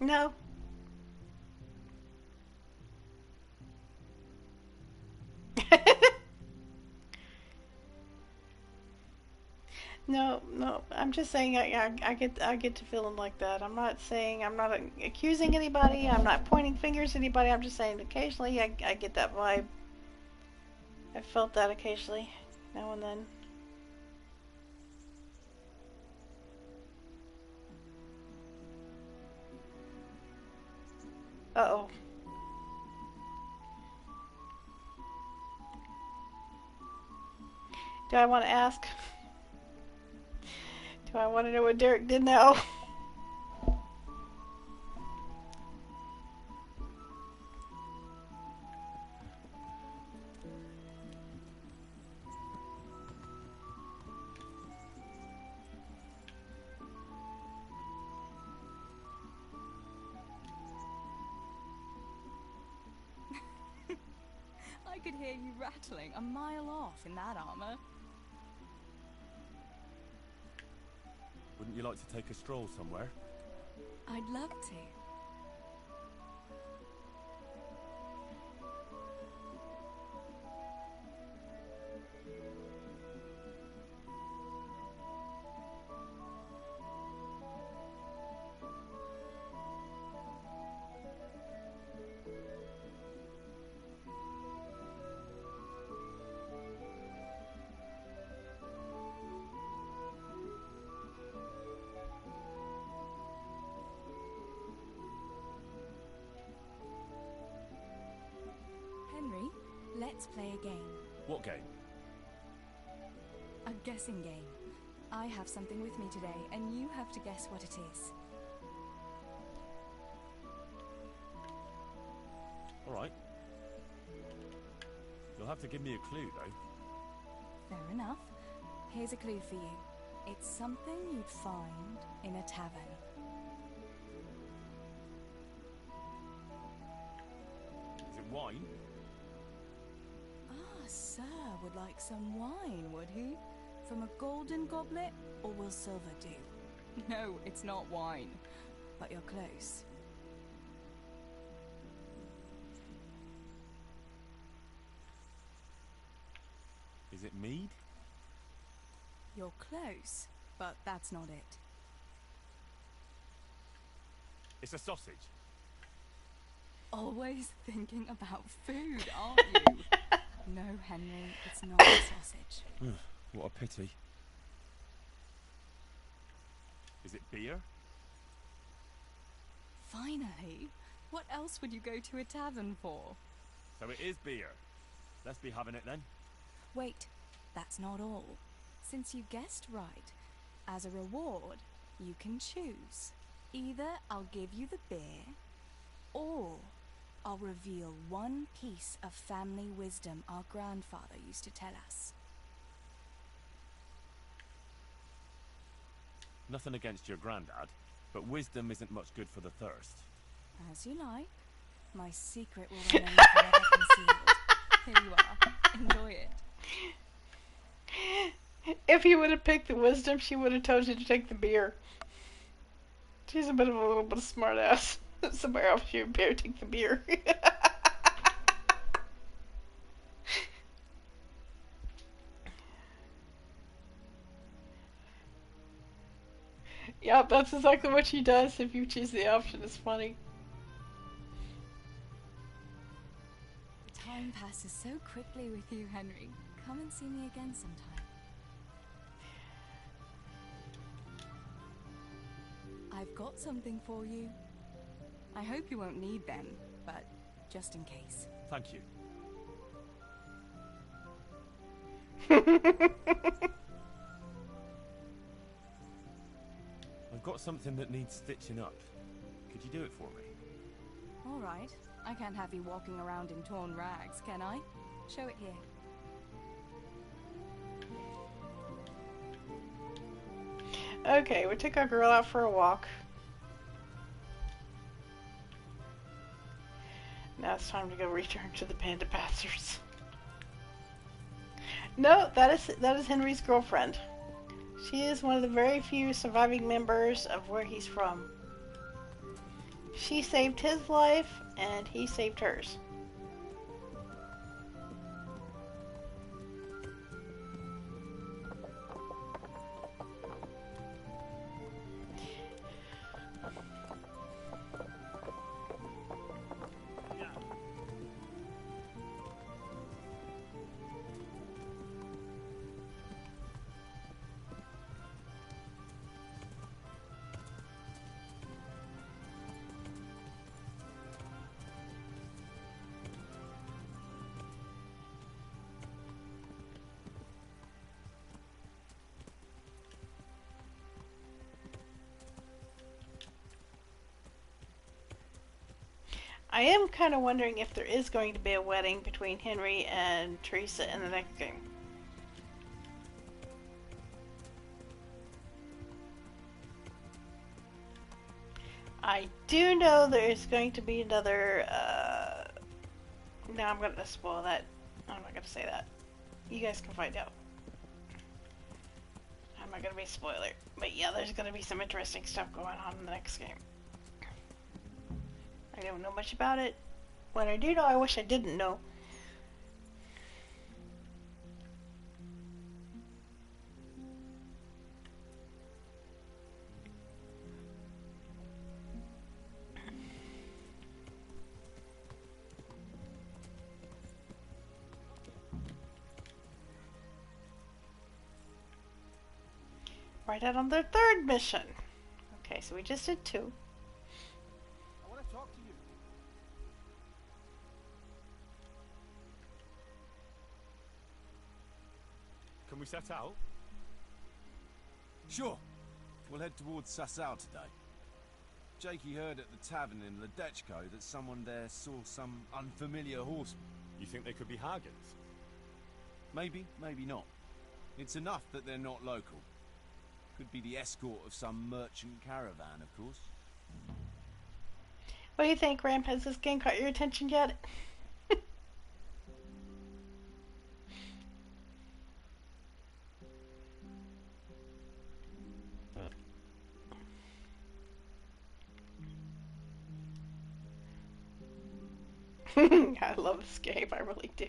No. No, no. I'm just saying I get to feeling like that. I'm not saying I'm not accusing anybody. I'm not pointing fingers at anybody. I'm just saying occasionally I get that vibe. I felt that occasionally, now and then. Uh-oh. Do I want to ask? Do I want to know what Derek did now? I could hear you rattling a mile off in that armor. Wouldn't you like to take a stroll somewhere? I'd love to. Henry, let's play a game. What game? A guessing game. I have something with me today, and you have to guess what it is. Alright. You'll have to give me a clue, though. Fair enough. Here's a clue for you. It's something you'd find in a tavern. Is it wine? Ah, sir would like some wine, would he? From a golden goblet, or will silver do? No, it's not wine, but you're close. Is it mead? You're close, but that's not it. It's a sausage. Always thinking about food, aren't you? No, Henry, it's not a sausage. What a pity. Is it beer? Finally! What else would you go to a tavern for? So it is beer. Let's be having it then. Wait, that's not all. Since you guessed right, as a reward, you can choose. Either I'll give you the beer, or I'll reveal one piece of family wisdom our grandfather used to tell us. Nothing against your granddad, but wisdom isn't much good for the thirst. As you like. My secret will remain forever concealed. Here you are. Enjoy it. If you would have picked the wisdom, she would have told you to take the beer. She's a little bit of smart ass. Somewhere else you beer, take the beer. Yep, that's exactly what she does if you choose the option. It's funny. Time passes so quickly with you, Henry. Come and see me again sometime. I've got something for you. I hope you won't need them, but just in case. Thank you. I've got something that needs stitching up. Could you do it for me? All right. I can't have you walking around in torn rags, can I? Show it here. Okay, we took our girl out for a walk. Now it's time to go return to the panda passers. No, that is Henry's girlfriend. She is one of the very few surviving members of where he's from. She saved his life, and he saved hers. I am kind of wondering if there is going to be a wedding between Henry and Teresa in the next game. I do know there is going to be another, no, I'm going to spoil that. I'm not going to say that. You guys can find out. I'm not going to be a spoiler. But yeah, there's going to be some interesting stuff going on in the next game. I don't know much about it. What I do know, I wish I didn't know. Right out on their third mission. Okay, so we just did 2. I want to talk to you. Can we set out? Sure. We'll head towards Sasau today. Jakey heard at the tavern in Ledechko that someone there saw some unfamiliar horseman. You think they could be Hagen's? Maybe, maybe not. It's enough that they're not local. Could be the escort of some merchant caravan, of course. What do you think, Ram? Has this game caught your attention yet? I love this game, I really do.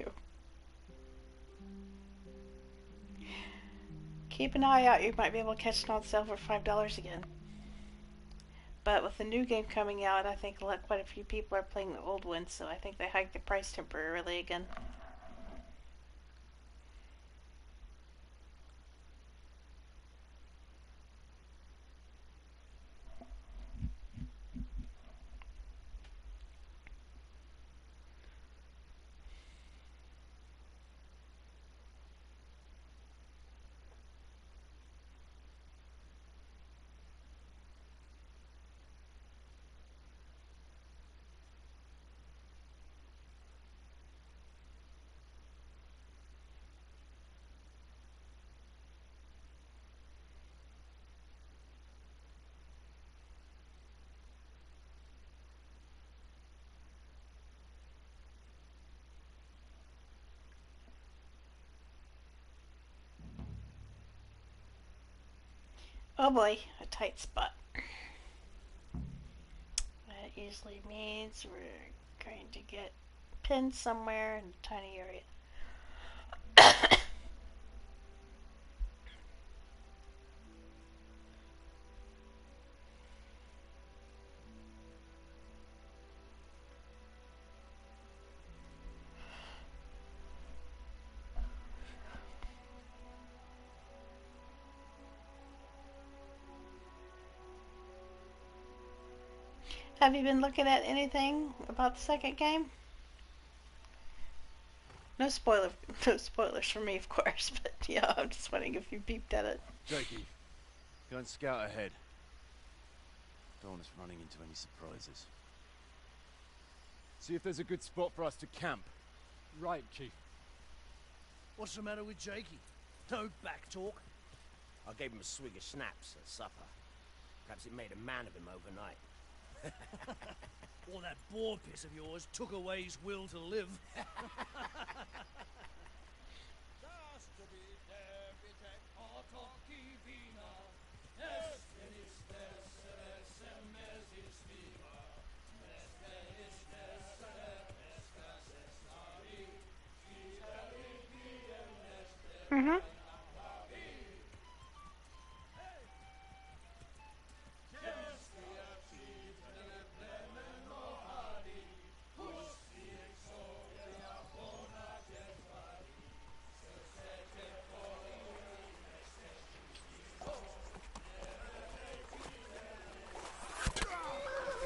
Keep an eye out, you might be able to catch it on sale for $5 again. But with the new game coming out, I think quite a few people are playing the old one, so I think they hiked the price temporarily again. Oh boy, a tight spot. That usually means we're going to get pinned somewhere in a tiny area. Have you been looking at anything about the second game? No spoilers for me, of course, but yeah, I'm just wondering if you peeped at it. Jakey, go and scout ahead. Don't want us running into any surprises. See if there's a good spot for us to camp. Right, Chief. What's the matter with Jakey? No back talk. I gave him a swig of schnapps at supper. Perhaps it made a man of him overnight. Or that boar piss of yours took away his will to live.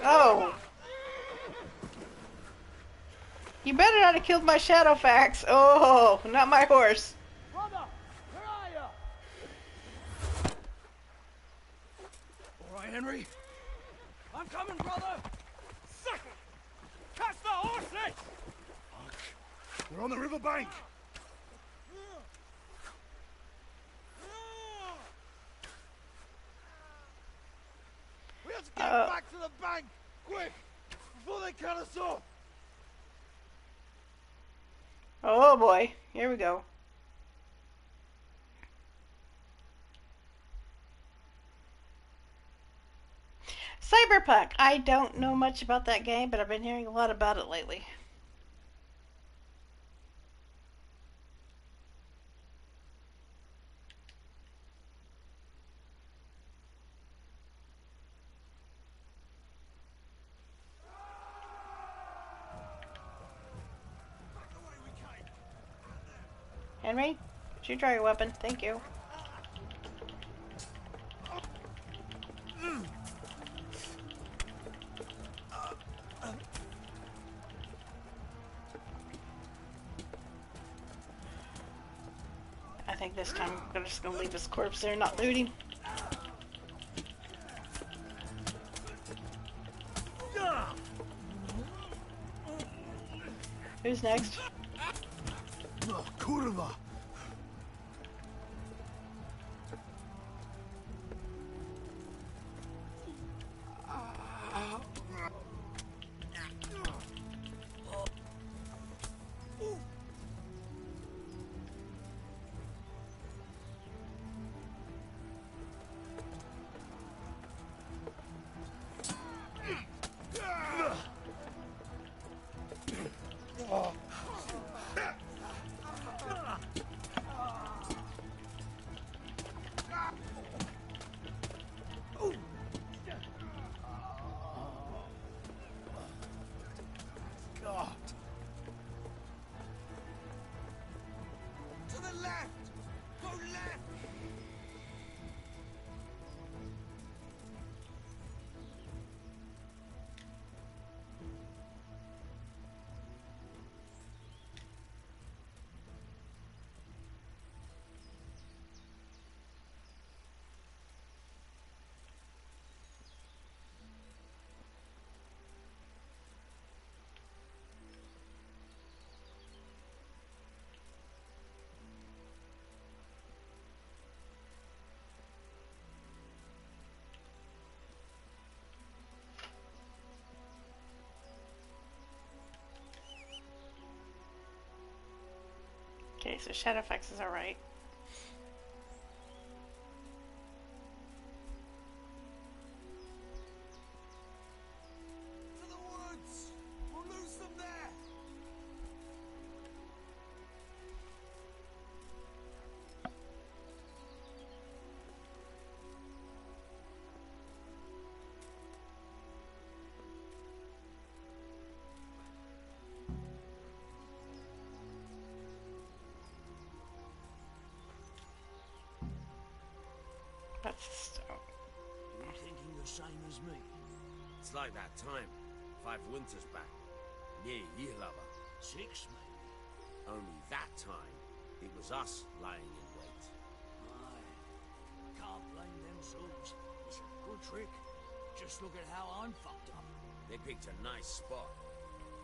Oh! You better not have killed my Shadowfax. Oh, not my horse. Brother, where are you? All right, Henry. I'm coming, brother. Second! Catch the horses! We're on the riverbank. We have to get back to the bank, quick, before they cut us off. Oh boy, here we go. Cyberpunk. I don't know much about that game, but I've been hearing a lot about it lately. Henry, could you draw your weapon? Thank you. I think this time I'm just gonna leave his corpse there, not looting. Who's next? Kurva! To the left! Go left! Okay, so Shadowfax is alright. To the woods! We'll lose them there! That's stone. You thinking the same as me? It's like that time, 5 winters back. Near Yihlava. 6, maybe. Only that time, it was us lying in wait. Aye. Can't blame them souls. It's a good trick. Just look at how I'm fucked up. They picked a nice spot.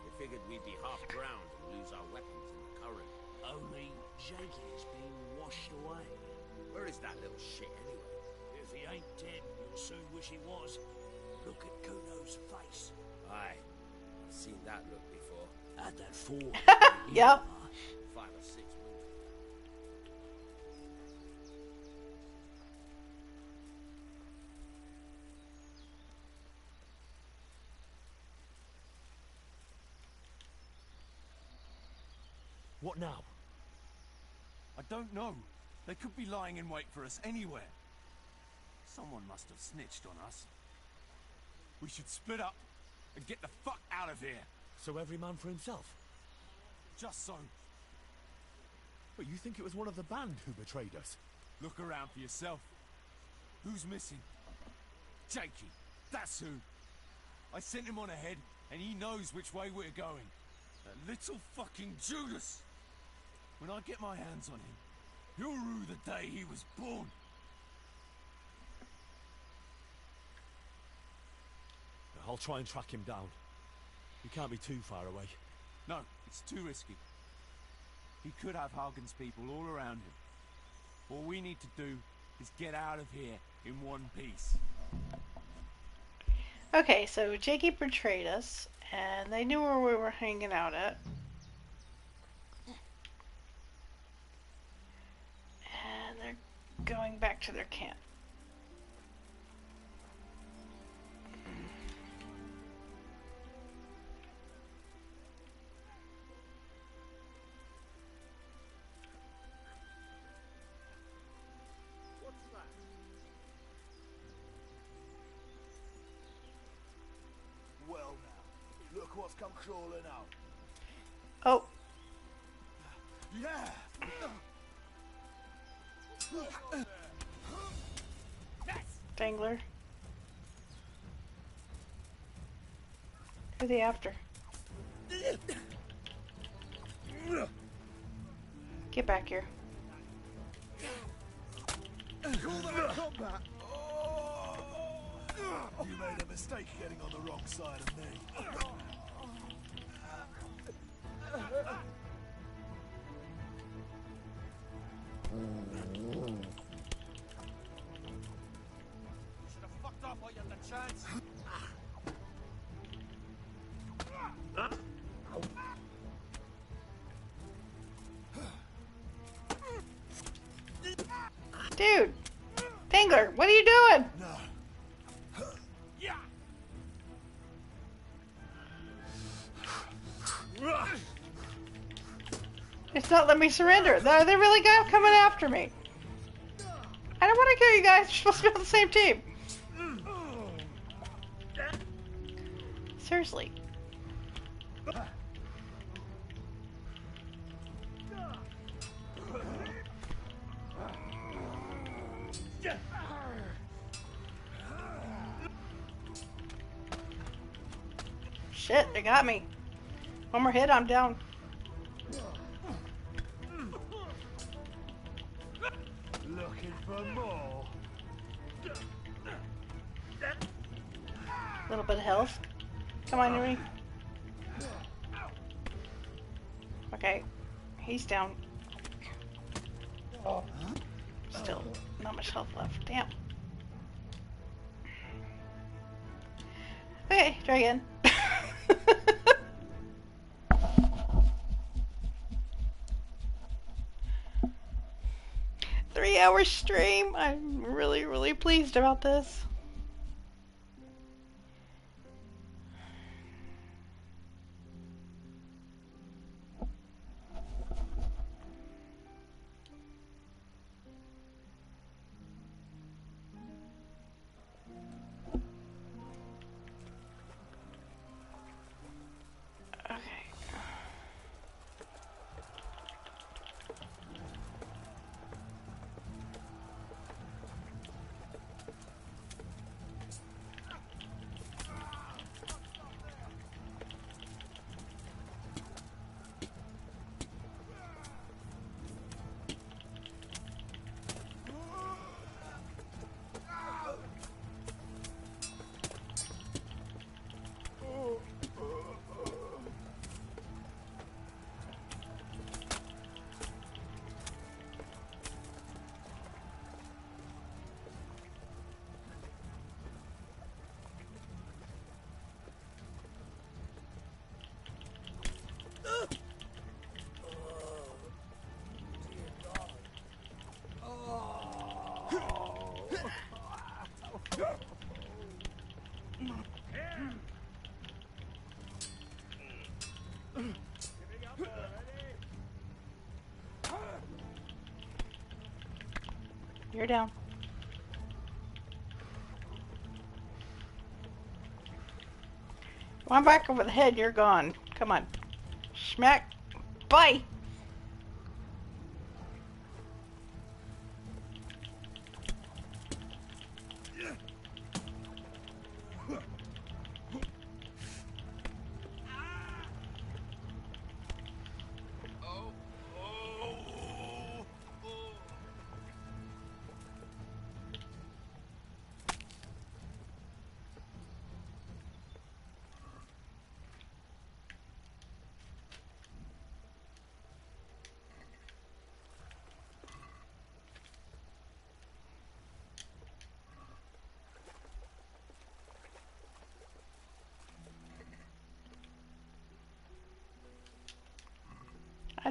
They figured we'd be half drowned and lose our weapons in the current. Only Jakey's been washed away. Where is that little shit anyway? If he ain't dead, you'll soon wish he was. Look at Kuno's face. Aye. I've seen that look before. At that fort. Yeah. 5 or 6 winters. What now? I don't know. They could be lying in wait for us anywhere. Someone must have snitched on us. We should split up and get the fuck out of here. So every man for himself? Just so. But you think it was one of the band who betrayed us? Look around for yourself. Who's missing? Jakey. That's who. I sent him on ahead, and he knows which way we're going. That little fucking Judas! When I get my hands on him, he'll rue the day he was born. I'll try and track him down. He can't be too far away. No, it's too risky. He could have Hagen's people all around him. All we need to do is get out of here in one piece. Okay, so Jakey betrayed us, and they knew where we were hanging out at. And they're going back to their camp. Well now, look what's come crawling out. Oh. Yeah! Dangler. Who are they after? Get back here. Call that combat! You made a mistake getting on the wrong side of me. Should have fucked off while you had the chance. Dude! Dangler, what are you doing? Yeah. It's not letting me surrender. They really got coming after me. I don't want to kill you guys. You're supposed to be on the same team. Seriously. Shit, they got me. One more hit, I'm down. Looking for more? A little bit of health. Come on, Yuri. Okay, he's down. Still not much health left. Damn. Okay, try again. 3-hour stream. I'm really, really pleased about this. You're down. One back over the head, you're gone. Come on. Smack. Bye!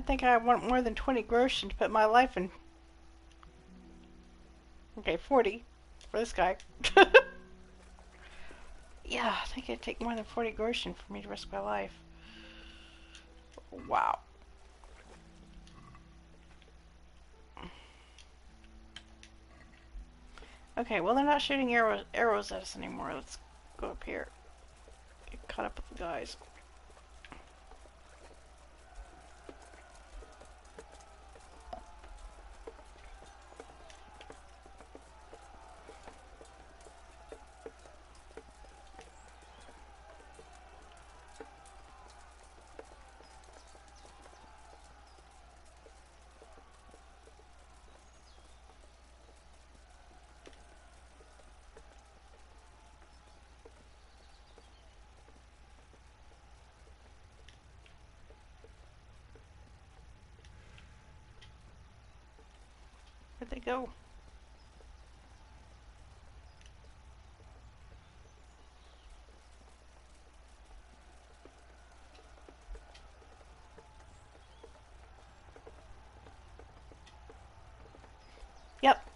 think I want more than 20 groschen to put my life in. Okay, 40 for this guy. Yeah, I think it'd take more than 40 groschen for me to risk my life. Wow. Okay, well they're not shooting arrows at us anymore. Let's go up here. Get caught up with the guys. Where'd they go? Yep.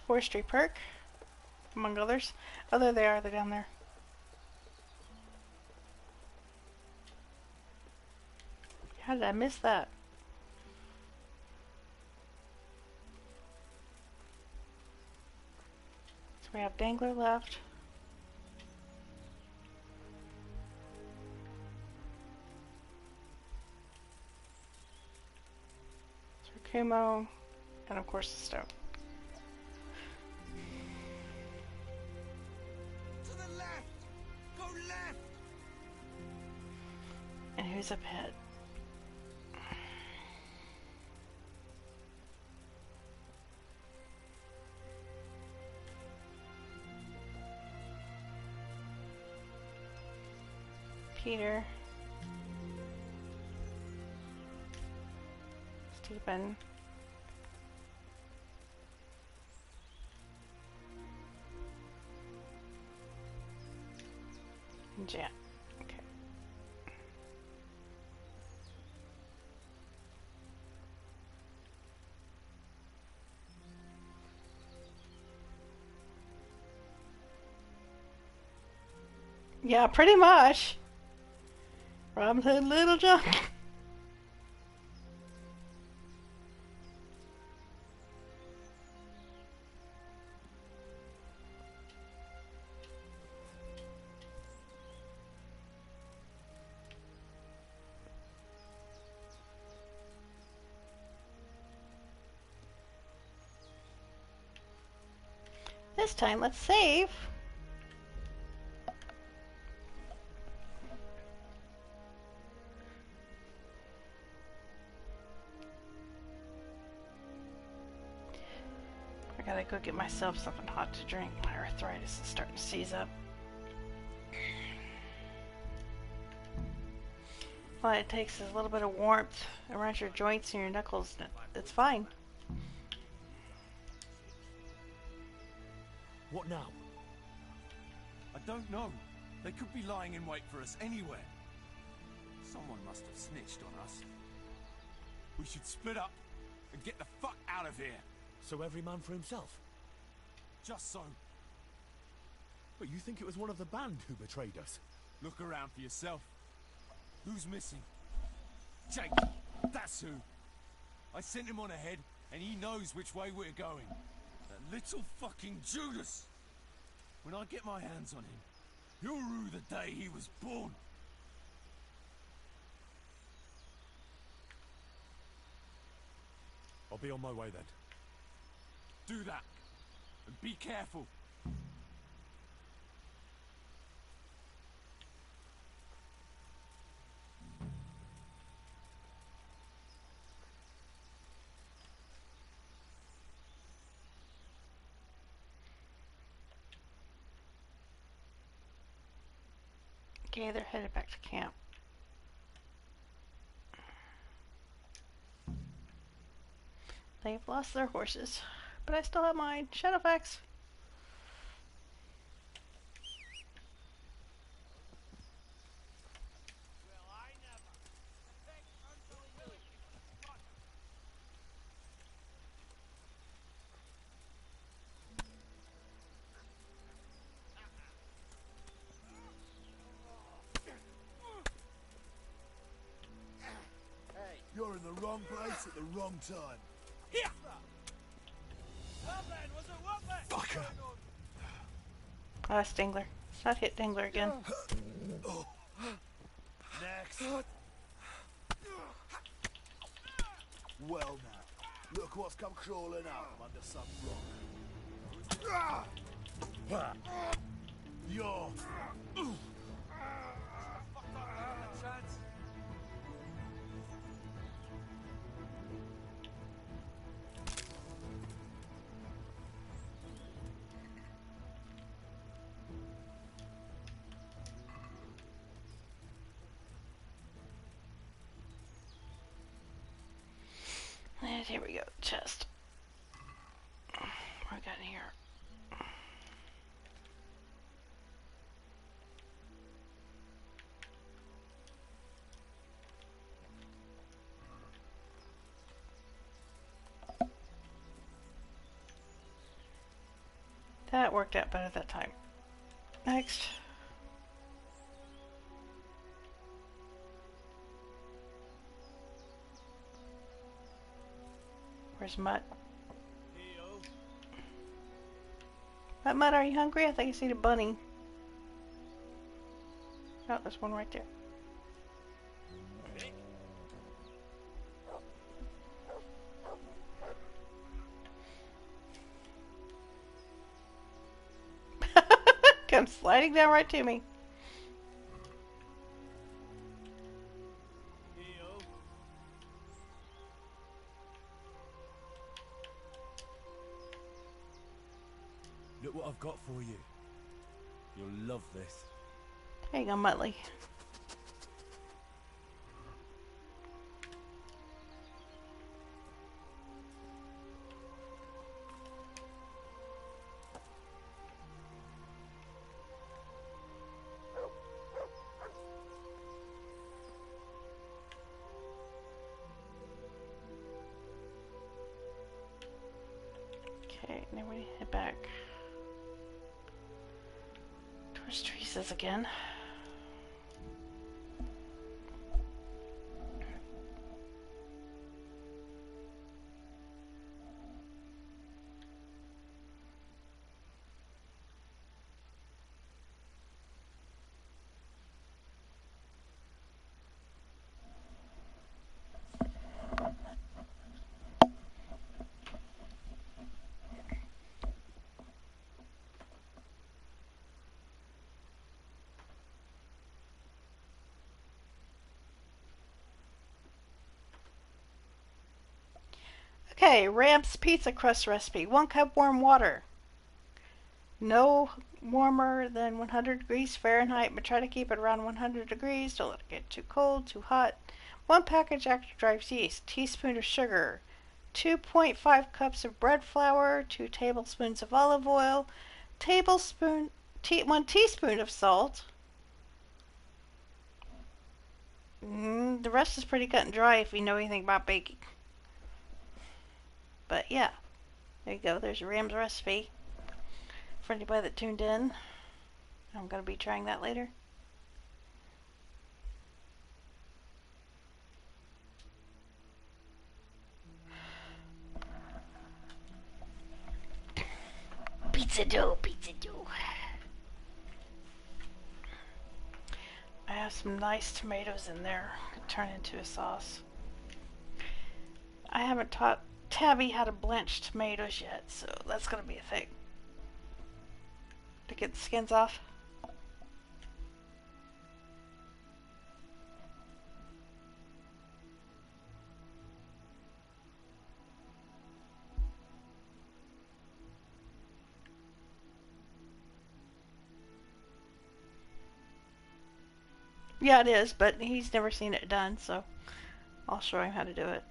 Forestry perk, among others. Oh, there they are. They're down there. How did I miss that? So we have Dangler left. Kumo, and of course the stone. To the left! Go left! And who's up ahead? Peter. Stephen. And Jan. Okay. Yeah, pretty much. Robin Hood, Little John. This time, let's save. I gotta go get myself something hot to drink. My arthritis is starting to seize up. All it takes is a little bit of warmth around your joints and your knuckles. It's fine. What now? I don't know. They could be lying in wait for us anywhere. Someone must have snitched on us. We should split up and get the fuck out of here. So every man for himself? Just so. But you think it was one of the band who betrayed us? Look around for yourself. Who's missing? Jake, that's who. I sent him on ahead, and he knows which way we're going. That little fucking Judas! When I get my hands on him, he'll rue the day he was born. I'll be on my way then. Do that, and be careful. Okay, they're headed back to camp. They've lost their horses, but I still have mine. Shadowfax. wrong place at the wrong time. Here! Well then, was it worth it? Fucker! Oh, it's Dingler. Let's not hit Dingler again. Next. Well now, look what's come crawling out from under some rock. You're... And here we go, chest. What we got in here? That worked out better that time. Next. Where's Mutt? Mutt, are you hungry? I think I see the bunny. Oh, there's one right there. Comes sliding down right to me. Look what I've got for you. You'll love this. There you go, Muttley. Okay, now we head back towards Teresa's again. Okay, Ramp's pizza crust recipe. 1 cup warm water. No warmer than 100 degrees Fahrenheit, but try to keep it around 100 degrees. Don't let it get too cold, too hot. 1 package active dry yeast. Teaspoon of sugar. 2.5 cups of bread flour. 2 tablespoons of olive oil. 1 teaspoon of salt. The rest is pretty cut and dry if you know anything about baking. But yeah, there you go. There's Ram's recipe for anybody that tuned in. I'm going to be trying that later. Pizza dough, pizza dough. I have some nice tomatoes in there. Could turn into a sauce. I haven't taught Tabby how to blanch tomatoes yet, so that's going to be a thing. To get the skins off. Yeah, it is, but he's never seen it done, so I'll show him how to do it.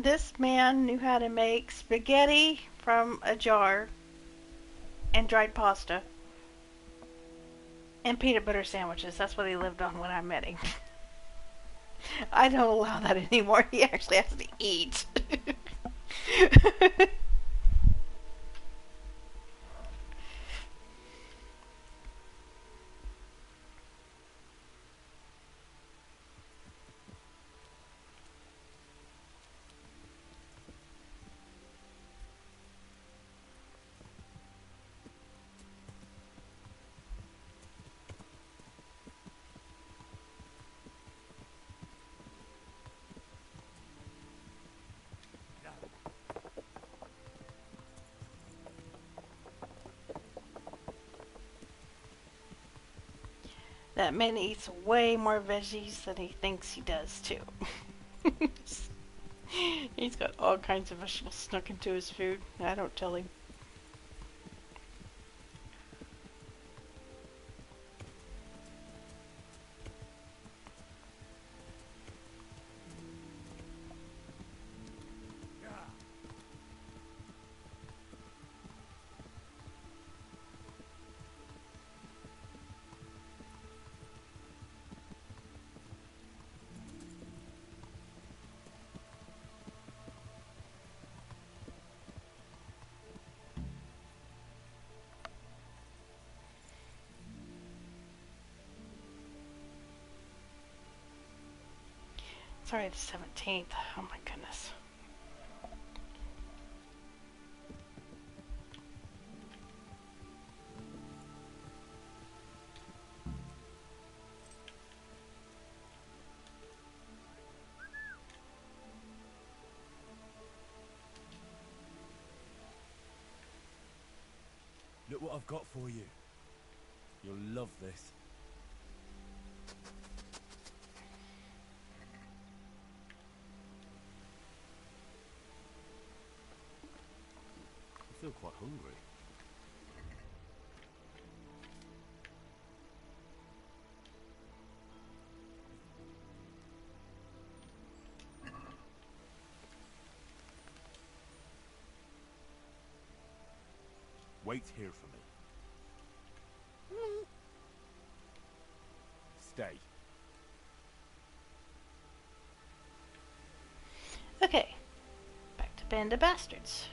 This man knew how to make spaghetti from a jar and dried pasta and peanut butter sandwiches. That's what he lived on when I met him. I don't allow that anymore. He actually has to eat. That man eats way more veggies than he thinks he does, too. He's got all kinds of vegetables snuck into his food. I don't tell him. Sorry, the 17th. Oh my goodness. Look what I've got for you. You'll love this. I feel quite hungry. Wait here for me. Stay. Okay. Back to Band of Bastards.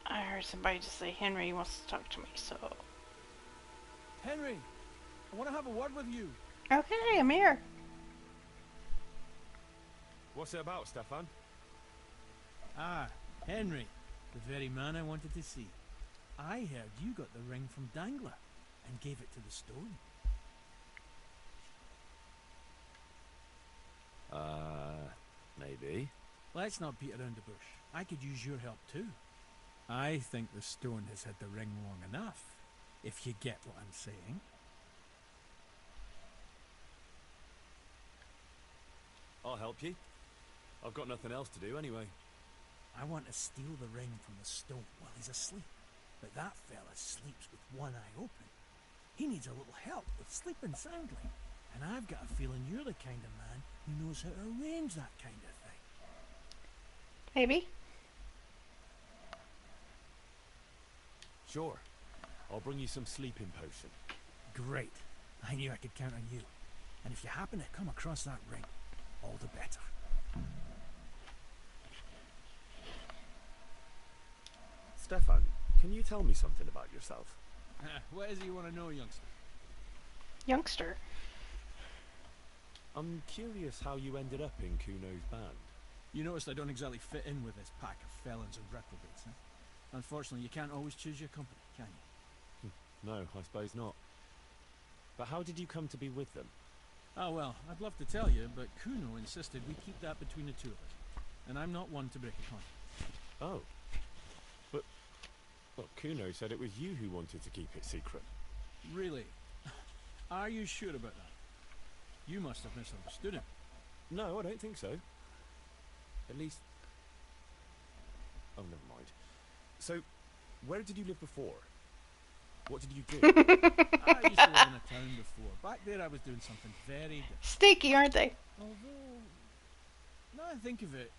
I heard somebody just say Henry wants to talk to me, so... Henry, I want to have a word with you. Okay, I'm here. What's it about, Stefan? Ah, Henry, the very man I wanted to see. I heard you got the ring from Dangler and gave it to the stone. Maybe. Let's not beat around the bush. I could use your help too. I think the stone has had the ring long enough, if you get what I'm saying. I'll help you. I've got nothing else to do anyway. I want to steal the ring from the stone while he's asleep. But that fella sleeps with one eye open. He needs a little help with sleeping soundly. And I've got a feeling you're the kind of man who knows how to arrange that kind of thing. Maybe. Sure. I'll bring you some sleeping potion. Great. I knew I could count on you. And if you happen to come across that ring, all the better. Stefan, can you tell me something about yourself? What is it you want to know, youngster? Youngster? I'm curious how you ended up in Kuno's band. You noticed I don't exactly fit in with this pack of felons and reprobates, huh? Unfortunately, you can't always choose your company, can you? No, I suppose not. But how did you come to be with them? Oh, well, I'd love to tell you, but Kuno insisted we keep that between the two of us. And I'm not one to break a contract. Oh. But, well, Kuno said it was you who wanted to keep it secret. Really? Are you sure about that? You must have misunderstood him. No, I don't think so. At least... Oh, never mind. So, where did you live before? What did you do? I used to live in a town before. Back there I was doing something very different. Sneaky, aren't they? Although, now I think of it,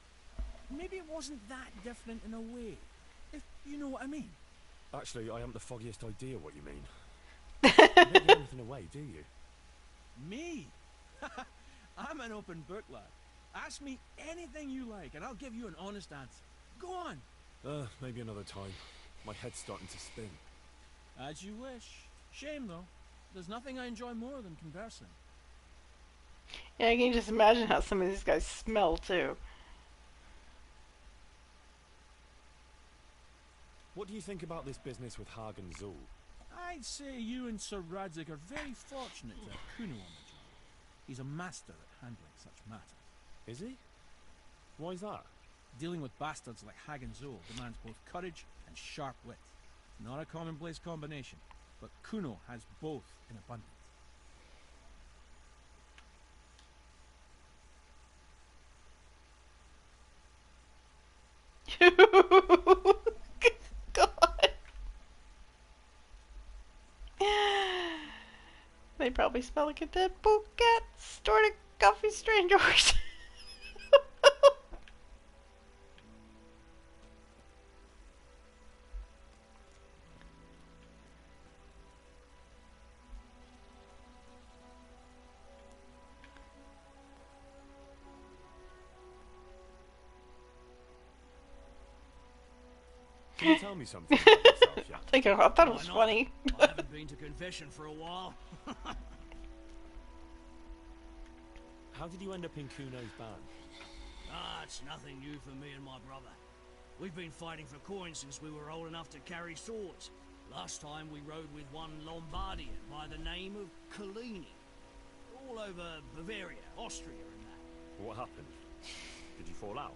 maybe it wasn't that different in a way. If you know what I mean. Actually, I haven't the foggiest idea what you mean. You don't give anything away, do you? Me? I'm an open book, lad. Ask me anything you like, and I'll give you an honest answer. Go on. Maybe another time. My head's starting to spin. As you wish. Shame, though. There's nothing I enjoy more than conversing. Yeah, I can just imagine how some of these guys smell, too. What do you think about this business with Hagen Zul? I'd say you and Sir Radzik are very fortunate to have Kuno on the job. He's a master at handling such matters. Is he? Why's that? Dealing with bastards like Hag and Zool demands both courage and sharp wit. Not a commonplace combination, but Kuno has both in abundance. God. They probably smell like a dead pool cat stored at Coffee Strangers. Can you tell me something about yourself yet? I thought it was funny. I haven't been to confession for a while. How did you end up in Kuno's band? It's nothing new for me and my brother. We've been fighting for coins since we were old enough to carry swords. Last time we rode with one Lombardian by the name of Collini. All over Bavaria, Austria and that. What happened? Did you fall out?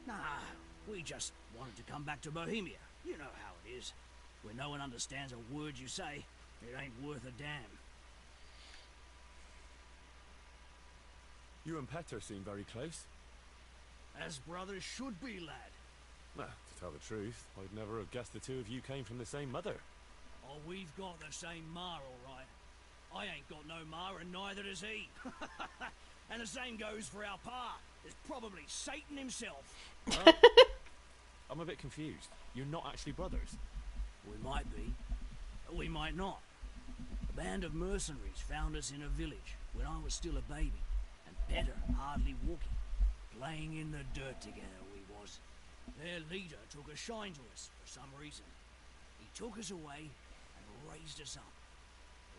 Nah, we just wanted to come back to Bohemia. You know how it is. When no one understands a word you say, it ain't worth a damn. You and Petter seem very close. As brothers should be, lad. Well, to tell the truth, I'd never have guessed the two of you came from the same mother. Oh, we've got the same ma, all right. I ain't got no ma, and neither does he. And the same goes for our pa. It's probably Satan himself. Well, I'm a bit confused. You're not actually brothers. We might be. We might not. A band of mercenaries found us in a village when I was still a baby, and Petter hardly walking, playing in the dirt together we was. Their leader took a shine to us for some reason. He took us away and raised us up.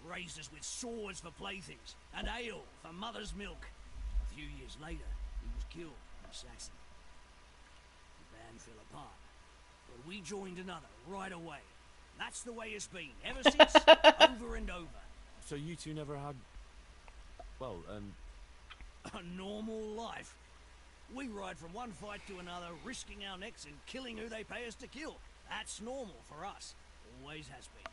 Raised us with swords for playthings and ale for mother's milk. A few years later, he was killed in Saxony. The band fell apart, but we joined another right away. That's the way it's been ever since, over and over. So you two never had... well, a normal life. We ride from one fight to another, risking our necks and killing who they pay us to kill. That's normal for us. Always has been.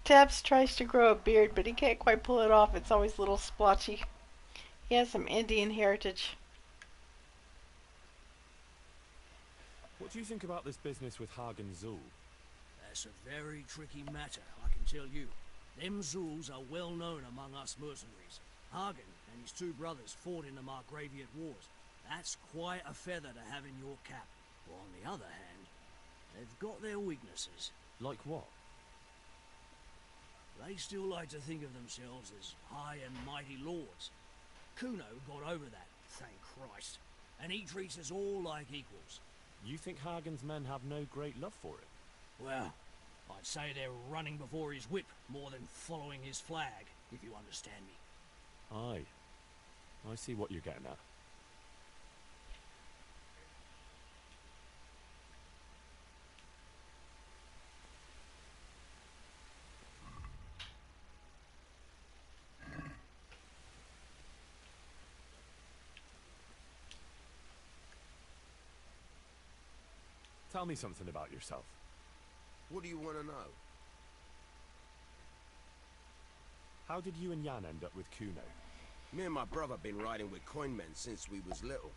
Tabs tries to grow a beard, but he can't quite pull it off. It's always a little splotchy. He has some Indian heritage. what do you think about this business with Hag and Zool? That's a very tricky matter, I can tell you. Them Zools are well known among us mercenaries. Hagen and his two brothers fought in the Margraviate Wars. That's quite a feather to have in your cap. But on the other hand, they've got their weaknesses. Like what? They still like to think of themselves as high and mighty lords. Kuno got over that, thank Christ. And he treats us all like equals. You think Hagen's men have no great love for it? Well, I'd say they're running before his whip more than following his flag, if you understand me. Aye. I see what you're getting at. Tell me something about yourself. What do you want to know? How did you and Jan end up with Kuno? Me and my brother been riding with coin men since we was little.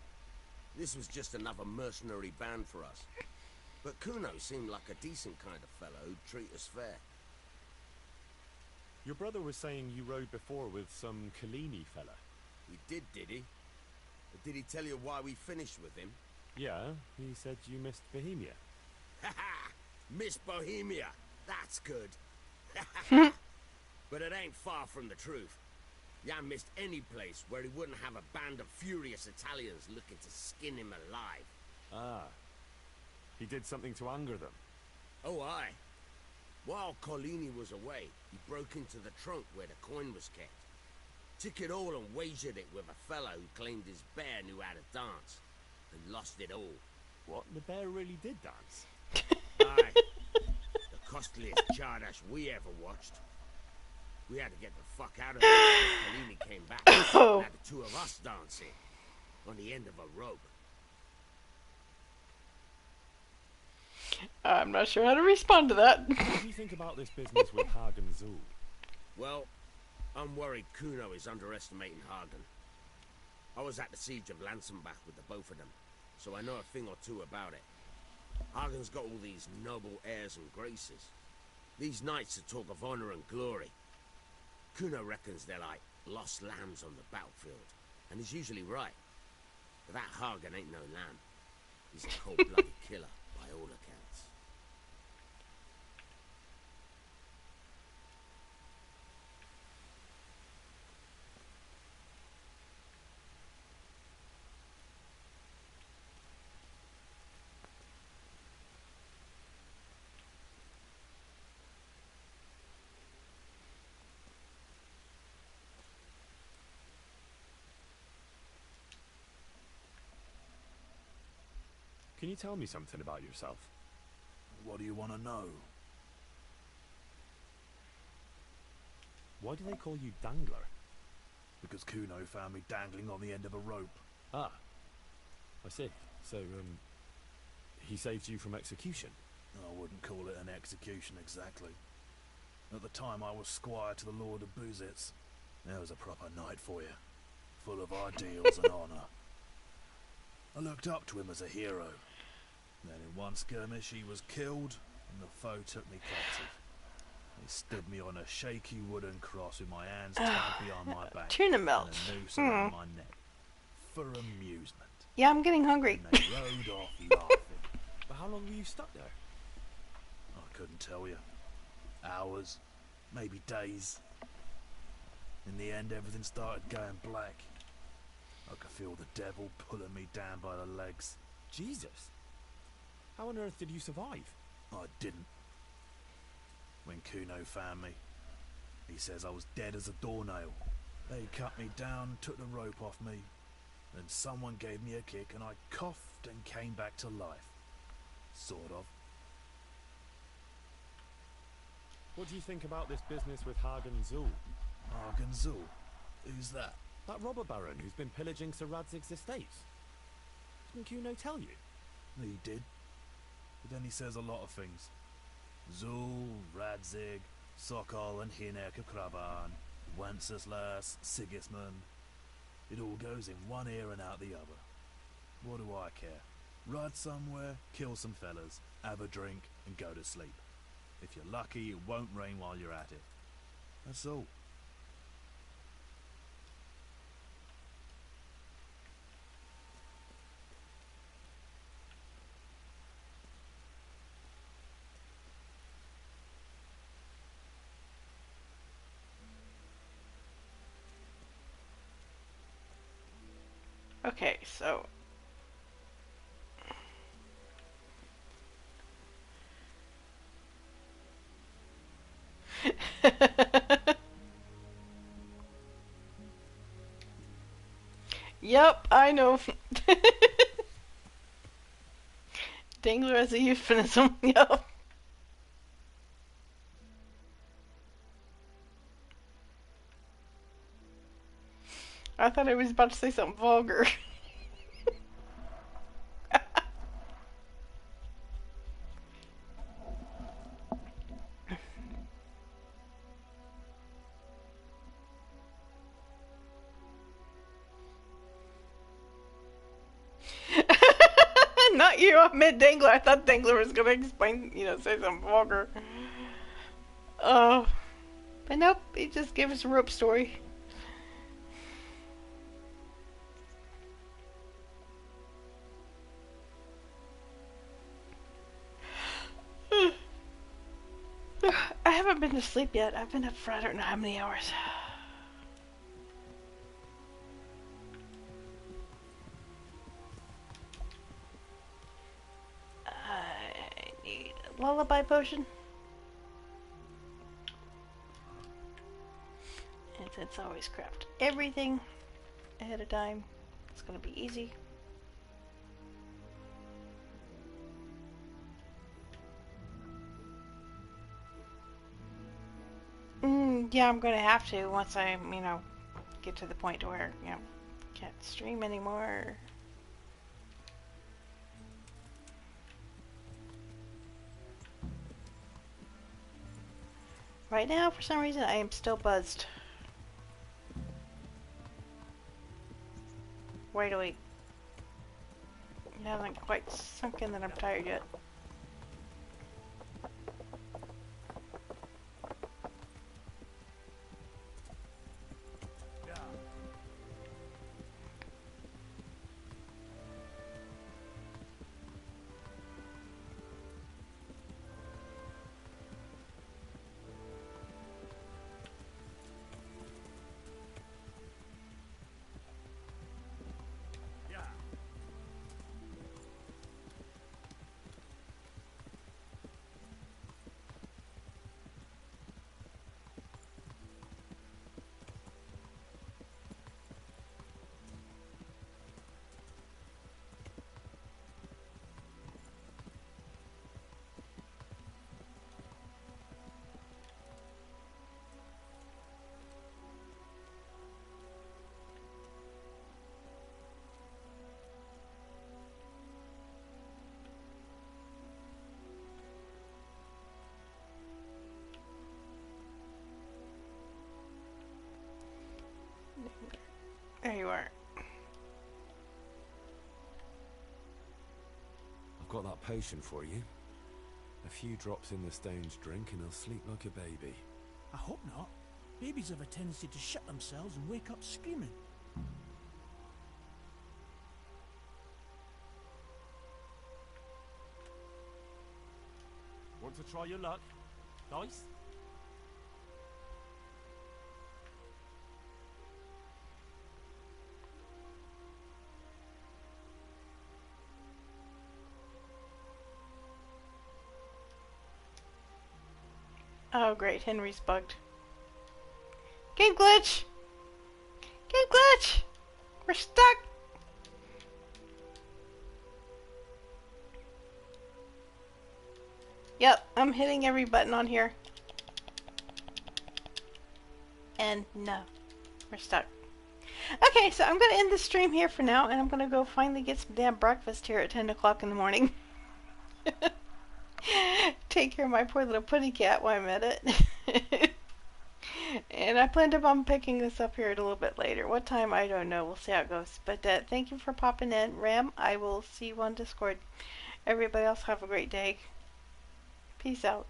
This was just another mercenary band for us. But Kuno seemed like a decent kind of fellow who'd treat us fair. Your brother was saying you rode before with some Collini fella. We did he? But did he tell you why we finished with him? Yeah, he said you missed Bohemia. Ha! Miss Bohemia! That's good. But it ain't far from the truth. Jan missed any place where he wouldn't have a band of furious Italians looking to skin him alive. Ah. He did something to anger them. Oh, aye. While Collini was away, he broke into the trunk where the coin was kept. Took it all and wagered it with a fellow who claimed his bear knew how to dance, and lost it all. What? The bear really did dance? Aye. The costliest Chardash we ever watched. We had to get the fuck out of there when Kalini came back. And had the two of us dancing on the end of a rope. I'm not sure how to respond to that. What do you think about this business with Hagen Zul? Well, I'm worried Kuno is underestimating Hagen. I was at the siege of Lansenbach with the both of them, so I know a thing or two about it. Hagen's got all these noble airs and graces. These knights that talk of honor and glory. Kuno reckons they're like lost lambs on the battlefield, and he's usually right. But that Hagen ain't no lamb. He's a cold-blooded killer, by all accounts. Can you tell me something about yourself? What do you want to know? Why do they call you Dangler? Because Kuno found me dangling on the end of a rope. Ah, I see. So, he saved you from execution? I wouldn't call it an execution exactly. At the time I was squire to the Lord of Buzitz. There was a proper night for you, full of ideals and honour. I looked up to him as a hero. Then in one skirmish he was killed, and the foe took me captive. They stood me on a shaky wooden cross with my hands tied behind my back Tuna and melt. a noose around my neck, for amusement. Yeah, I'm getting hungry. And they rode off laughing. But how long were you stuck there? I couldn't tell you. Hours, maybe days. In the end, everything started going black. I could feel the devil pulling me down by the legs. Jesus! How on earth did you survive? I didn't. When Kuno found me, he says I was dead as a doornail. They cut me down, took the rope off me, then someone gave me a kick and I coughed and came back to life. Sort of. What do you think about this business with Hagen Zul? Hagen Zul? Who's that? That robber baron who's been pillaging Sir Radzig's estates. Didn't Kuno tell you? He did. But then he says a lot of things. Zul, Radzig, Sokol and Hinek of Kravan, Wenceslas, Sigismund. It all goes in one ear and out the other. What do I care? Ride somewhere, kill some fellas, have a drink and go to sleep. If you're lucky, it won't rain while you're at it. That's all. Okay, so yep, I know. Dangler as a euphemism, yep. I thought I was about to say something vulgar. Not you, I meant Dangler. I thought Dangler was gonna explain, say something vulgar. But nope, he just gave us a rope story. I haven't been to sleep yet. I've been up for I don't know how many hours. I need a lullaby potion. And if since I always craft everything ahead of time, it's going to be easy. Yeah, I'm going to have to once I, get to the point to where, can't stream anymore. Right now, for some reason, I am still buzzed. Wait a week. It hasn't quite sunk in that I'm tired yet. There you are. I've got that potion for you. A few drops in the stone's drink and he'll sleep like a baby. I hope not. Babies have a tendency to shit themselves and wake up screaming. Want to try your luck? Dice? Oh great, Henry's bugged. Game glitch! Game glitch! We're stuck! Yep, I'm hitting every button on here. And no, we're stuck. Okay, so I'm going to end the stream here for now, and I'm going to go finally get some damn breakfast here at 10 o'clock in the morning. Take care of my poor little putty cat while I'm at it. And I plan on picking this up here a little bit later. What time? I don't know. We'll see how it goes. But thank you for popping in. Ram, I will see you on Discord. Everybody else have a great day. Peace out.